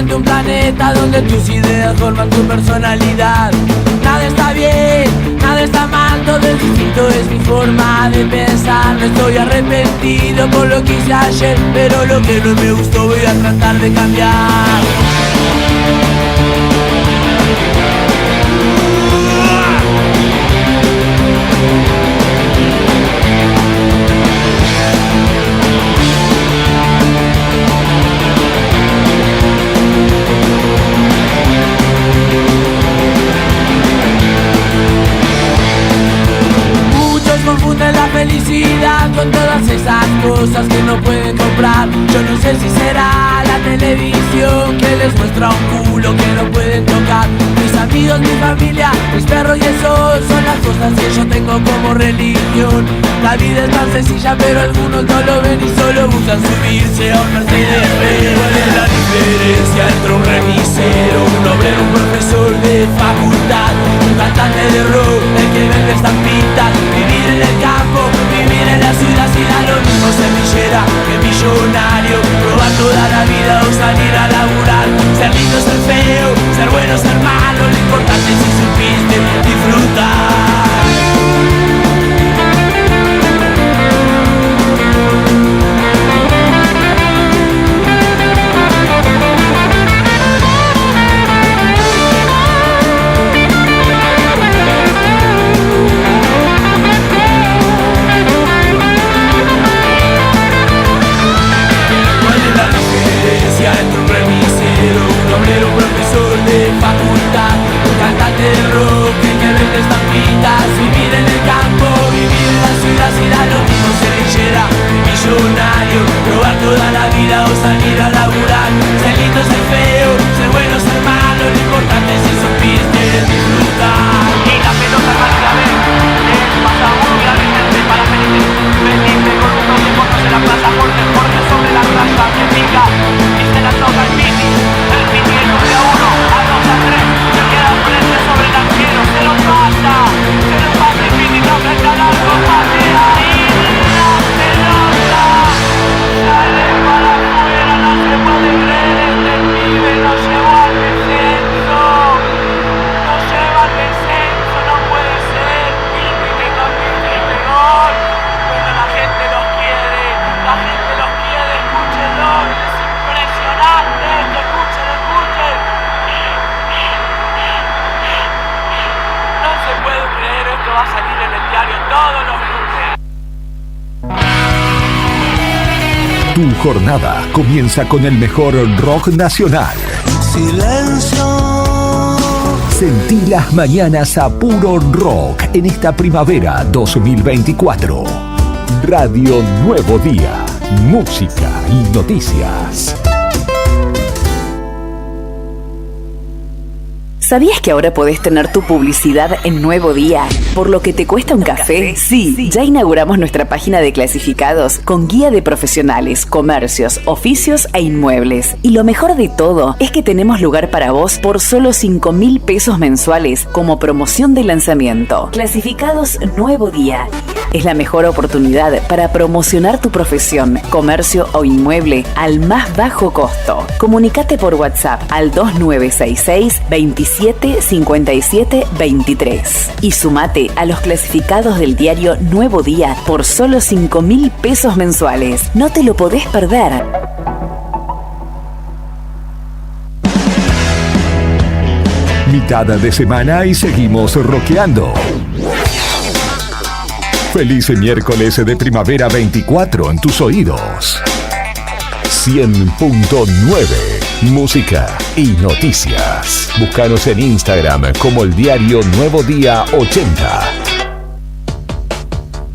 [SPEAKER 6] Un planeta donde tus ideas forman tu personalidad. Nada está bien, nada está mal, todo es distinto, es mi forma de pensar. No estoy arrepentido por lo que hice ayer, pero lo que no me gustó voy a tratar de cambiar. Confunden la felicidad con todas esas cosas que no pueden comprar. Yo no sé si será la televisión que les muestra un culo que no pueden tocar. Mis amigos, mi familia, mis perros y el sol son las cosas que yo tengo como religión. La vida es tan sencilla pero algunos no lo ven y solo buscan subirse a un Mercedes. ¿Cuál es la diferencia entre un remisero, un obrero, un profesor de facultad, un cantante de rock, el que vende estampitas? Vivir en el campo, vivir en la ciudad, si da lo mismo ser millera que millonario. Probar toda la vida o salir a laburar. Ser lindo, ser feo, ser bueno, ser malo. Lo importante es si supiste disfrutar. Entre un remisero, un obrero,
[SPEAKER 7] jornada comienza con el mejor rock nacional.
[SPEAKER 16] Silencio.
[SPEAKER 7] Sentí las mañanas a puro rock en esta primavera 2024. Radio Nuevo Día, música y noticias.
[SPEAKER 13] ¿Sabías que ahora podés tener tu publicidad en Nuevo Día? ¿Por lo que te cuesta un café? Sí, ya inauguramos nuestra página de clasificados con guía de profesionales, comercios, oficios e inmuebles. Y lo mejor de todo es que tenemos lugar para vos por solo 5.000 pesos mensuales como promoción de lanzamiento. Clasificados Nuevo Día. Es la mejor oportunidad para promocionar tu profesión, comercio o inmueble al más bajo costo. Comunicate por WhatsApp al 2966 27 57 23 y sumate a los clasificados del diario Nuevo Día por solo 5.000 pesos mensuales. No te lo podés perder.
[SPEAKER 7] Mitad de semana y seguimos rockeando. Feliz miércoles de primavera 24 en tus oídos. 100.9 Música y noticias. Búscanos en Instagram como el diario Nuevo Día 80.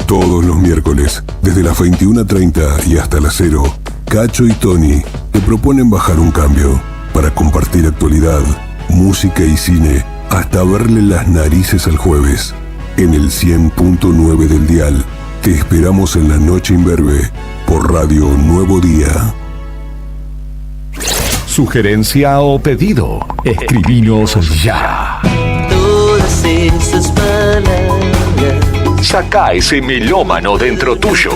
[SPEAKER 11] Todos los miércoles, desde las 21:30 y hasta las 0, Cacho y Tony te proponen bajar un cambio para compartir actualidad, música y cine, hasta verle las narices al jueves. En el 100.9 del dial, te esperamos en la noche imberbe por Radio Nuevo Día.
[SPEAKER 7] Sugerencia o pedido, escribinos ya.
[SPEAKER 16] Todas esas palabras.
[SPEAKER 7] Saca ese melómano dentro tuyo.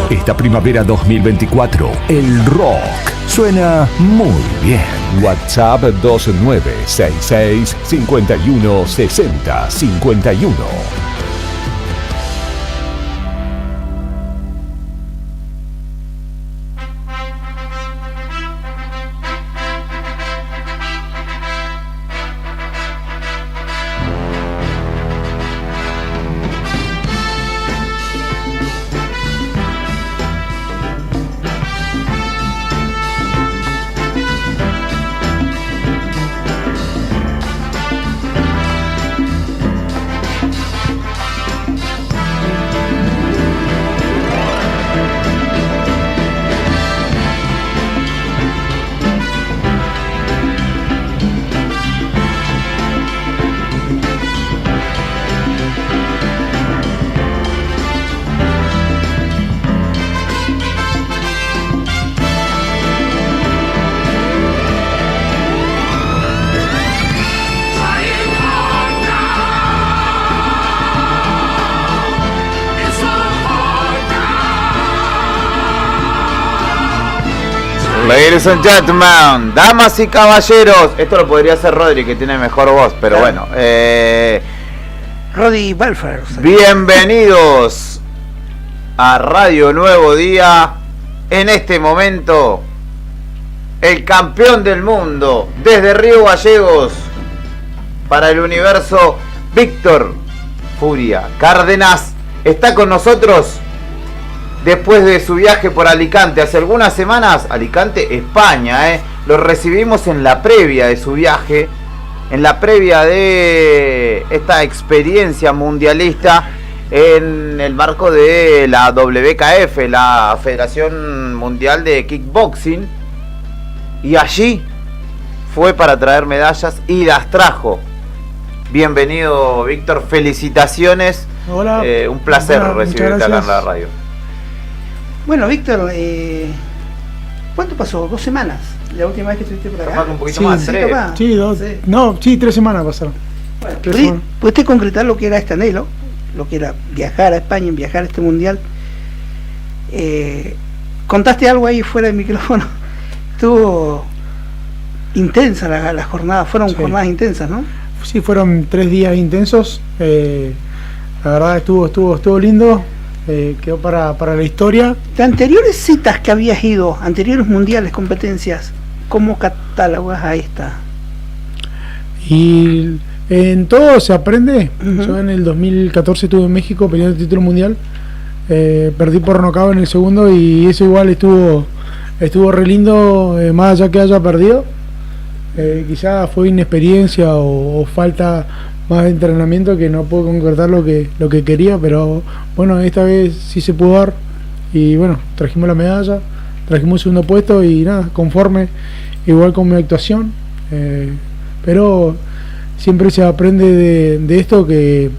[SPEAKER 7] Esta primavera 2024, el rock suena muy bien. WhatsApp 2966 51 60 51.
[SPEAKER 1] Ladies and gentlemen, damas y caballeros, esto lo podría hacer Rodri, que tiene mejor voz, pero
[SPEAKER 2] claro.
[SPEAKER 1] Bueno,
[SPEAKER 2] Rodri Balfour.
[SPEAKER 1] Bienvenidos a Radio Nuevo Día. En este momento, el campeón del mundo desde Río Gallegos para el universo, Víctor Furia Cárdenas, está con nosotros. Después de su viaje por Alicante hace algunas semanas, Alicante, España, lo recibimos en la previa de su viaje, en la previa de esta experiencia mundialista en el marco de la WKF, la Federación Mundial de Kickboxing, y allí fue para traer medallas y las trajo. Bienvenido, Víctor, felicitaciones.
[SPEAKER 14] Hola.
[SPEAKER 1] Un placer recibirte acá en la radio.
[SPEAKER 2] Bueno, Víctor, ¿cuánto pasó? 2 semanas. La última vez que estuviste por acá.
[SPEAKER 1] Un poquito más, 3.
[SPEAKER 14] Sí, 2. Sí. No, sí, 3 semanas pasaron.
[SPEAKER 2] Bueno, ¿pudiste concretar lo que era este anhelo? Lo que era viajar a España, viajar a este mundial. Contaste algo ahí fuera del micrófono. Estuvo intensa la jornada. Fueron jornadas intensas, ¿no?
[SPEAKER 14] Sí, fueron 3 días intensos. La verdad estuvo lindo. Quedó para la historia.
[SPEAKER 2] De anteriores citas que habías ido, anteriores mundiales, competencias, ¿cómo catalogas a esta?
[SPEAKER 14] Y en todo se aprende. Yo en el 2014 estuve en México peleando el título mundial. Perdí por nocaut en el segundo y eso igual estuvo re lindo, más allá que haya perdido. Quizás fue inexperiencia o falta más de entrenamiento que no puedo concretar lo que quería, pero bueno, esta vez sí se pudo dar y bueno, trajimos la medalla, trajimos el segundo puesto y nada, conforme igual con mi actuación, pero siempre se aprende de esto, que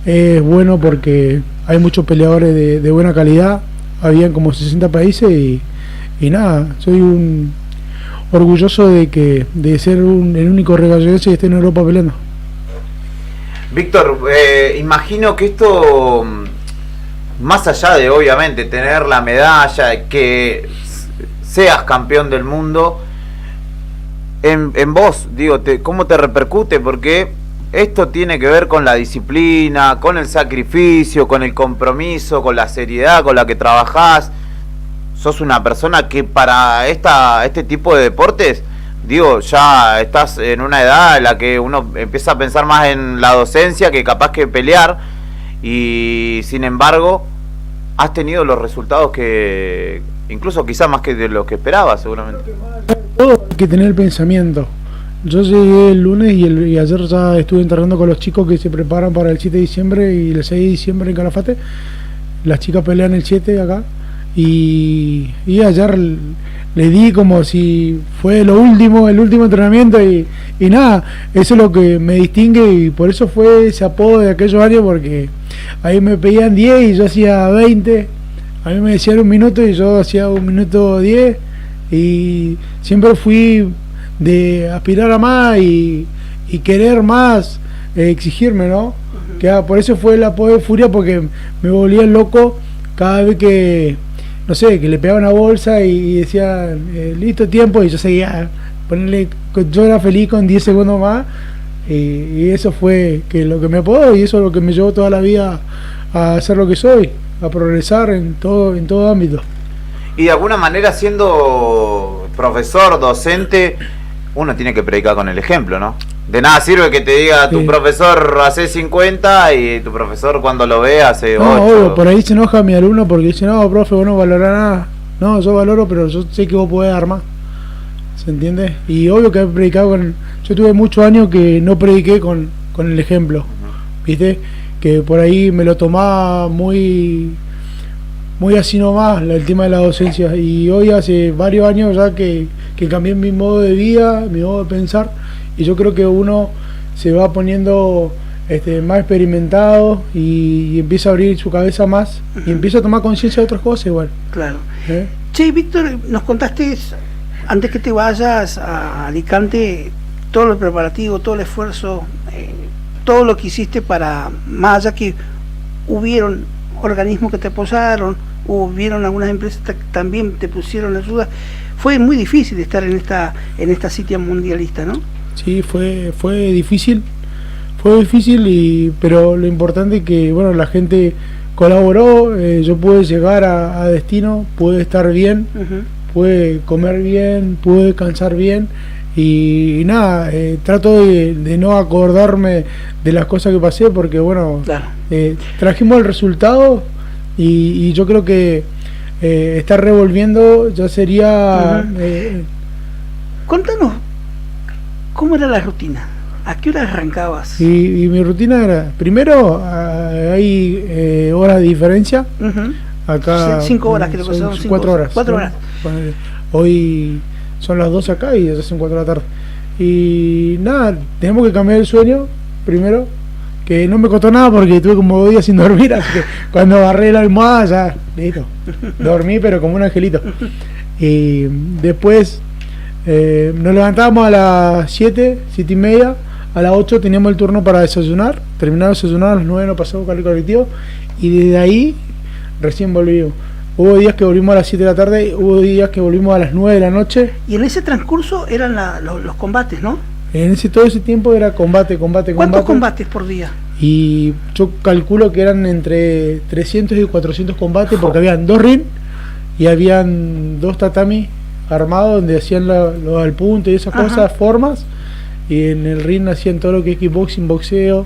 [SPEAKER 14] es bueno porque hay muchos peleadores de buena calidad, habían como 60 países y nada, soy un orgulloso de ser el único regallense que esté en Europa peleando.
[SPEAKER 1] Víctor, imagino que esto, más allá de obviamente tener la medalla, que seas campeón del mundo, en vos, digo, ¿cómo te repercute? Porque esto tiene que ver con la disciplina, con el sacrificio, con el compromiso, con la seriedad con la que trabajás. Sos una persona que para este tipo de deportes, digo, ya estás en una edad en la que uno empieza a pensar más en la docencia que capaz que pelear, y sin embargo has tenido los resultados que incluso quizás más que de lo que esperabas seguramente.
[SPEAKER 14] Todo hay que tener el pensamiento. Yo llegué el lunes y ayer ya estuve entrenando con los chicos que se preparan para el 7 de diciembre y el 6 de diciembre en Calafate. Las chicas pelean el 7 acá y ayer le di como si fue el último entrenamiento y nada, eso es lo que me distingue y por eso fue ese apodo de aquellos años, porque ahí me pedían 10 y yo hacía 20, a mí me decían 1 minuto y yo hacía 1 minuto 10 y siempre fui de aspirar a más y querer más, exigirme, ¿no? Que por eso fue el apodo de Furia, porque me volvía loco cada vez que no sé, que le pegaba una bolsa y decía listo, tiempo, y yo seguía, yo era feliz con 10 segundos más, y eso fue que lo que me apodó, y eso es lo que me llevó toda la vida a ser lo que soy, a progresar en todo ámbito.
[SPEAKER 1] Y de alguna manera, siendo profesor, docente, uno tiene que predicar con el ejemplo, ¿no? De nada sirve que te diga tu profesor hace 50 y tu profesor cuando lo ve hace 8.
[SPEAKER 14] No, obvio, por ahí se enoja mi alumno porque dice, no, profe, vos no valorás nada. No, yo valoro, pero yo sé que vos podés dar más. ¿Se entiende? Y obvio que he predicado con... Yo tuve muchos años que no prediqué con el ejemplo, ¿viste? Que por ahí me lo tomaba muy así nomás el tema de la docencia. Y hoy hace varios años ya que cambié mi modo de vida, mi modo de pensar. Y yo creo que uno se va poniendo más experimentado y empieza a abrir su cabeza más y empieza a tomar conciencia de otras cosas igual.
[SPEAKER 2] Claro. Che, Víctor, nos contaste antes que te vayas a Alicante todo el preparativo, todo el esfuerzo, todo lo que hiciste para, más allá que hubieron organismos que te apoyaron, hubieron algunas empresas que también te pusieron ayuda. Fue muy difícil estar en esta cita mundialista, ¿no? Sí, fue difícil,
[SPEAKER 14] pero lo importante es que bueno, la gente colaboró, yo pude llegar a destino, pude estar bien, pude comer bien, pude descansar bien y nada, trato de no acordarme de las cosas que pasé porque bueno, claro. Trajimos el resultado y yo creo que estar revolviendo ya sería...
[SPEAKER 2] Contanos, ¿cómo era la rutina? ¿A qué hora arrancabas?
[SPEAKER 14] Y mi rutina era, primero hay horas de diferencia. Acá
[SPEAKER 2] 5 horas, creo que son
[SPEAKER 14] 4 horas.
[SPEAKER 2] 4 horas.
[SPEAKER 14] Hoy son las 2 acá y ya son 4 de la tarde. Y nada, tenemos que cambiar el sueño primero, que no me costó nada porque tuve como 2 días sin dormir, así que cuando agarré la almohada ya, listo, dormí pero como un angelito. Y después nos levantábamos a las 7:30, a las 8 teníamos el turno para desayunar, terminaba de desayunar, a las 9 nos pasamos con el colectivo y desde ahí recién volvimos. Hubo días que volvimos a las 7 de la tarde, hubo días que volvimos a las 9 de la noche.
[SPEAKER 2] Y en ese transcurso eran los combates, ¿no?
[SPEAKER 14] Todo ese tiempo era combate.
[SPEAKER 2] ¿Cuántos combates por día?
[SPEAKER 14] Y yo calculo que eran entre 300 y 400 combates porque habían 2 ring y habían 2 tatamis armados donde hacían los al punto y esas cosas, formas, y en el ring hacían todo lo que es kickboxing, boxeo,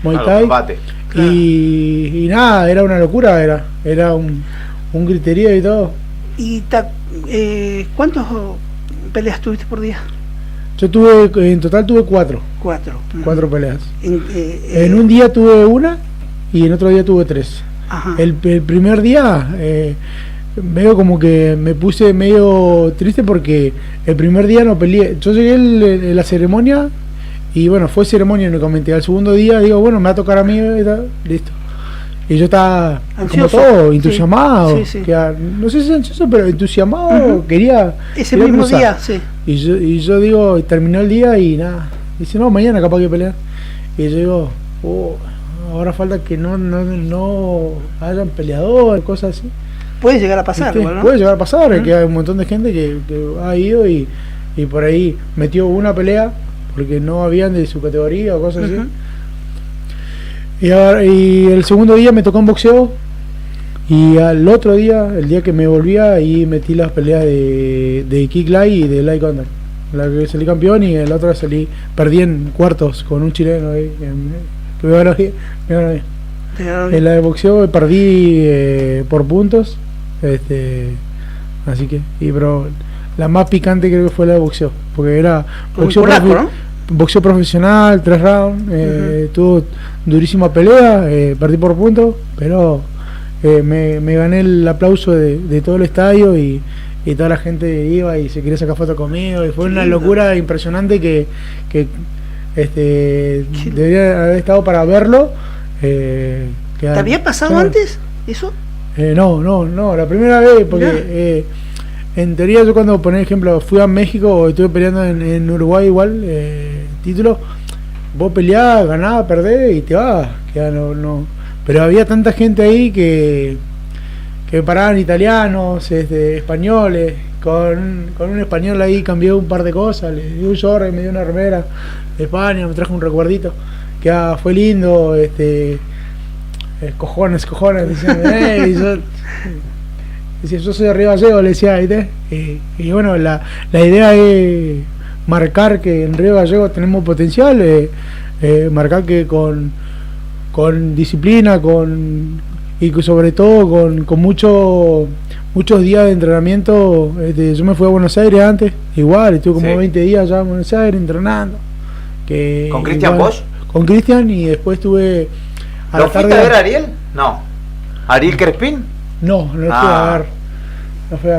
[SPEAKER 14] Muay Thai.
[SPEAKER 1] Combate.
[SPEAKER 14] Y nada, era una locura, era un griterío y todo.
[SPEAKER 2] ¿Y cuántas peleas tuviste por día?
[SPEAKER 14] Yo en total tuve 4. 4 peleas. En un día tuve una y en otro día tuve 3. El primer día veo como que me puse medio triste porque el primer día no peleé. Yo llegué en la ceremonia y bueno, fue ceremonia únicamente. Al segundo día digo, bueno, me va a tocar a mí, listo. Y yo estaba ansioso, como todo, entusiasmado. Sí. No sé si ansioso, pero entusiasmado. Quería
[SPEAKER 2] mismo cruzar. Día, sí.
[SPEAKER 14] Y yo digo, terminó el día y nada. Dice, no, mañana capaz que pelear. Y yo digo, ahora falta que no hayan peleadores, cosas así.
[SPEAKER 2] Puede llegar a pasar, ¿no?
[SPEAKER 14] Puede llegar a pasar, que hay un montón de gente que ha ido y por ahí metió una pelea porque no habían de su categoría o cosas así. Y el segundo día me tocó un boxeo y al otro día, el día que me volvía, ahí metí las peleas de Kick Light y de Light Contact. La que salí campeón y el otro perdí en cuartos con un chileno ahí. Que me ganó bien. En la de boxeo perdí por puntos. Así que, pero la más picante creo que fue la de boxeo, porque era boxeo profesional, 3 rounds, tuvo durísima pelea, perdí por puntos, pero me gané el aplauso de todo el estadio y toda la gente iba y se quería sacar fotos conmigo y fue una locura impresionante que debería haber estado para verlo.
[SPEAKER 2] ¿Te había pasado antes eso?
[SPEAKER 14] No, la primera vez, porque en teoría yo cuando, por ejemplo, fui a México o estuve peleando en Uruguay igual, título, vos peleás, ganás, perdés y te vas, no. Pero había tanta gente ahí que paraban italianos, españoles, con un español ahí cambié un par de cosas, le di un short, me dio una remera de España, me trajo un recuerdito, que fue lindo, cojones, decían, yo soy de Río Gallegos, le decía, y bueno, la idea es marcar que en Río Gallegos tenemos potencial, marcar que con disciplina, y que sobre todo con muchos días de entrenamiento. Yo me fui a Buenos Aires antes, igual, estuve como 20 días allá en Buenos Aires entrenando.
[SPEAKER 1] ¿Con Cristian Bosch?
[SPEAKER 14] Con Cristian, y después estuve a la tarde.
[SPEAKER 1] ¿Fuiste a ver a Ariel? No. ¿Ariel Crespín?
[SPEAKER 14] No lo fui a ver.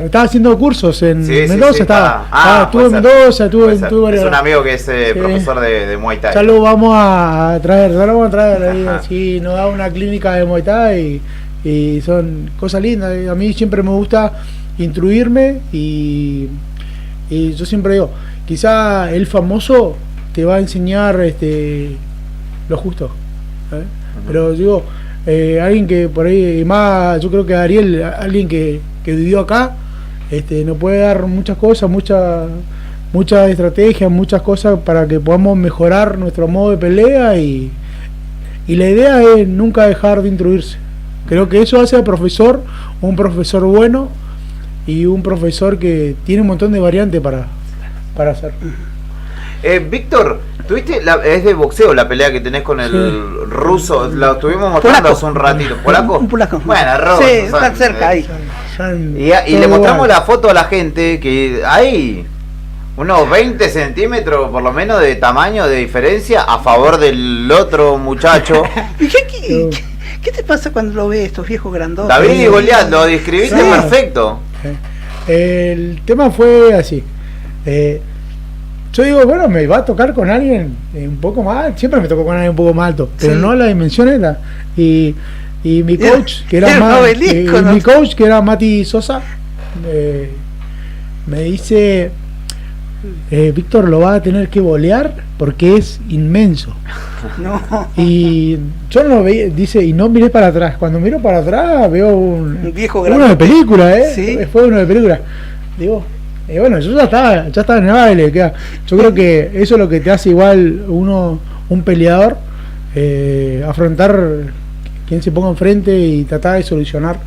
[SPEAKER 14] Estaba haciendo cursos en Mendoza,
[SPEAKER 1] sí,
[SPEAKER 14] estuve en Mendoza, estuve
[SPEAKER 1] es un amigo que es profesor de Muay Thai.
[SPEAKER 14] Ya lo vamos a traer, ahí, así nos da una clínica de Muay Thai y son cosas lindas. A mí siempre me gusta instruirme y yo siempre digo, quizá el famoso te va a enseñar lo justo, pero digo, alguien que por ahí, más yo creo que Ariel, alguien que vivió acá, nos puede dar muchas cosas, muchas estrategias, muchas cosas para que podamos mejorar nuestro modo de pelea y la idea es nunca dejar de instruirse. Creo que eso hace al profesor un profesor bueno y un profesor que tiene un montón de variantes para hacer.
[SPEAKER 1] Víctor, ¿tuviste es de boxeo la pelea que tenés con el ruso? La estuvimos mostrando hace un ratito. ¿Polaco?
[SPEAKER 2] Un polaco.
[SPEAKER 1] Bueno, ruso.
[SPEAKER 2] Sí, está cerca ahí.
[SPEAKER 1] Y le mostramos la foto a la gente que hay unos 20 centímetros por lo menos de tamaño de diferencia a favor del otro muchacho.
[SPEAKER 2] ¿Y qué te pasa cuando lo ves, estos viejos grandotes?
[SPEAKER 1] David y Goliat, lo describiste perfecto.
[SPEAKER 14] El tema fue así. Yo digo, bueno, me va a tocar con alguien un poco más, siempre me tocó con alguien un poco más alto, pero no la dimensión era. Y mi coach, que era Mati Sosa, me dice, Víctor, lo va a tener que volear porque es inmenso.
[SPEAKER 2] No.
[SPEAKER 14] Y yo no lo veía, dice, y no miré para atrás. Cuando miro para atrás veo un viejo grande. Uno de película,
[SPEAKER 2] ¿Sí?
[SPEAKER 14] Fue uno de película. Digo, bueno, yo ya estaba en el baile. Yo creo que eso es lo que te hace igual un peleador, afrontar quien se ponga enfrente y tratar de solucionar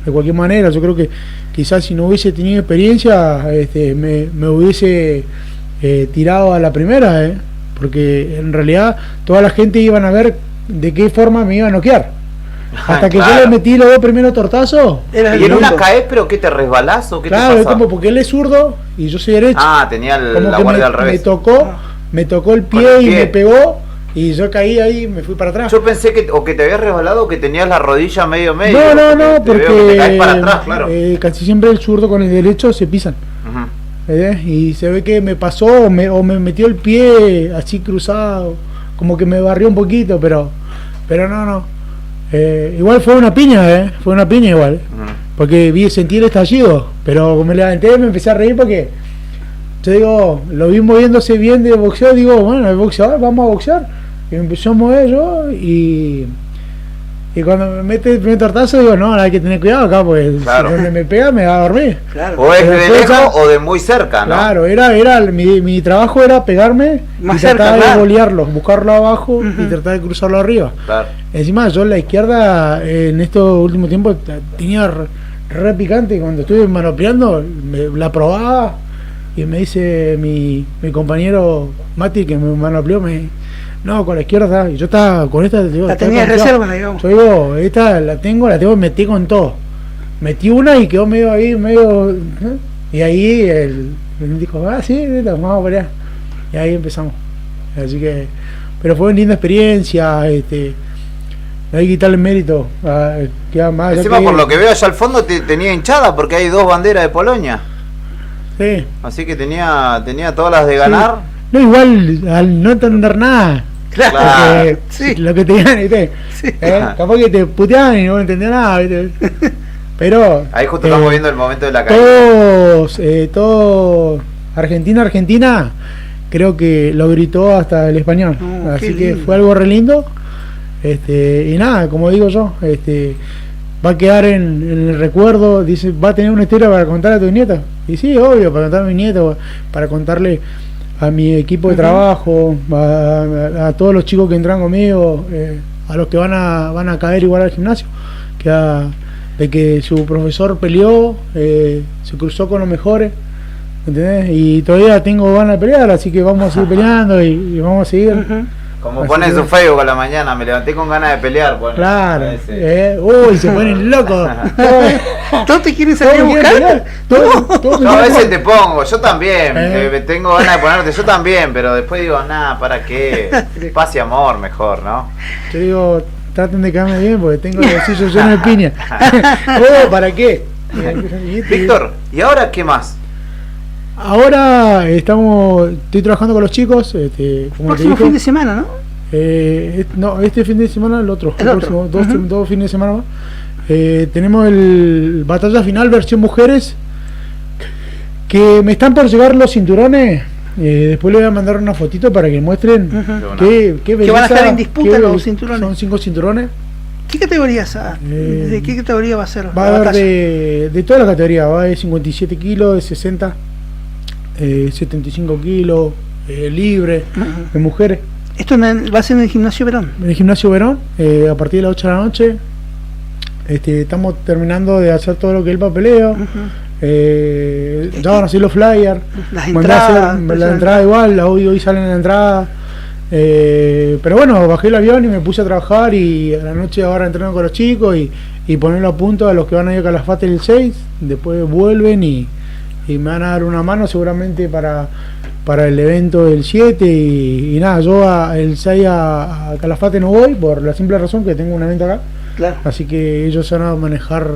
[SPEAKER 14] de cualquier manera. Yo creo que quizás si no hubiese tenido experiencia, me hubiese tirado a la primera, porque en realidad toda la gente iban a ver de qué forma me iba a noquear. Hasta que yo le metí los 2 primeros tortazos.
[SPEAKER 1] ¿Y en una caes, pero qué te resbalás o qué
[SPEAKER 14] claro,
[SPEAKER 1] te
[SPEAKER 14] es
[SPEAKER 1] pasa?
[SPEAKER 14] como porque él es zurdo y yo soy derecho.
[SPEAKER 1] Ah, tenía la
[SPEAKER 14] que
[SPEAKER 1] guardia al revés.
[SPEAKER 14] Me tocó el pie y me pegó y yo caí ahí y me fui para atrás.
[SPEAKER 1] Yo pensé que o que te habías resbalado o que tenías la rodilla medio.
[SPEAKER 14] No,
[SPEAKER 1] porque te caes para atrás, claro.
[SPEAKER 14] Casi siempre el zurdo con el derecho se pisan. Y se ve que me pasó o me metió el pie así cruzado, como que me barrió un poquito, pero no. Igual fue una piña, fue una piña igual, porque sentí el estallido, pero me levanté y me empecé a reír porque yo digo, lo vi moviéndose bien de boxeo, digo, bueno, el boxeador, vamos a boxear, y me empezó a mover yo y cuando me mete el primer tortazo digo, no, hay que tener cuidado acá, porque
[SPEAKER 1] claro.
[SPEAKER 14] Si donde me pega me va a dormir.
[SPEAKER 1] Claro. O es de lejos o de muy cerca, ¿no?
[SPEAKER 14] Claro, mi trabajo era pegarme
[SPEAKER 2] más
[SPEAKER 14] y
[SPEAKER 2] cerca,
[SPEAKER 14] tratar de
[SPEAKER 2] claro.
[SPEAKER 14] golearlo, buscarlo abajo y tratar de cruzarlo arriba.
[SPEAKER 1] Claro.
[SPEAKER 14] Encima yo la izquierda en estos últimos tiempos tenía re picante, cuando estuve manopeando la probaba y me dice mi compañero Mati que me manopleó, no, con la izquierda, y yo estaba con esta, digo,
[SPEAKER 2] la tenía de reserva, digamos.
[SPEAKER 14] Yo digo, esta la tengo que meter con todo. Metí una y quedó medio ahí, y ahí él dijo, sí, vamos a pelear. Y ahí empezamos. Así que, pero fue una linda experiencia, no hay que quitarle mérito. Queda más.
[SPEAKER 1] Encima, por lo que veo allá al fondo tenía hinchada porque hay 2 banderas de Polonia.
[SPEAKER 14] Sí.
[SPEAKER 1] Así que tenía todas las de ganar.
[SPEAKER 14] Sí. No, igual, al no entender nada.
[SPEAKER 1] Claro.
[SPEAKER 14] Sí. Lo que te digan, ¿viste? Sí. Capaz que te puteaban y no entendían nada, ¿viste? Pero
[SPEAKER 1] ahí justo estamos viendo el momento de la caída.
[SPEAKER 14] Todo Argentina creo que lo gritó hasta el español. Así que fue algo re lindo. Y nada, como digo yo, va a quedar en el recuerdo. Dice, va a tener una historia para contar a tu nieta. Y sí, obvio, para contar a mi nieto, para contarle a mi equipo de trabajo, a todos los chicos que entran conmigo, a los que van a caer igual al gimnasio, de que su profesor peleó, se cruzó con los mejores, ¿entendés? Y todavía tengo ganas de pelear, así que vamos a seguir peleando y vamos a seguir.
[SPEAKER 1] Como pone en su Facebook a la mañana, me levanté con ganas de pelear. Bueno,
[SPEAKER 14] claro. Uy, se ponen locos.
[SPEAKER 2] ¿Todos te quieren salir a buscar?
[SPEAKER 1] Yo a veces te pongo, yo también. Tengo ganas de ponerte, yo también, pero después digo, nada, ¿para qué? Paz y amor mejor, ¿no?
[SPEAKER 14] Yo digo, traten de quedarme bien porque tengo el bolsillo lleno de piña. ¿Para qué?
[SPEAKER 1] Víctor, ¿y ahora qué más?
[SPEAKER 14] Ahora estoy trabajando con los chicos.
[SPEAKER 2] Próximo fin de semana, ¿no?
[SPEAKER 14] No, este fin de semana, el otro. Próximo, dos fines de semana más. Tenemos el Batalla Final versión mujeres, que me están por llegar los cinturones. Después les voy a mandar una fotito para que muestren qué belleza,
[SPEAKER 2] que van a estar en disputa los cinturones.
[SPEAKER 14] Son 5 cinturones.
[SPEAKER 2] ¿Qué categorías? ¿De qué categoría va a ser?
[SPEAKER 14] Va a haber de todas las categorías. Va de 57 kilos, de 60, 75 kilos, libre, de mujeres.
[SPEAKER 2] ¿Esto va a ser en el Gimnasio Verón?
[SPEAKER 14] En el Gimnasio Verón, a partir de las 8 de la noche. Estamos terminando de hacer todo lo que es el papeleo. Ya van a hacer los flyers.
[SPEAKER 2] Las entradas.
[SPEAKER 14] La entrada igual, hoy salen en la entrada. Pero bueno, bajé el avión y me puse a trabajar, y a la noche ahora entreno con los chicos y ponerlo a punto a los que van a ir a Calafate el 6. Después vuelven y me van a dar una mano seguramente para el evento del 7 y nada, yo el 6 a Calafate no voy por la simple razón que tengo un evento acá.
[SPEAKER 2] Claro. Así
[SPEAKER 14] que ellos van a manejar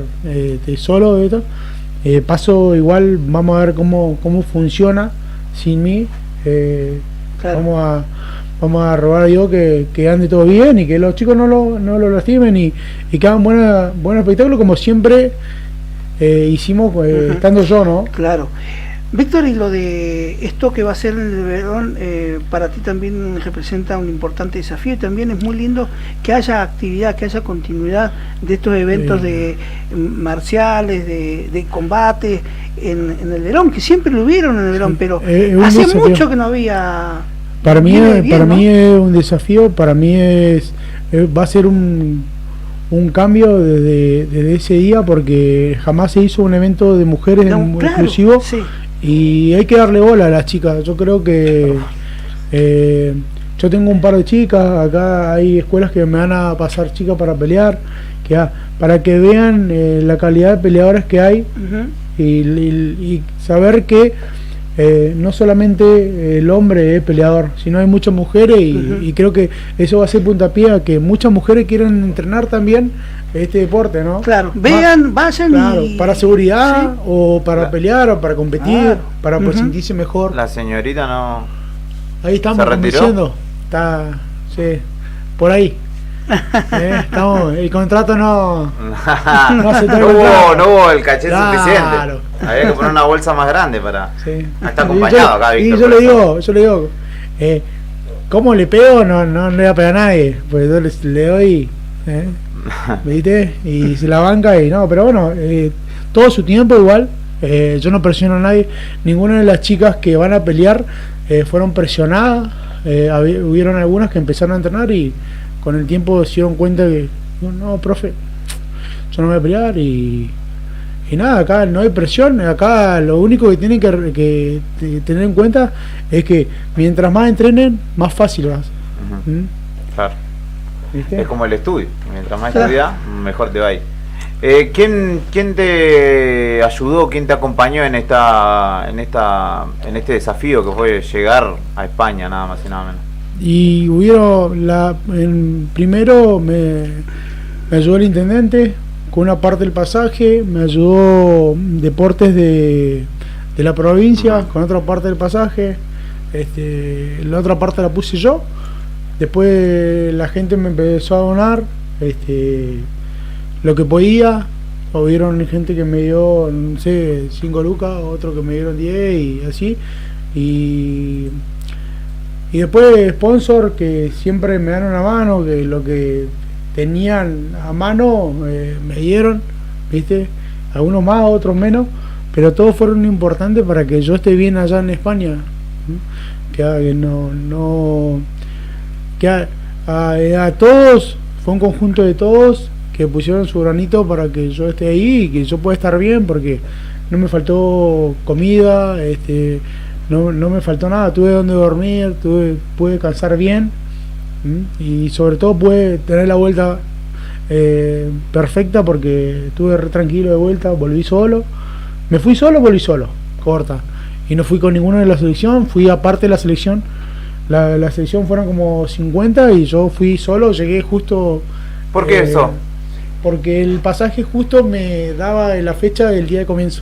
[SPEAKER 14] solo esto. Paso igual, vamos a ver cómo funciona sin mí. Claro. Vamos a robar a Dios que ande todo bien y que los chicos no lo lastimen y que hagan buen espectáculo como siempre hicimos estando yo, ¿no?
[SPEAKER 2] Claro. Víctor, y lo de esto que va a ser en el Verón, para ti también representa un importante desafío, y también es muy lindo que haya actividad, que haya continuidad de estos eventos de marciales, de combate en el Verón, que siempre lo hubieron en el Verón, pero hace desafío. Mucho que no había.
[SPEAKER 14] Para mí es un desafío, para mí va a ser un cambio desde ese día, porque jamás se hizo un evento de mujeres exclusivo. Sí. Y hay que darle bola a las chicas. Yo creo que Yo tengo un par de chicas, acá hay escuelas que me van a pasar chicas para pelear, para que vean la calidad de peleadores que hay y saber que no solamente el hombre es peleador, sino hay muchas mujeres y creo que eso va a ser puntapié a que muchas mujeres quieran entrenar también este deporte, ¿no?
[SPEAKER 2] Claro, vayan
[SPEAKER 14] para seguridad o para pelear o para competir, para pues sentirse mejor.
[SPEAKER 1] La señorita no...
[SPEAKER 14] Ahí estamos convenciendo. Está, sí, por ahí. Estamos, el contrato no
[SPEAKER 1] hubo el caché suficiente. Había que poner una bolsa más grande para... Está acompañado acá, Víctor.
[SPEAKER 14] Y yo le digo, ¿cómo le pego? No le voy a pegar a nadie. Pues yo le doy, ¿viste? Y se la banca y no, pero bueno, todo su tiempo igual. Yo no presiono a nadie. Ninguna de las chicas que van a pelear fueron presionadas. Hubieron algunas que empezaron a entrenar y con el tiempo se dieron cuenta que no, profe, yo no voy a pelear y nada, acá no hay presión. Acá lo único que tienen que tener en cuenta es que mientras más entrenen, más fácil vas.
[SPEAKER 1] Claro. ¿Viste? Es como el estudio, mientras más estudias, mejor te va a ir. ¿Quién te ayudó, quién te acompañó en este desafío que fue llegar a España, nada más y nada menos?
[SPEAKER 14] Y primero me ayudó el intendente con una parte del pasaje, me ayudó Deportes de la provincia con otra parte del pasaje, la otra parte la puse yo. Después la gente me empezó a donar lo que podía. Hubieron gente que me dio, no sé, 5 lucas, otro que me dieron 10 y así. Y después sponsor que siempre me dan una mano, que lo que tenían a mano me dieron, ¿viste? Algunos más, otros menos, pero todos fueron importantes para que yo esté bien allá en España. A todos, fue un conjunto de todos que pusieron su granito para que yo esté ahí y que yo pueda estar bien, porque no me faltó comida, no me faltó nada, tuve donde dormir, pude descansar bien y sobre todo pude tener la vuelta perfecta, porque estuve re tranquilo de vuelta, volví solo, volví solo, corta, y no fui con ninguno de la selección, fui aparte de la selección. La selección fueron como 50 y yo fui solo, llegué justo.
[SPEAKER 1] ¿Por qué eso?
[SPEAKER 14] Porque el pasaje justo me daba la fecha del día de comienzo,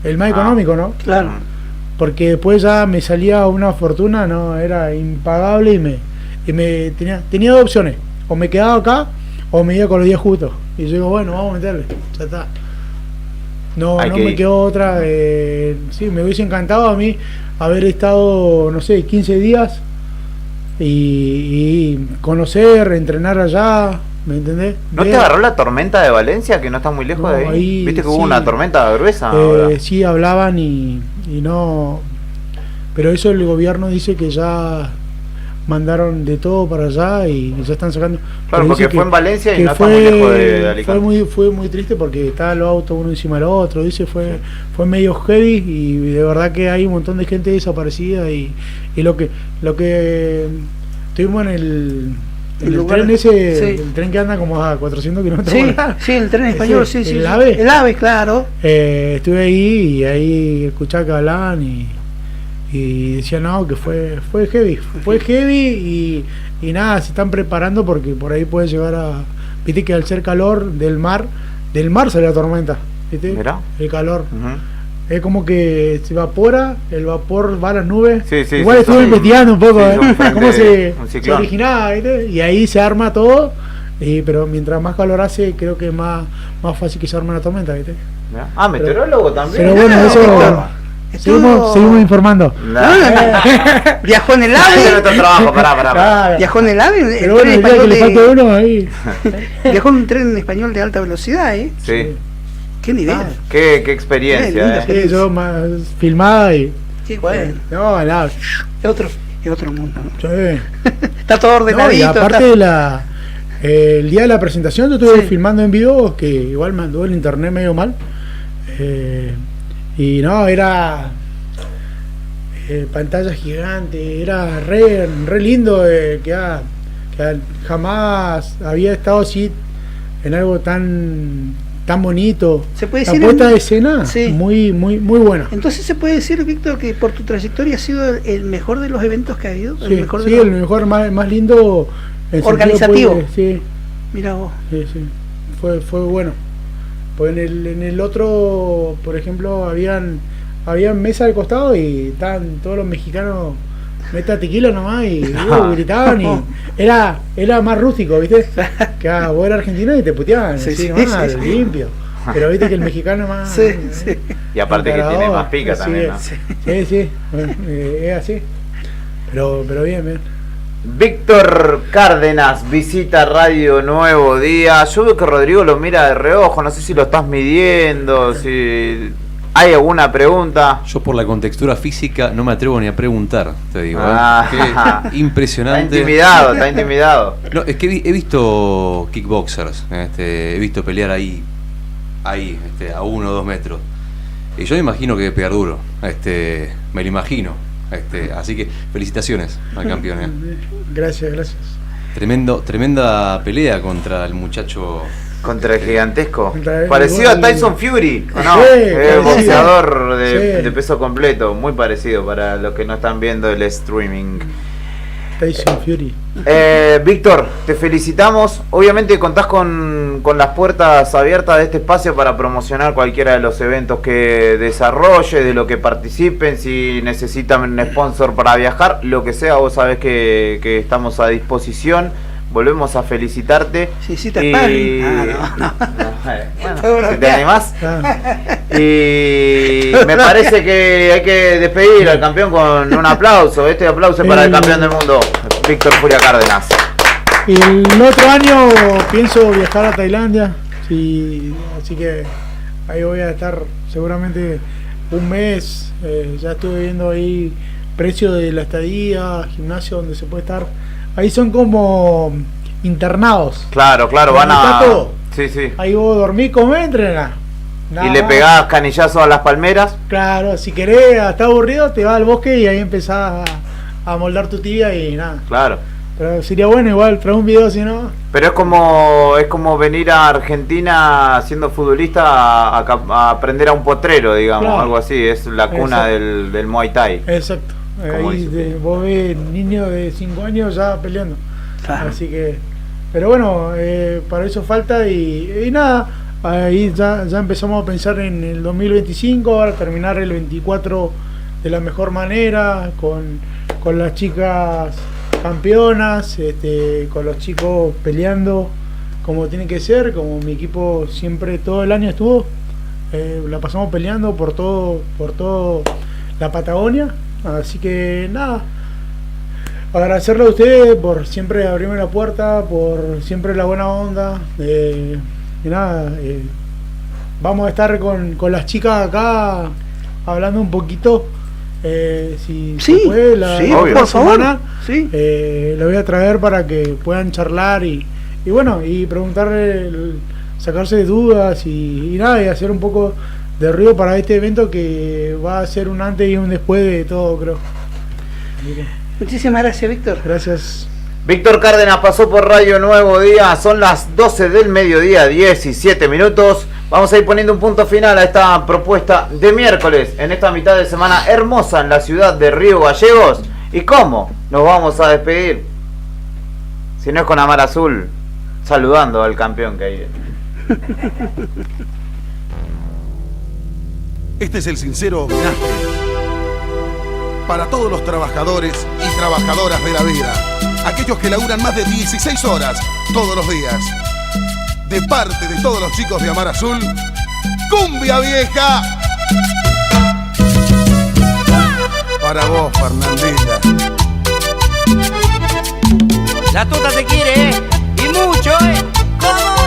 [SPEAKER 14] el más económico, ¿no?
[SPEAKER 2] Claro.
[SPEAKER 14] Porque después ya me salía una fortuna, no, era impagable y me tenía dos opciones, o me quedaba acá o me iba con los días justos. Y yo digo, bueno, vamos a meterle, ya está. No me quedó otra. Sí, me hubiese encantado a mí haber estado, no sé, 15 días y conocer, entrenar allá, ¿me entendés?
[SPEAKER 1] ¿No te agarró la tormenta de Valencia, que no está muy lejos de ahí? ¿Viste que hubo una tormenta gruesa?
[SPEAKER 14] Sí, hablaban y no, pero eso el gobierno dice que ya mandaron de todo para allá y ya están sacando.
[SPEAKER 1] Claro, porque fue en Valencia y no está muy lejos de Alicante.
[SPEAKER 14] Fue muy triste porque estaban los autos uno encima del otro, dice, fue medio heavy y de verdad que hay un montón de gente desaparecida y lo que estuvimos en el tren ese, el tren que anda como a 400 kilómetros.
[SPEAKER 2] Sí, el tren español,
[SPEAKER 14] el AVE.
[SPEAKER 2] El AVE, claro.
[SPEAKER 14] Estuve ahí y ahí escuchaba que hablaban y decía no, que fue heavy y nada, se están preparando porque por ahí puede llegar a, viste que al ser calor del mar sale la tormenta, viste. ¿Mirá? El calor es como que se evapora, el vapor va a las nubes. Igual estuve investigando un poco cómo se originaba, viste, y ahí se arma todo, pero mientras más calor hace creo que es más fácil que se arme la tormenta, viste.
[SPEAKER 1] Meteorólogo también.
[SPEAKER 14] Pero bueno, eso seguimos informando.
[SPEAKER 2] Viajó en el AVE. Viajó en el AVE.
[SPEAKER 14] Pero bueno, el día que le falta uno ahí.
[SPEAKER 2] Viajó en un tren español de alta velocidad,
[SPEAKER 1] Sí.
[SPEAKER 2] Qué nivel.
[SPEAKER 1] Qué experiencia.
[SPEAKER 14] Sí, yo más filmada y.
[SPEAKER 2] Qué bueno.
[SPEAKER 14] No, nada.
[SPEAKER 2] Es otro mundo, ¿no?
[SPEAKER 14] Sí.
[SPEAKER 2] Está todo ordenadito.
[SPEAKER 14] Y aparte de el día de la presentación yo estuve filmando en vivo, que igual me andó el internet medio mal. Y no, era pantalla gigante, era re lindo, que jamás había estado así en algo tan bonito.
[SPEAKER 2] ¿Se puede
[SPEAKER 14] la
[SPEAKER 2] decir
[SPEAKER 14] puesta de escena?
[SPEAKER 2] Sí.
[SPEAKER 14] Muy buena.
[SPEAKER 2] Entonces se puede decir, Víctor, que por tu trayectoria ha sido el mejor de los eventos que ha habido.
[SPEAKER 14] Sí,
[SPEAKER 2] El mejor,
[SPEAKER 14] el mejor más lindo en
[SPEAKER 2] organizativo.
[SPEAKER 14] Sentido, sí.
[SPEAKER 2] Mira vos.
[SPEAKER 14] Sí. Fue bueno. Pues en el otro, por ejemplo, habían mesas al costado y estaban todos los mexicanos, meta tequila nomás, y gritaban, y era más rústico, ¿viste? Que vos eras argentino y te puteaban, limpio. Pero viste que el mexicano más...
[SPEAKER 2] Sí.
[SPEAKER 1] Y aparte que tiene más pica también, ¿no?
[SPEAKER 14] Sí. Bueno, es así. Pero bien.
[SPEAKER 1] Víctor Cárdenas visita Radio Nuevo Día. Yo veo que Rodrigo lo mira de reojo, no sé si lo estás midiendo, si hay alguna pregunta.
[SPEAKER 3] Yo por la contextura física no me atrevo ni a preguntar, te digo. Qué impresionante.
[SPEAKER 1] Está intimidado.
[SPEAKER 3] No, es que he visto kickboxers, he visto pelear ahí a 1 o 2 metros. Y yo me imagino que pegar duro, me lo imagino. Así que felicitaciones al campeón.
[SPEAKER 14] Gracias.
[SPEAKER 3] Tremenda pelea contra el muchacho.
[SPEAKER 1] Contra el gigantesco. Parecido a Tyson Fury, ¿o no?
[SPEAKER 14] Sí,
[SPEAKER 1] boxeador de peso completo. Muy parecido para los que no están viendo el streaming.
[SPEAKER 14] Tyson Fury.
[SPEAKER 1] Víctor, te felicitamos. Obviamente contás con las puertas abiertas de este espacio para promocionar cualquiera de los eventos que desarrolle, de lo que participen, si necesitan un sponsor para viajar, lo que sea, vos sabés que estamos a disposición. Volvemos a felicitarte.
[SPEAKER 2] Sí, te pagan.
[SPEAKER 1] Bueno, ¿te animás? Y me parece que hay que despedir al campeón con un aplauso. Este aplauso es para el campeón del mundo, Víctor Furia Cárdenas.
[SPEAKER 14] Y el otro año pienso viajar a Tailandia, así que ahí voy a estar seguramente un mes. Ya estuve viendo ahí precio de la estadía, gimnasio donde se puede estar. Ahí son como internados.
[SPEAKER 1] Claro, van a...
[SPEAKER 14] Todo.
[SPEAKER 1] Sí.
[SPEAKER 14] Ahí vos dormís, comés, entrenás.
[SPEAKER 1] Y le pegás canillazos a las palmeras.
[SPEAKER 14] Claro, si querés, estás aburrido, te vas al bosque y ahí empezás a moldar tu tibia y nada.
[SPEAKER 1] Claro.
[SPEAKER 14] Pero sería bueno igual, trae un video si no.
[SPEAKER 1] Pero es como venir a Argentina siendo futbolista a aprender a un potrero, digamos, claro. Algo así. Es la cuna del Muay Thai.
[SPEAKER 14] Exacto. Ahí vos ves niños de 5 años ya peleando. Claro. Así que, pero bueno, para eso falta y nada, ahí ya empezamos a pensar en el 2025, ahora terminar el 24 de la mejor manera, con las chicas campeonas, con los chicos peleando como tiene que ser, como mi equipo siempre todo el año estuvo, la pasamos peleando por todo la Patagonia. Así que nada, agradecerle a ustedes por siempre abrirme la puerta, por siempre la buena onda, y nada, vamos a estar con las chicas acá hablando un poquito, si se puede,
[SPEAKER 2] por
[SPEAKER 14] semana, la voy a traer para que puedan charlar y bueno, y preguntarle, sacarse dudas y nada, y hacer un poco de ruido para este evento que va a ser un antes y un después de todo, creo.
[SPEAKER 2] Muchísimas gracias, Víctor.
[SPEAKER 14] Gracias.
[SPEAKER 1] Víctor Cárdenas pasó por Radio Nuevo Día. Son las 12 del mediodía, 17 minutos. Vamos a ir poniendo un punto final a esta propuesta de miércoles, en esta mitad de semana hermosa en la ciudad de Río Gallegos. ¿Y cómo nos vamos a despedir? Si no es con Amar Azul, saludando al campeón que hay.
[SPEAKER 12] Este es el sincero homenaje para todos los trabajadores y trabajadoras de la vida, aquellos que laburan más de 16 horas todos los días. De parte de todos los chicos de Amar Azul, ¡cumbia vieja! Para vos, Fernandita.
[SPEAKER 17] La tuta te quiere, y mucho, ¿Cómo?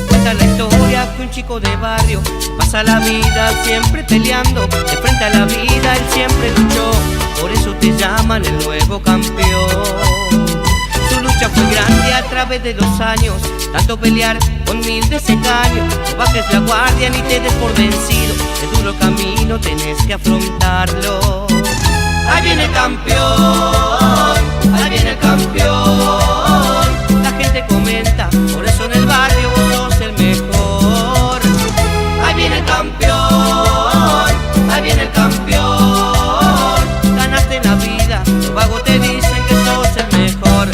[SPEAKER 17] Cuenta la historia que un chico de barrio pasa la vida siempre peleando, de frente a la vida él siempre luchó, por eso te llaman el nuevo campeón. Su lucha fue grande a través de los años, tanto pelear con mil desengaños. No bajes la guardia ni te des por vencido, es duro camino, tenés que afrontarlo. Ahí viene el campeón, ahí viene el campeón. La gente comenta, por eso en el barrio vos sos el mejor. Ahí viene el campeón, ahí viene el campeón. Ganaste en la vida, los vagos te dicen que sos el mejor.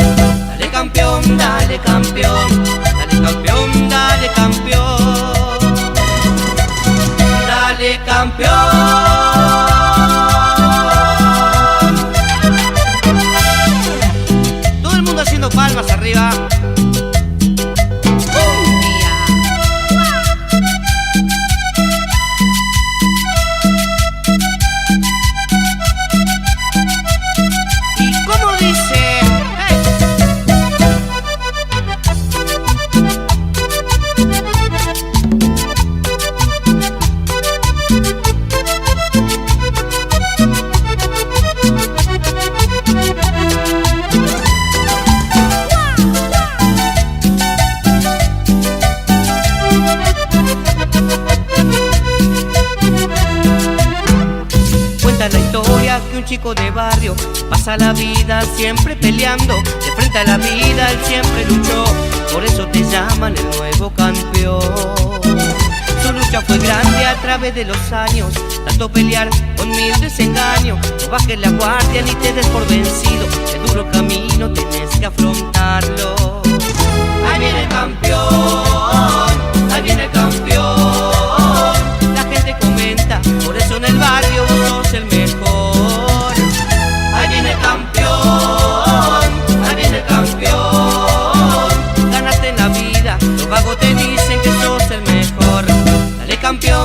[SPEAKER 17] Dale campeón, dale campeón, dale campeón, dale campeón. Dale campeón. Haciendo palmas arriba. ¿Y cómo dice? Que un chico de barrio pasa la vida siempre peleando, de frente a la vida él siempre luchó, por eso te llaman el nuevo campeón. Su lucha fue grande a través de los años, tanto pelear con mil desengaños. No bajes la guardia ni te des por vencido, el duro camino tenés que afrontarlo. Ahí viene el campeón, ahí viene el campeón. La gente comenta, por eso en el barrio vos sos el mejor. Ahí viene el campeón, ahí viene el campeón. Ganaste en la vida, los vagos te dicen que sos el mejor. Dale campeón.